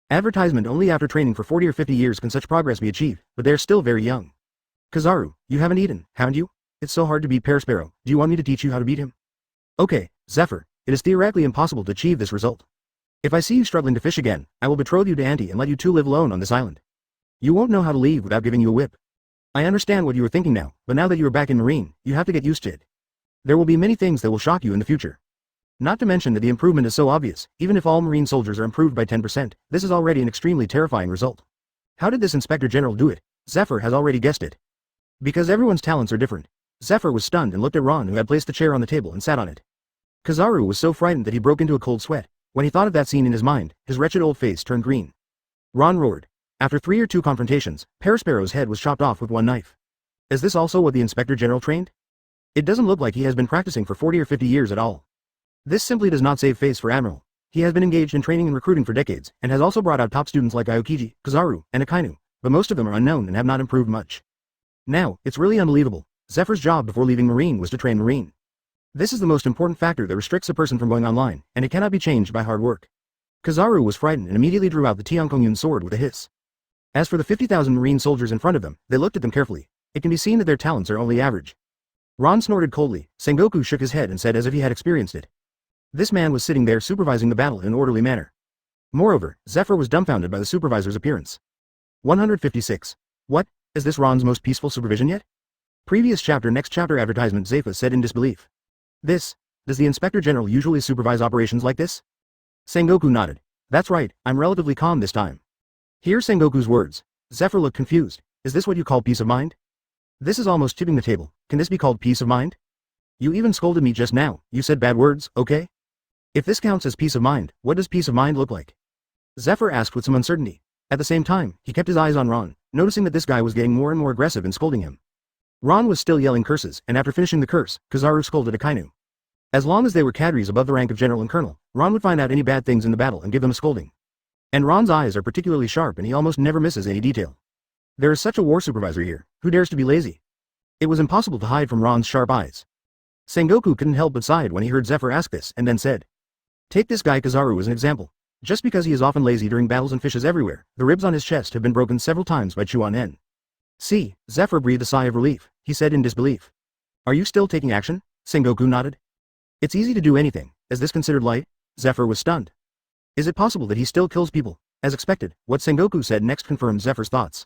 Advertisement: only after training for 40 or 50 years can such progress be achieved, but they are still very young. Kizaru, you haven't eaten, haven't you? It's so hard to beat Pearsparrow. Do you want me to teach you how to beat him? Okay, Zephyr, it is theoretically impossible to achieve this result. If I see you struggling to fish again, I will betroth you to Auntie and let you 2 live alone on this island. You won't know how to leave without giving you a whip. I understand what you are thinking now, but now that you are back in Marine, you have to get used to it. There will be many things that will shock you in the future. Not to mention that the improvement is so obvious. Even if all Marine soldiers are improved by 10%, this is already an extremely terrifying result. How did this Inspector General do it? Zephyr has already guessed it. Because everyone's talents are different. Zephyr was stunned and looked at Ron, who had placed the chair on the table and sat on it. Kizaru was so frightened that he broke into a cold sweat. When he thought of that scene in his mind, his wretched old face turned green. Ron roared. After 3 or 2 confrontations, Pearsparrow's head was chopped off with 1 knife. Is this also what the Inspector General trained? It doesn't look like he has been practicing for 40 or 50 years at all. This simply does not save face for Admiral. He has been engaged in training and recruiting for decades, and has also brought out top students like Aokiji, Kizaru, and Akainu, but most of them are unknown and have not improved much. Now, it's really unbelievable. Zephyr's job before leaving Marine was to train Marine. This is the most important factor that restricts a person from going online, and it cannot be changed by hard work. Kizaru was frightened and immediately drew out the Tiankongyun sword with a hiss. As for the 50,000 Marine soldiers in front of them, they looked at them carefully. It can be seen that their talents are only average. Ron snorted coldly. Sengoku shook his head and said as if he had experienced it. This man was sitting there supervising the battle in an orderly manner. Moreover, Zephyr was dumbfounded by the supervisor's appearance. 156. What? Is this Ron's most peaceful supervision yet? Previous chapter next chapter advertisement Zephyr said in disbelief. Does the Inspector General usually supervise operations like this? Sengoku nodded. That's right, I'm relatively calm this time. Hear Sengoku's words. Zephyr looked confused. Is this what you call peace of mind? This is almost tipping the table. Can this be called peace of mind? You even scolded me just now. You said bad words, okay? If this counts as peace of mind, what does peace of mind look like? Zephyr asked with some uncertainty. At the same time, he kept his eyes on Ron, noticing that this guy was getting more and more aggressive and scolding him. Ron was still yelling curses, and after finishing the curse, Kizaru scolded Akainu. As long as they were cadres above the rank of general and colonel, Ron would find out any bad things in the battle and give them a scolding. And Ron's eyes are particularly sharp and he almost never misses any detail. There is such a war supervisor here, who dares to be lazy? It was impossible to hide from Ron's sharp eyes. Sengoku couldn't help but sigh when he heard Zephyr ask this, and then said, take this guy Kizaru as an example. Just because he is often lazy during battles and fishes everywhere, the ribs on his chest have been broken several times by Chuan-en. See, Zephyr breathed a sigh of relief, he said in disbelief. Are you still taking action? Sengoku nodded. It's easy to do anything. Is this considered light? Zephyr was stunned. Is it possible that he still kills people? As expected, what Sengoku said next confirmed Zephyr's thoughts.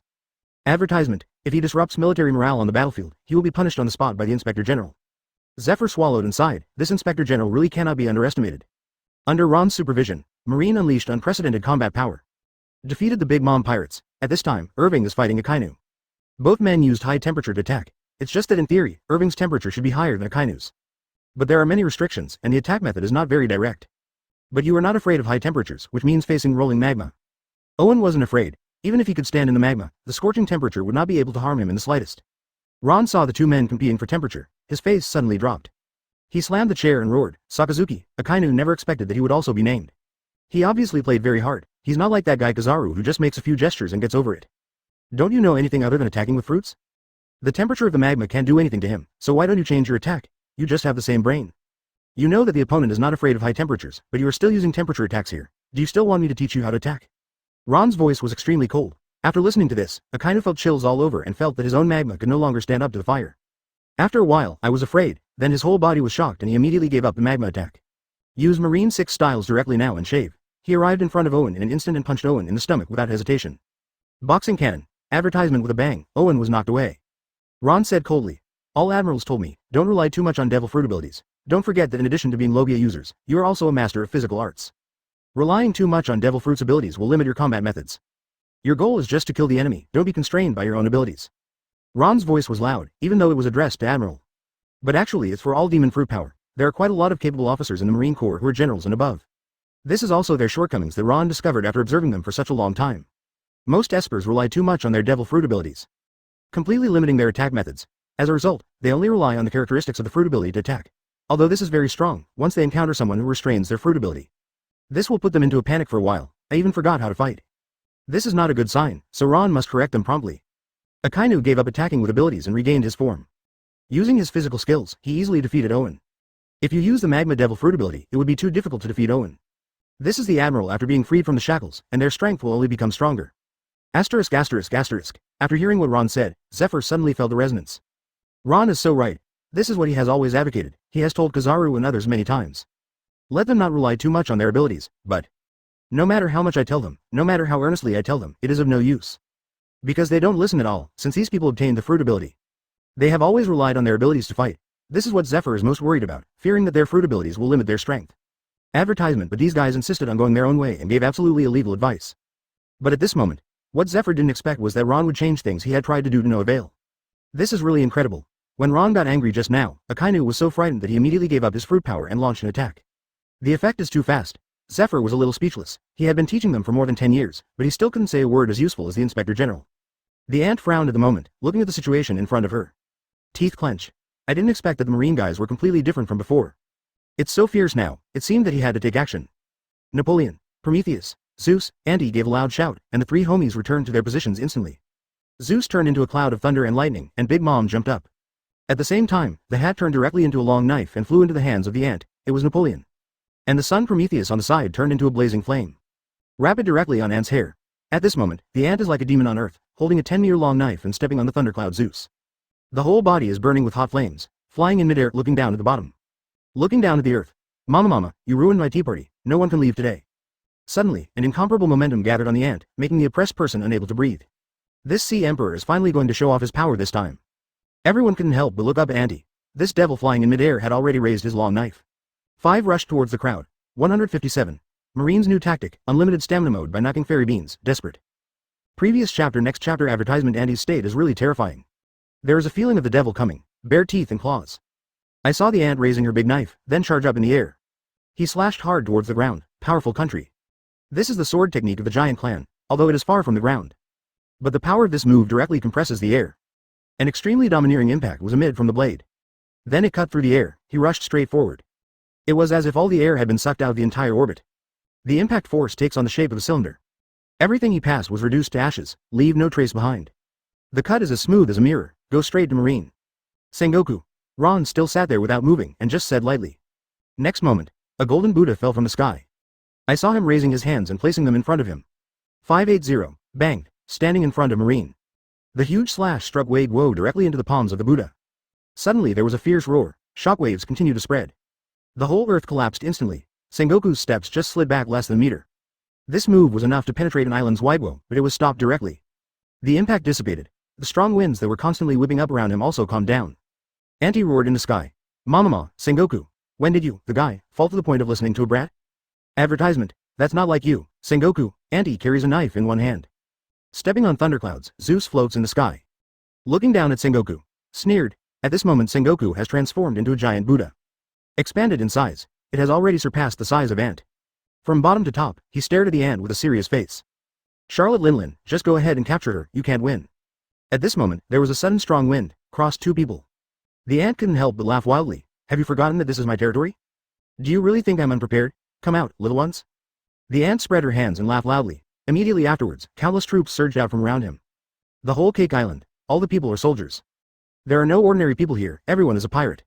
Advertisement, if he disrupts military morale on the battlefield, he will be punished on the spot by the Inspector General. Zephyr swallowed and sighed. This Inspector General really cannot be underestimated. Under Ron's supervision, Marine unleashed unprecedented combat power. Defeated the Big Mom pirates. At this time, Irving is fighting Akainu. Both men used high temperature to attack. It's just that in theory, Irving's temperature should be higher than Akainu's. But there are many restrictions, and the attack method is not very direct. But you are not afraid of high temperatures, which means facing rolling magma. Owen wasn't afraid. Even if he could stand in the magma, the scorching temperature would not be able to harm him in the slightest. Ron saw the two men competing for temperature. His face suddenly dropped. He slammed the chair and roared, Sakazuki. Akainu never expected that he would also be named. He obviously played very hard. He's not like that guy Kizaru who just makes a few gestures and gets over it. Don't you know anything other than attacking with fruits? The temperature of the magma can't do anything to him, so why don't you change your attack? You just have the same brain. You know that the opponent is not afraid of high temperatures, but you are still using temperature attacks here. Do you still want me to teach you how to attack? Ron's voice was extremely cold. After listening to this, Akainu felt chills all over and felt that his own magma could no longer stand up to the fire. After a while, I was afraid, then his whole body was shocked and he immediately gave up the magma attack. Use Marine 6 styles directly now and shave. He arrived in front of Owen in an instant and punched Owen in the stomach without hesitation. Boxing cannon. Advertisement with a bang. Owen was knocked away. Ron said coldly. All admirals told me, don't rely too much on devil fruit abilities. Don't forget that in addition to being Logia users, you are also a master of physical arts. Relying too much on devil fruit's abilities will limit your combat methods. Your goal is just to kill the enemy, don't be constrained by your own abilities. Ron's voice was loud, even though it was addressed to Admiral. But actually it's for all demon fruit power. There are quite a lot of capable officers in the Marine Corps who are generals and above. This is also their shortcomings that Ron discovered after observing them for such a long time. Most espers rely too much on their devil fruit abilities, completely limiting their attack methods. As a result, they only rely on the characteristics of the fruit ability to attack. Although this is very strong, once they encounter someone who restrains their fruit ability, this will put them into a panic for a while. I even forgot how to fight. This is not a good sign, so Ron must correct them promptly. Akainu gave up attacking with abilities and regained his form. Using his physical skills, he easily defeated Owen. If you use the Magma Devil fruit ability, it would be too difficult to defeat Owen. This is the Admiral after being freed from the shackles, and their strength will only become stronger. Asterisk asterisk asterisk. After hearing what Ron said, Zephyr suddenly felt a resonance. Ron is so right. This is what he has always advocated. He has told Kizaru and others many times. Let them not rely too much on their abilities, but no matter how much I tell them, no matter how earnestly I tell them, it is of no use. Because they don't listen at all, since these people obtained the fruit ability. They have always relied on their abilities to fight. This is what Zephyr is most worried about, fearing that their fruit abilities will limit their strength. Advertisement, but these guys insisted on going their own way and gave absolutely illegal advice. But at this moment, what Zephyr didn't expect was that Ron would change things he had tried to do to no avail. This is really incredible. When Ron got angry just now, Akainu was so frightened that he immediately gave up his fruit power and launched an attack. The effect is too fast. Zephyr was a little speechless. He had been teaching them for more than 10 years, but he still couldn't say a word as useful as the Inspector General. The ant frowned at the moment, looking at the situation in front of her. Teeth clench. I didn't expect that the Marine guys were completely different from before. It's so fierce now, it seemed that he had to take action. Napoleon, Prometheus, Zeus, Andy gave a loud shout, and the three homies returned to their positions instantly. Zeus turned into a cloud of thunder and lightning, and Big Mom jumped up. At the same time, the hat turned directly into a long knife and flew into the hands of the ant. It was Napoleon. And the sun Prometheus on the side turned into a blazing flame. Rapid directly on Ant's hair. At this moment, the ant is like a demon on earth, holding a 10-meter long knife and stepping on the thundercloud Zeus. The whole body is burning with hot flames, flying in midair looking down at the bottom. Looking down at the earth. Mama, you ruined my tea party, no one can leave today. Suddenly, an incomparable momentum gathered on the ant, making the oppressed person unable to breathe. This sea emperor is finally going to show off his power this time. Everyone couldn't help but look up at Andy. This devil flying in midair had already raised his long knife. 5 rushed towards the crowd. 157. Marine's new tactic, unlimited stamina mode by knocking fairy beans, desperate. Previous chapter next chapter advertisement Andy's state is really terrifying. There is a feeling of the devil coming, bare teeth and claws. I saw the ant raising her big knife, then charge up in the air. He slashed hard towards the ground, powerful country. This is the sword technique of the giant clan, although it is far from the ground. But the power of this move directly compresses the air. An extremely domineering impact was emitted from the blade. Then it cut through the air, he rushed straight forward. It was as if all the air had been sucked out of the entire orbit. The impact force takes on the shape of a cylinder. Everything he passed was reduced to ashes, leave no trace behind. The cut is as smooth as a mirror, go straight to Marine. Sengoku. Ron still sat there without moving and just said lightly. Next moment, a golden Buddha fell from the sky. I saw him raising his hands and placing them in front of him. 580, banged, standing in front of Marine. The huge slash struck Wade Woe directly into the palms of the Buddha. Suddenly there was a fierce roar, shockwaves continued to spread. The whole earth collapsed instantly. Sengoku's steps just slid back less than a meter. This move was enough to penetrate an island's Waigwo, but it was stopped directly. The impact dissipated. The strong winds that were constantly whipping up around him also calmed down. Anti roared in the sky. Mama, Sengoku, when did you, the guy, fall to the point of listening to a brat? Advertisement, that's not like you, Sengoku. Anti carries a knife in one hand. Stepping on thunderclouds, Zeus floats in the sky. Looking down at Sengoku. Sneered. At this moment Sengoku has transformed into a giant Buddha. Expanded in size, it has already surpassed the size of Ant. From bottom to top, he stared at the ant with a serious face. Charlotte Linlin, just go ahead and capture her, you can't win. At this moment, there was a sudden strong wind, crossed 2 people. The ant couldn't help but laugh wildly. Have you forgotten that this is my territory? Do you really think I'm unprepared? Come out, little ones. The ant spread her hands and laughed loudly. Immediately afterwards, countless troops surged out from around him. The whole Cake Island, all the people are soldiers. There are no ordinary people here, everyone is a pirate.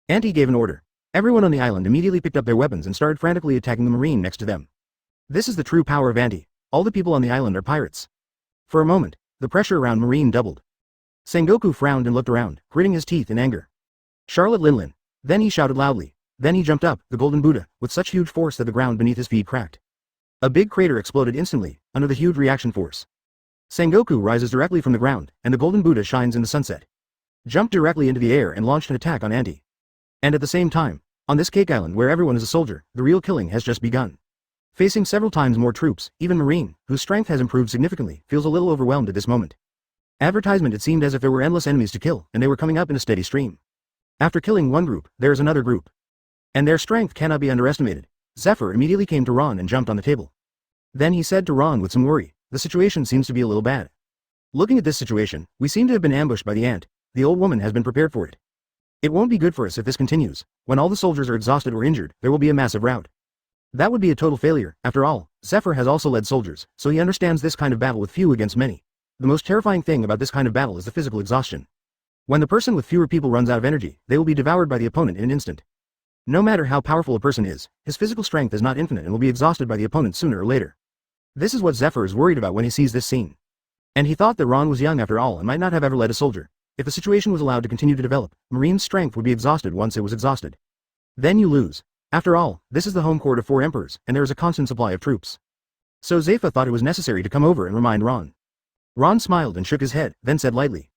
Auntie gave an order. Everyone on the island immediately picked up their weapons and started frantically attacking the marine next to them. This is the true power of Auntie. All the people on the island are pirates. For a moment, the pressure around Marine doubled. Sengoku frowned and looked around, gritting his teeth in anger. Charlotte Linlin. Then he shouted loudly. Then he jumped up, the golden Buddha, with such huge force that the ground beneath his feet cracked. A big crater exploded instantly, under the huge reaction force. Sengoku rises directly from the ground, and the golden Buddha shines in the sunset. Jumped directly into the air and launched an attack on Auntie. And at the same time, on this Cake Island where everyone is a soldier, the real killing has just begun. Facing several times more troops, even Marine, whose strength has improved significantly, feels a little overwhelmed at this moment. Advertisement, it seemed as if there were endless enemies to kill, and they were coming up in a steady stream. After killing one group, there is another group. And their strength cannot be underestimated. Zephyr immediately came to Ron and jumped on the table. Then he said to Ron with some worry, the situation seems to be a little bad. Looking at this situation, we seem to have been ambushed by the ant. The old woman has been prepared for it. It won't be good for us if this continues. When all the soldiers are exhausted or injured, there will be a massive rout. That would be a total failure. After all, Zephyr has also led soldiers, so he understands this kind of battle with few against many. The most terrifying thing about this kind of battle is the physical exhaustion. When the person with fewer people runs out of energy, they will be devoured by the opponent in an instant. No matter how powerful a person is, his physical strength is not infinite and will be exhausted by the opponent sooner or later. This is what Zephyr is worried about when he sees this scene. And he thought that Ron was young after all and might not have ever led a soldier. If the situation was allowed to continue to develop, Marine's strength would be exhausted once it was exhausted. Then you lose. After all, this is the home court of 4 emperors, and there is a constant supply of troops. So Zephyr thought it was necessary to come over and remind Ron. Ron smiled and shook his head, then said lightly.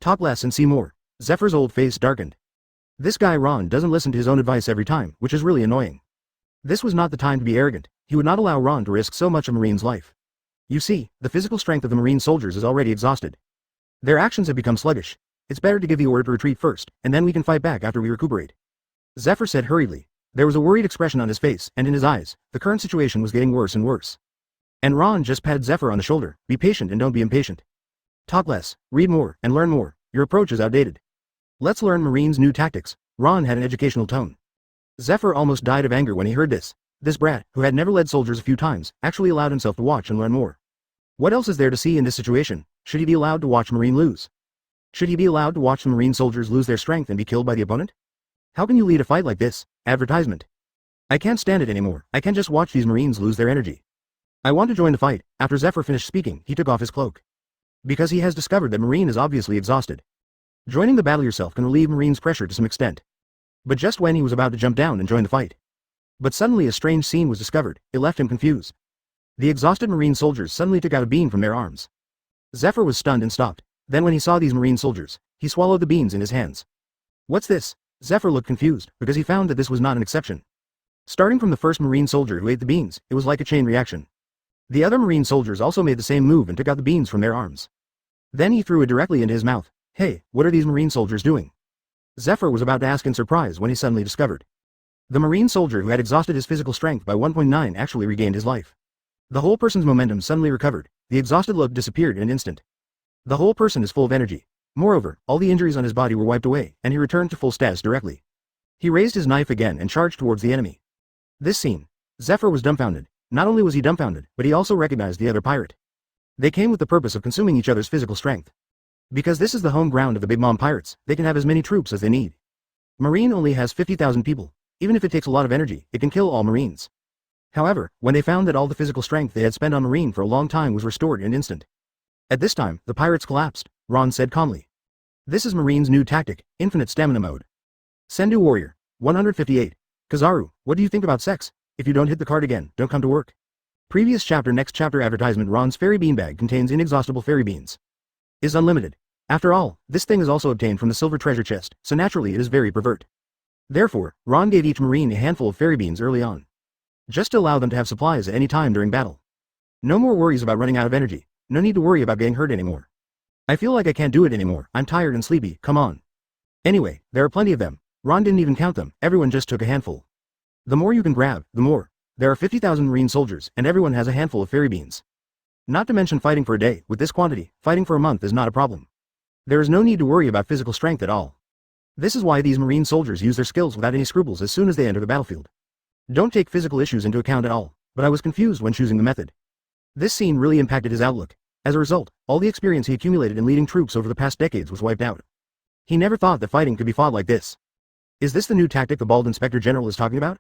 Talk less and see more. Zephyr's old face darkened. This guy Ron doesn't listen to his own advice every time, which is really annoying. This was not the time to be arrogant. He would not allow Ron to risk so much of Marine's life. You see, the physical strength of the Marine soldiers is already exhausted. Their actions have become sluggish. It's better to give the order to retreat first, and then we can fight back after we recuperate. Zephyr said hurriedly. There was a worried expression on his face, and in his eyes, the current situation was getting worse and worse. And Ron just patted Zephyr on the shoulder. Be patient and don't be impatient. Talk less, read more, and learn more. Your approach is outdated. Let's learn Marine's new tactics. Ron had an educational tone. Zephyr almost died of anger when he heard this. This brat, who had never led soldiers a few times, actually allowed himself to watch and learn more. What else is there to see in this situation? Should he be allowed to watch Marine lose? Should he be allowed to watch the Marine soldiers lose their strength and be killed by the opponent? How can you lead a fight like this? Advertisement. I can't stand it anymore. I can't just watch these Marines lose their energy. I want to join the fight. After Zephyr finished speaking, he took off his cloak. Because he has discovered that Marine is obviously exhausted. Joining the battle yourself can relieve Marine's pressure to some extent. But just when he was about to jump down and join the fight. But suddenly a strange scene was discovered. It left him confused. The exhausted Marine soldiers suddenly took out a bean from their arms. Zephyr was stunned and stopped. Then when he saw these Marine soldiers, he swallowed the beans in his hands. What's this? Zephyr looked confused, because he found that this was not an exception. Starting from the first Marine soldier who ate the beans, it was like a chain reaction. The other Marine soldiers also made the same move and took out the beans from their arms. Then he threw it directly into his mouth. Hey, what are these Marine soldiers doing? Zephyr was about to ask in surprise when he suddenly discovered. The Marine soldier who had exhausted his physical strength by 1.9 actually regained his life. The whole person's momentum suddenly recovered. The exhausted look disappeared in an instant. The whole person is full of energy. Moreover, all the injuries on his body were wiped away, and he returned to full status directly. He raised his knife again and charged towards the enemy. This scene. Zephyr was dumbfounded. Not only was he dumbfounded, but he also recognized the other pirate. They came with the purpose of consuming each other's physical strength. Because this is the home ground of the Big Mom pirates, they can have as many troops as they need. Marine only has 50,000 people. Even if it takes a lot of energy, it can kill all Marines. However, when they found that all the physical strength they had spent on Marine for a long time was restored in an instant. At this time, the pirates collapsed, Ron said calmly. This is Marine's new tactic, infinite stamina mode. Sendu Warrior, 158. Kizaru, what do you think about sex? If you don't hit the card again, don't come to work. Previous chapter. Next chapter advertisement. Ron's fairy bean bag contains inexhaustible fairy beans. Is unlimited. After all, this thing is also obtained from the silver treasure chest, so naturally it is very pervert. Therefore, Ron gave each Marine a handful of fairy beans early on. Just to allow them to have supplies at any time during battle. No more worries about running out of energy. No need to worry about getting hurt anymore. I feel like I can't do it anymore. I'm tired and sleepy. Come on. Anyway, there are plenty of them. Ron didn't even count them. Everyone just took a handful. The more you can grab, the more. There are 50,000 Marine soldiers, and everyone has a handful of fairy beans. Not to mention fighting for a day. With this quantity, fighting for a month is not a problem. There is no need to worry about physical strength at all. This is why these Marine soldiers use their skills without any scruples as soon as they enter the battlefield. Don't take physical issues into account at all, but I was confused when choosing the method. This scene really impacted his outlook. As a result, all the experience he accumulated in leading troops over the past decades was wiped out. He never thought that fighting could be fought like this. Is this the new tactic the bald inspector general is talking about?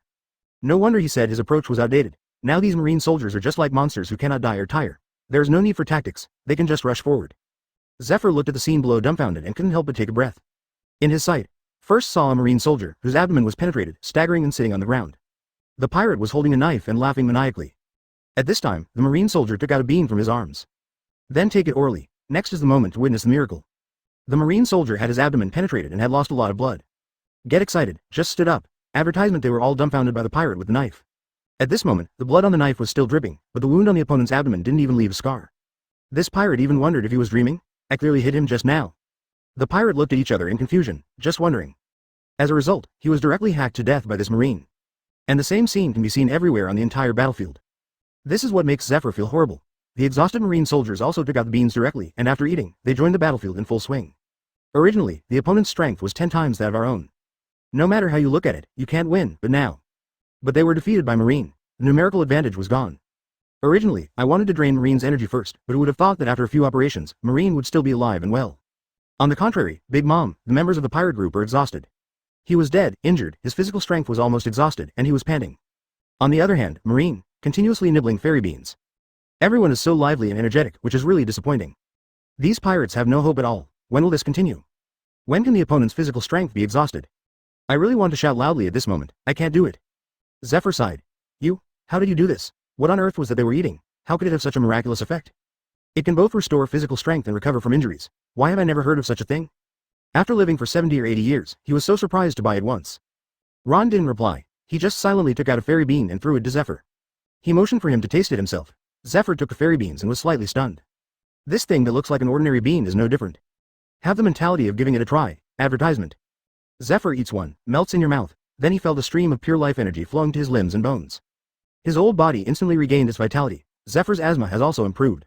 No wonder he said his approach was outdated. Now these Marine soldiers are just like monsters who cannot die or tire. There is no need for tactics, they can just rush forward. Zephyr looked at the scene below dumbfounded and couldn't help but take a breath. In his sight, first saw a Marine soldier whose abdomen was penetrated, staggering and sitting on the ground. The pirate was holding a knife and laughing maniacally. At this time, the Marine soldier took out a bean from his arms. Then take it orally. Next is the moment to witness the miracle. The Marine soldier had his abdomen penetrated and had lost a lot of blood. Get excited, just stood up. Advertisement. They were all dumbfounded by the pirate with the knife. At this moment, the blood on the knife was still dripping, but the wound on the opponent's abdomen didn't even leave a scar. This pirate even wondered if he was dreaming. I clearly hit him just now. The pirate looked at each other in confusion, just wondering. As a result, he was directly hacked to death by this Marine. And the same scene can be seen everywhere on the entire battlefield. This is what makes Zephyr feel horrible. The exhausted Marine soldiers also took out the beans directly, and after eating, they joined the battlefield in full swing. Originally, the opponent's strength was 10 times that of our own. No matter how you look at it, you can't win, but now. But they were defeated by Marine. The numerical advantage was gone. Originally, I wanted to drain Marine's energy first, but who would have thought that after a few operations, Marine would still be alive and well. On the contrary, Big Mom, the members of the pirate group, are exhausted. He was dead, injured, his physical strength was almost exhausted, and he was panting. On the other hand, Marine, continuously nibbling fairy beans. Everyone is so lively and energetic, which is really disappointing. These pirates have no hope at all. When will this continue? When can the opponent's physical strength be exhausted? I really want to shout loudly at this moment. I can't do it. Zephyr sighed. How did you do this? What on earth was that they were eating? How could it have such a miraculous effect? It can both restore physical strength and recover from injuries. Why have I never heard of such a thing? After living for 70 or 80 years, he was so surprised to buy it once. Ron didn't reply. He just silently took out a fairy bean and threw it to Zephyr. He motioned for him to taste it himself. Zephyr took the fairy beans and was slightly stunned. This thing that looks like an ordinary bean is no different. Have the mentality of giving it a try. Advertisement. Zephyr eats one, melts in your mouth, then he felt a stream of pure life energy flowing to his limbs and bones. His old body instantly regained its vitality. Zephyr's asthma has also improved.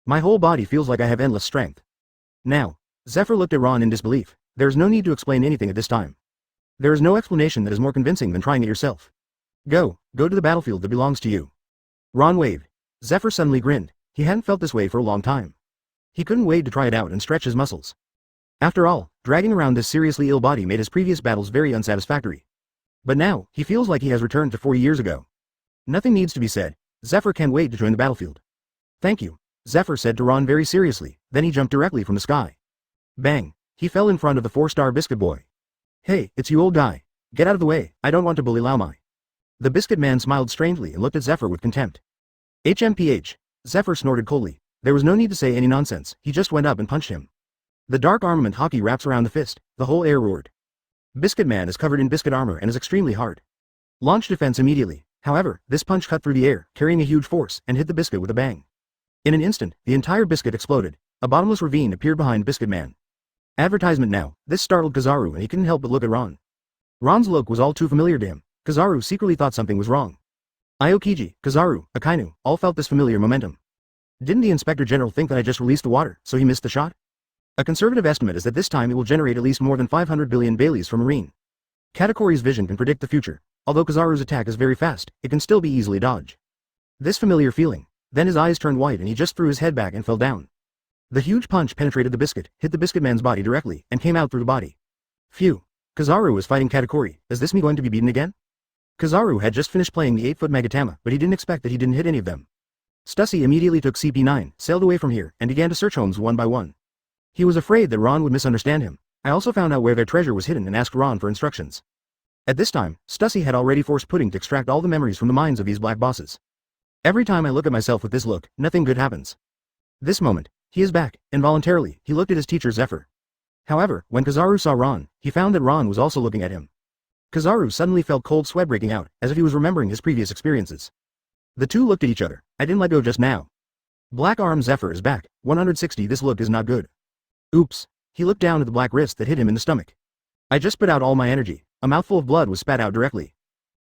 My whole body feels like I have endless strength. Now, Zephyr looked at Ron in disbelief. There is no need to explain anything at this time. There is no explanation that is more convincing than trying it yourself. Go to the battlefield that belongs to you. Ron waved. Zephyr suddenly grinned. He hadn't felt this way for a long time. He couldn't wait to try it out and stretch his muscles. After all, dragging around this seriously ill body made his previous battles very unsatisfactory. But now, he feels like he has returned to 40 years ago. Nothing needs to be said. Zephyr can't wait to join the battlefield. Thank you, Zephyr said to Ron very seriously, then he jumped directly from the sky. Bang! He fell in front of the 4-star biscuit boy. Hey, it's you old guy. Get out of the way, I don't want to bully Laomai. The biscuit man smiled strangely and looked at Zephyr with contempt. HMPH. Zephyr snorted coldly. There was no need to say any nonsense, he just went up and punched him. The dark armament hockey wraps around the fist, the whole air roared. Biscuit man is covered in biscuit armor and is extremely hard. Launch defense immediately. However, this punch cut through the air, carrying a huge force, and hit the biscuit with a bang. In an instant, the entire biscuit exploded. A bottomless ravine appeared behind Biscuit Man. Advertisement now. This startled Kizaru and he couldn't help but look at Ron. Ron's look was all too familiar to him. Kizaru secretly thought something was wrong. Aokiji, Kizaru, Akainu, all felt this familiar momentum. Didn't the Inspector General think that I just released the water, so he missed the shot? A conservative estimate is that this time it will generate at least more than 500 billion Baileys from Marine. Katakori's vision can predict the future. Although Kizaru's attack is very fast, it can still be easily dodged. This familiar feeling. Then his eyes turned white and he just threw his head back and fell down. The huge punch penetrated the biscuit, hit the biscuit man's body directly, and came out through the body. Phew. Kizaru was fighting Katakori. Is this me going to be beaten again? Kizaru had just finished playing the 8-foot Magatama, but he didn't expect that he didn't hit any of them. Stussy immediately took CP9, sailed away from here, and began to search homes one by one. He was afraid that Ron would misunderstand him. I also found out where their treasure was hidden and asked Ron for instructions. At this time, Stussy had already forced Pudding to extract all the memories from the minds of these black bosses. Every time I look at myself with this look, nothing good happens. This moment, he is back. Involuntarily, he looked at his teacher Zephyr. However, when Kizaru saw Ron, he found that Ron was also looking at him. Kizaru suddenly felt cold sweat breaking out, as if he was remembering his previous experiences. The two looked at each other. I didn't let go just now. Black arm Zephyr is back. 160. This look is not good. Oops. He looked down at the black wrist that hit him in the stomach. I just spit out all my energy. A mouthful of blood was spat out directly.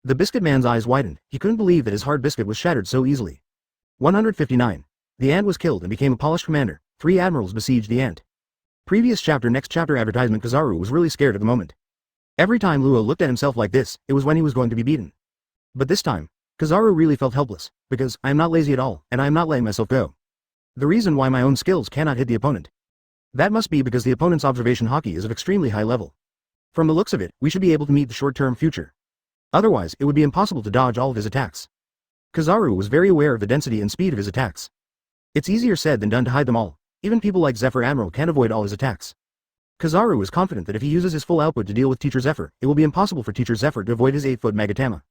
The biscuit man's eyes widened. He couldn't believe that his hard biscuit was shattered so easily. 159. The ant was killed and became a polished commander. 3 admirals besieged the ant. Previous chapter. Next chapter. Advertisement. Kizaru was really scared at the moment. Every time Luo looked at himself like this, it was when he was going to be beaten. But this time, Kizaru really felt helpless, because I am not lazy at all, and I am not letting myself go. The reason why my own skills cannot hit the opponent. That must be because the opponent's observation hockey is of extremely high level. From the looks of it, we should be able to meet the short-term future. Otherwise, it would be impossible to dodge all of his attacks. Kizaru was very aware of the density and speed of his attacks. It's easier said than done to hide them all. Even people like Zephyr Admiral can't avoid all his attacks. Kizaru is confident that if he uses his full output to deal with Teacher Zephyr, it will be impossible for Teacher Zephyr to avoid his 8-foot Magatama.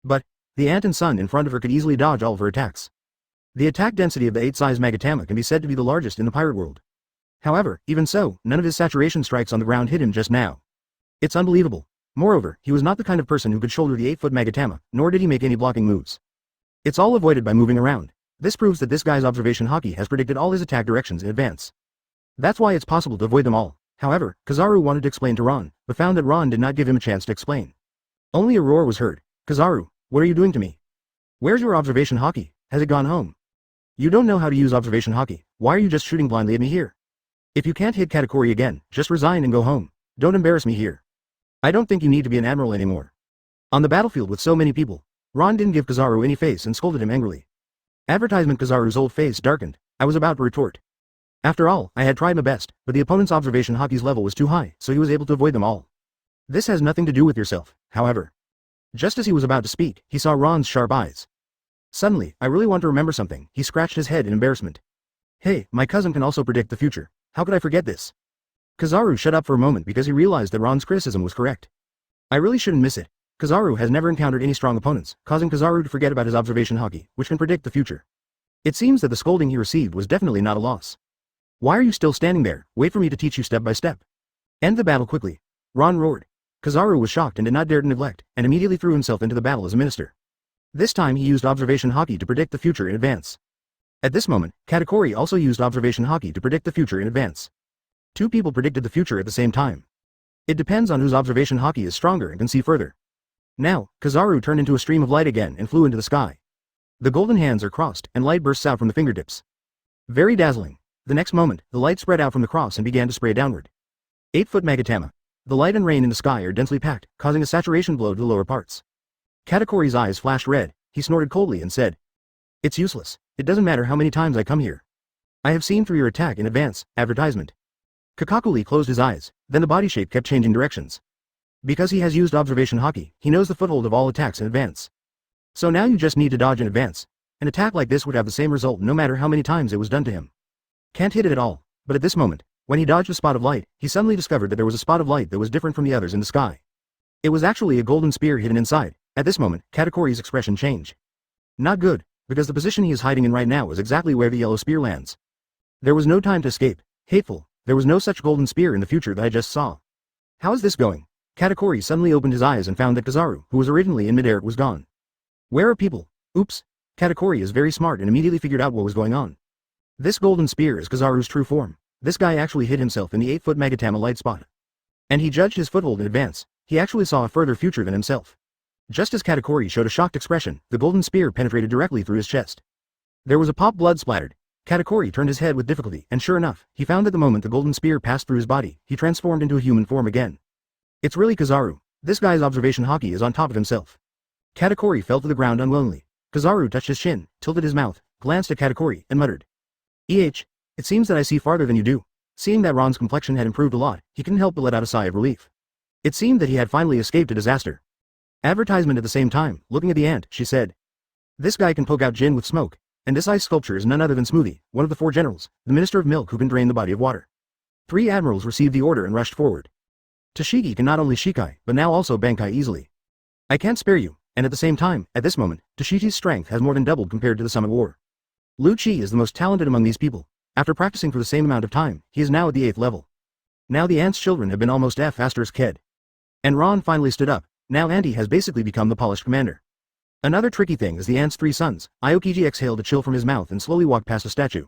But, the ant and sun in front of her could easily dodge all of her attacks. The attack density of the 8-size Magatama can be said to be the largest in the pirate world. However, even so, none of his saturation strikes on the ground hit him just now. It's unbelievable. Moreover, he was not the kind of person who could shoulder the 8-foot Magatama, nor did he make any blocking moves. It's all avoided by moving around. This proves that this guy's observation hockey has predicted all his attack directions in advance. That's why it's possible to avoid them all. However, Kizaru wanted to explain to Ron, but found that Ron did not give him a chance to explain. Only a roar was heard. Kizaru, what are you doing to me? Where's your observation hockey? Has it gone home? You don't know how to use observation hockey. Why are you just shooting blindly at me here? If you can't hit Katakori again, just resign and go home. Don't embarrass me here. I don't think you need to be an admiral anymore. On the battlefield with so many people, Ron didn't give Kizaru any face and scolded him angrily. Advertisement. Kizaru's old face darkened. I was about to retort. After all, I had tried my best, but the opponent's observation hockey's level was too high, so he was able to avoid them all. This has nothing to do with yourself, however. Just as he was about to speak, he saw Ron's sharp eyes. Suddenly, I really want to remember something. He scratched his head in embarrassment. Hey, my cousin can also predict the future. How could I forget this? Kizaru shut up for a moment because he realized that Ron's criticism was correct. I really shouldn't miss it. Kizaru has never encountered any strong opponents, causing Kizaru to forget about his observation hockey, which can predict the future. It seems that the scolding he received was definitely not a loss. Why are you still standing there? Wait for me to teach you step by step. End the battle quickly. Ron roared. Kizaru was shocked and did not dare to neglect, and immediately threw himself into the battle as a minister. This time he used observation hockey to predict the future in advance. At this moment, Katakori also used observation hockey to predict the future in advance. 2 people predicted the future at the same time. It depends on whose observation hockey is stronger and can see further. Now, Kizaru turned into a stream of light again and flew into the sky. The golden hands are crossed, and light bursts out from the fingertips. Very dazzling. The next moment, the light spread out from the cross and began to spray downward. 8-foot Magatama. The light and rain in the sky are densely packed, causing a saturation blow to the lower parts. Katakori's eyes flashed red, he snorted coldly and said, "It's useless. It doesn't matter how many times I come here. I have seen through your attack in advance, advertisement." Kakakuli closed his eyes, then the body shape kept changing directions. Because he has used observation haki, he knows the foothold of all attacks in advance. So now you just need to dodge in advance. An attack like this would have the same result no matter how many times it was done to him. Can't hit it at all, but at this moment, when he dodged a spot of light, he suddenly discovered that there was a spot of light that was different from the others in the sky. It was actually a golden spear hidden inside. At this moment, Katakori's expression changed. Not good, because the position he is hiding in right now is exactly where the yellow spear lands. There was no time to escape. Hateful, there was no such golden spear in the future that I just saw. How is this going? Katakori suddenly opened his eyes and found that Kizaru, who was originally in midair, was gone. Where are people? Oops. Katakori is very smart and immediately figured out what was going on. This golden spear is Kizaru's true form. This guy actually hid himself in the 8-foot Magatama light spot. And he judged his foothold in advance. He actually saw a further future than himself. Just as Katakori showed a shocked expression, the golden spear penetrated directly through his chest. There was a pop, blood splattered. Katakori turned his head with difficulty, and sure enough, he found that the moment the golden spear passed through his body, he transformed into a human form again. It's really Kizaru. This guy's observation haki is on top of himself. Katakori fell to the ground unwillingly. Kizaru touched his chin, tilted his mouth, glanced at Katakori, and muttered, "Eh, it seems that I see farther than you do." Seeing that Ron's complexion had improved a lot, he couldn't help but let out a sigh of relief. It seemed that he had finally escaped a disaster. Advertisement at the same time, looking at the ant, she said, "This guy can poke out gin with smoke, and this ice sculpture is none other than Smoothie, one of the 4 generals, the minister of milk who can drain the body of water." 3 admirals received the order and rushed forward. Tashigi can not only Shikai, but now also Bankai easily. I can't spare you, and at the same time, at this moment, Tashichi's strength has more than doubled compared to the Summit War. Lu Chi is the most talented among these people. After practicing for the same amount of time, he is now at the 8th level. Now the ant's children have been almost F***ed. And Ron finally stood up. Now Auntie has basically become the polished commander. Another tricky thing is the ant's 3 sons. Aokiji exhaled a chill from his mouth and slowly walked past a statue.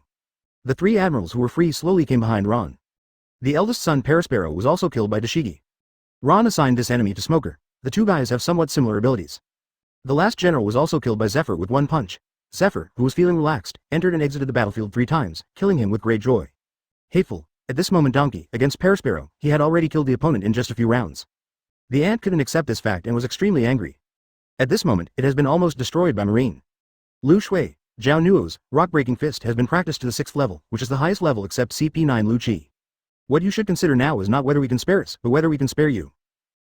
The 3 admirals who were free slowly came behind Ron. The eldest son Perisparrow was also killed by Tashigi. Ron assigned this enemy to Smoker. The 2 guys have somewhat similar abilities. The last general was also killed by Zephyr with 1 punch. Zephyr, who was feeling relaxed, entered and exited the battlefield 3 times, killing him with great joy. Hateful. At this moment Donkey, against Perisparrow, he had already killed the opponent in just a few rounds. The ant couldn't accept this fact and was extremely angry. At this moment, it has been almost destroyed by Marine. Lu Shui, Zhao Nuo's rock-breaking fist has been practiced to the 6th level, which is the highest level except CP9 Lu Chi. What you should consider now is not whether we can spare us, but whether we can spare you.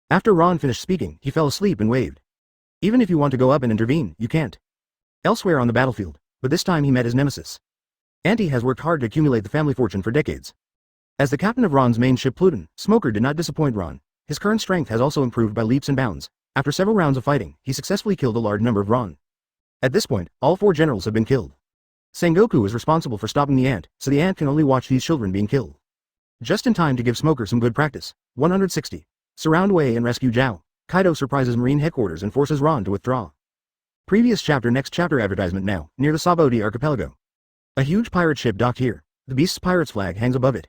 After Ron finished speaking, he fell asleep and waved. Even if you want to go up and intervene, you can't. Elsewhere on the battlefield, but this time he met his nemesis. Auntie has worked hard to accumulate the family fortune for decades. As the captain of Ron's main ship Pluton, Smoker did not disappoint Ron. His current strength has also improved by leaps and bounds. After several rounds of fighting, he successfully killed a large number of Ron. At this point, all 4 generals have been killed. Sengoku is responsible for stopping the ant, so the ant can only watch these children being killed. Just in time to give Smoker some good practice. 160. Surround Wei and rescue Zhao. Kaido surprises Marine headquarters and forces Ron to withdraw. Previous chapter. Next chapter advertisement now, near the Sabaody archipelago. A huge pirate ship docked here. The beast's pirate's flag hangs above it.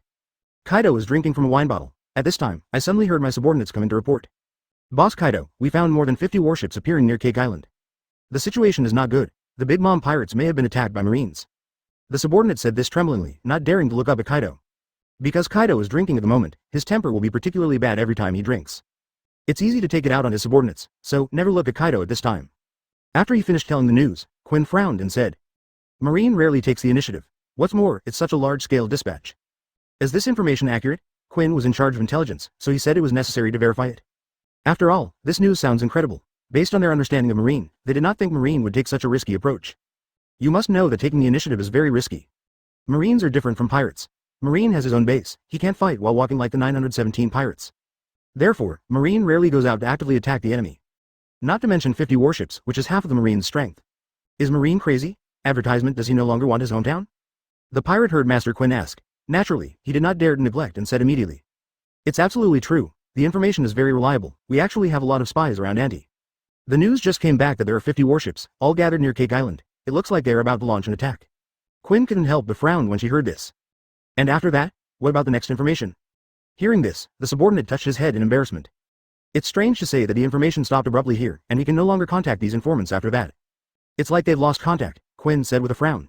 Kaido is drinking from a wine bottle. At this time, I suddenly heard my subordinates come in to report. Boss Kaido, we found more than 50 warships appearing near Cake Island. The situation is not good. The Big Mom pirates may have been attacked by Marines. The subordinate said this tremblingly, not daring to look up at Kaido. Because Kaido is drinking at the moment, his temper will be particularly bad every time he drinks. It's easy to take it out on his subordinates, so never look at Kaido at this time. After he finished telling the news, Quinn frowned and said, "Marine rarely takes the initiative. What's more, it's such a large-scale dispatch. Is this information accurate?" Quinn was in charge of intelligence, so he said it was necessary to verify it. After all, this news sounds incredible. Based on their understanding of Marine, they did not think Marine would take such a risky approach. You must know that taking the initiative is very risky. Marines are different from pirates. Marine has his own base. He can't fight while walking like the 917 pirates. Therefore, Marine rarely goes out to actively attack the enemy. Not to mention 50 warships, which is half of the Marine's strength. Is Marine crazy? Advertisement, does he no longer want his hometown? The pirate heard Master Quinn ask. Naturally, he did not dare to neglect and said immediately. It's absolutely true. The information is very reliable. We actually have a lot of spies around Auntie. The news just came back that there are 50 warships, all gathered near Cake Island. It looks like they are about to launch an attack. Quinn couldn't help but frown when she heard this. And after that, what about the next information? Hearing this, the subordinate touched his head in embarrassment. It's strange to say that the information stopped abruptly here, and we can no longer contact these informants after that. It's like they've lost contact, Quinn said with a frown.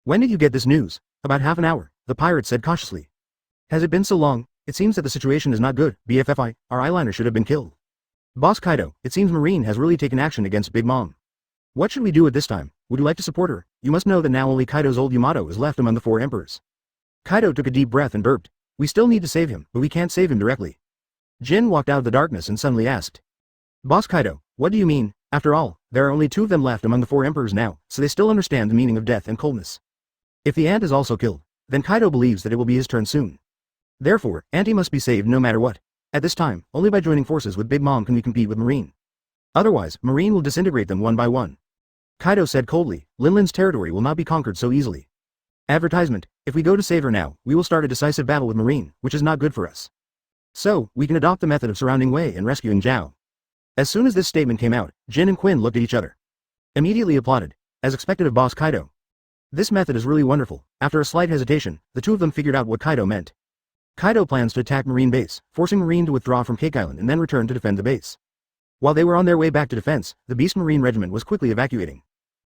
When did you get this news? About half an hour, the pirate said cautiously. Has it been so long? It seems that the situation is not good. BFFI, our eyeliner should have been killed. Boss Kaido, it seems Marine has really taken action against Big Mom. What should we do at this time? Would you like to support her? You must know that now only Kaido's old Yamato is left among the 4 emperors. Kaido took a deep breath and burped. We still need to save him, but we can't save him directly. Jin walked out of the darkness and suddenly asked. Boss Kaido, what do you mean? After all, there are only 2 of them left among the 4 emperors now, so they still understand the meaning of death and coldness. If the ant is also killed, then Kaido believes that it will be his turn soon. Therefore, Auntie must be saved no matter what. At this time, only by joining forces with Big Mom can we compete with Marine. Otherwise, Marine will disintegrate them one by one. Kaido said coldly, Linlin's territory will not be conquered so easily. Advertisement, if we go to save her now, we will start a decisive battle with Marine, which is not good for us. So, we can adopt the method of surrounding Wei and rescuing Zhao. As soon as this statement came out, Jin and Quinn looked at each other. Immediately applauded, as expected of Boss Kaido. This method is really wonderful. After a slight hesitation, the 2 of them figured out what Kaido meant. Kaido plans to attack Marine base, forcing Marine to withdraw from Cake Island and then return to defend the base. While they were on their way back to defense, the Beast Marine regiment was quickly evacuating.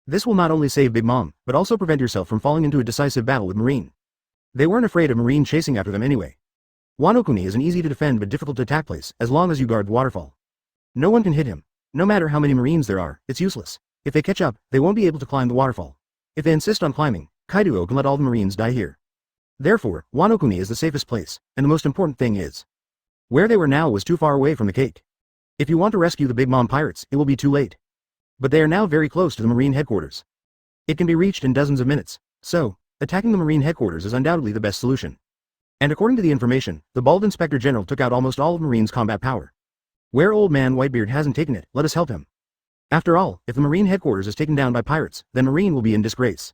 This will not only save Big Mom, but also prevent yourself from falling into a decisive battle with Marine. They weren't afraid of Marine chasing after them anyway. Wano Kuni is an easy to defend but difficult to attack place, as long as you guard the waterfall. No one can hit him. No matter how many Marines there are, it's useless. If they catch up, they won't be able to climb the waterfall. If they insist on climbing, Kaido can let all the Marines die here. Therefore, Wano Kuni is the safest place, and the most important thing is, where they were now was too far away from the cake. If you want to rescue the Big Mom pirates, it will be too late. But they are now very close to the Marine headquarters. It can be reached in dozens of minutes, so, attacking the Marine headquarters is undoubtedly the best solution. And according to the information, the bald Inspector General took out almost all of Marine's combat power. Where Old Man Whitebeard hasn't taken it, let us help him. After all, if the Marine headquarters is taken down by pirates, then Marine will be in disgrace.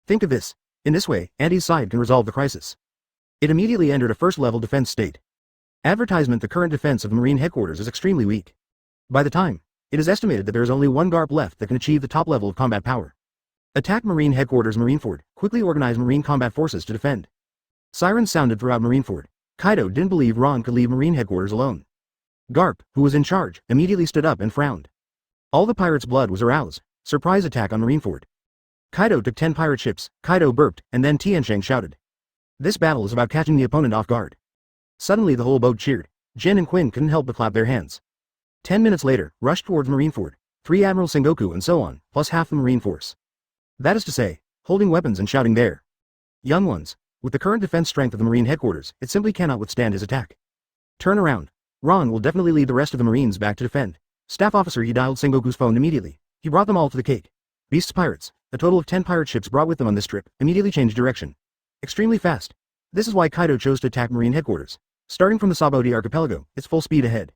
Think of this. In this way, Auntie's side can resolve the crisis. It immediately entered a first-level defense state. Advertisement: the current defense of the Marine headquarters is extremely weak. By the time, it is estimated that there is only 1 Garp left that can achieve the top level of combat power. Attack Marine headquarters Marineford, quickly organize Marine combat forces to defend. Sirens sounded throughout Marineford. Kaido didn't believe Ron could leave Marine headquarters alone. Garp, who was in charge, immediately stood up and frowned. All the pirates' blood was aroused. Surprise attack on Marineford. Kaido took 10 pirate ships, Kaido burped, and then Tiansheng shouted. This battle is about catching the opponent off guard. Suddenly the whole boat cheered. Jin and Quinn couldn't help but clap their hands. 10 minutes later, rushed towards Marineford, 3 Admiral Sengoku and so on, plus half the Marine force. That is to say, holding weapons and shouting there. Young ones, with the current defense strength of the Marine headquarters, it simply cannot withstand his attack. Turn around. Ron will definitely lead the rest of the Marines back to defend. Staff officer, he dialed Sengoku's phone immediately. He brought them all to the cake. Beasts pirates, a total of 10 pirate ships brought with them on this trip, immediately changed direction. Extremely fast. This is why Kaido chose to attack Marine headquarters. Starting from the Sabaody archipelago, it's full speed ahead.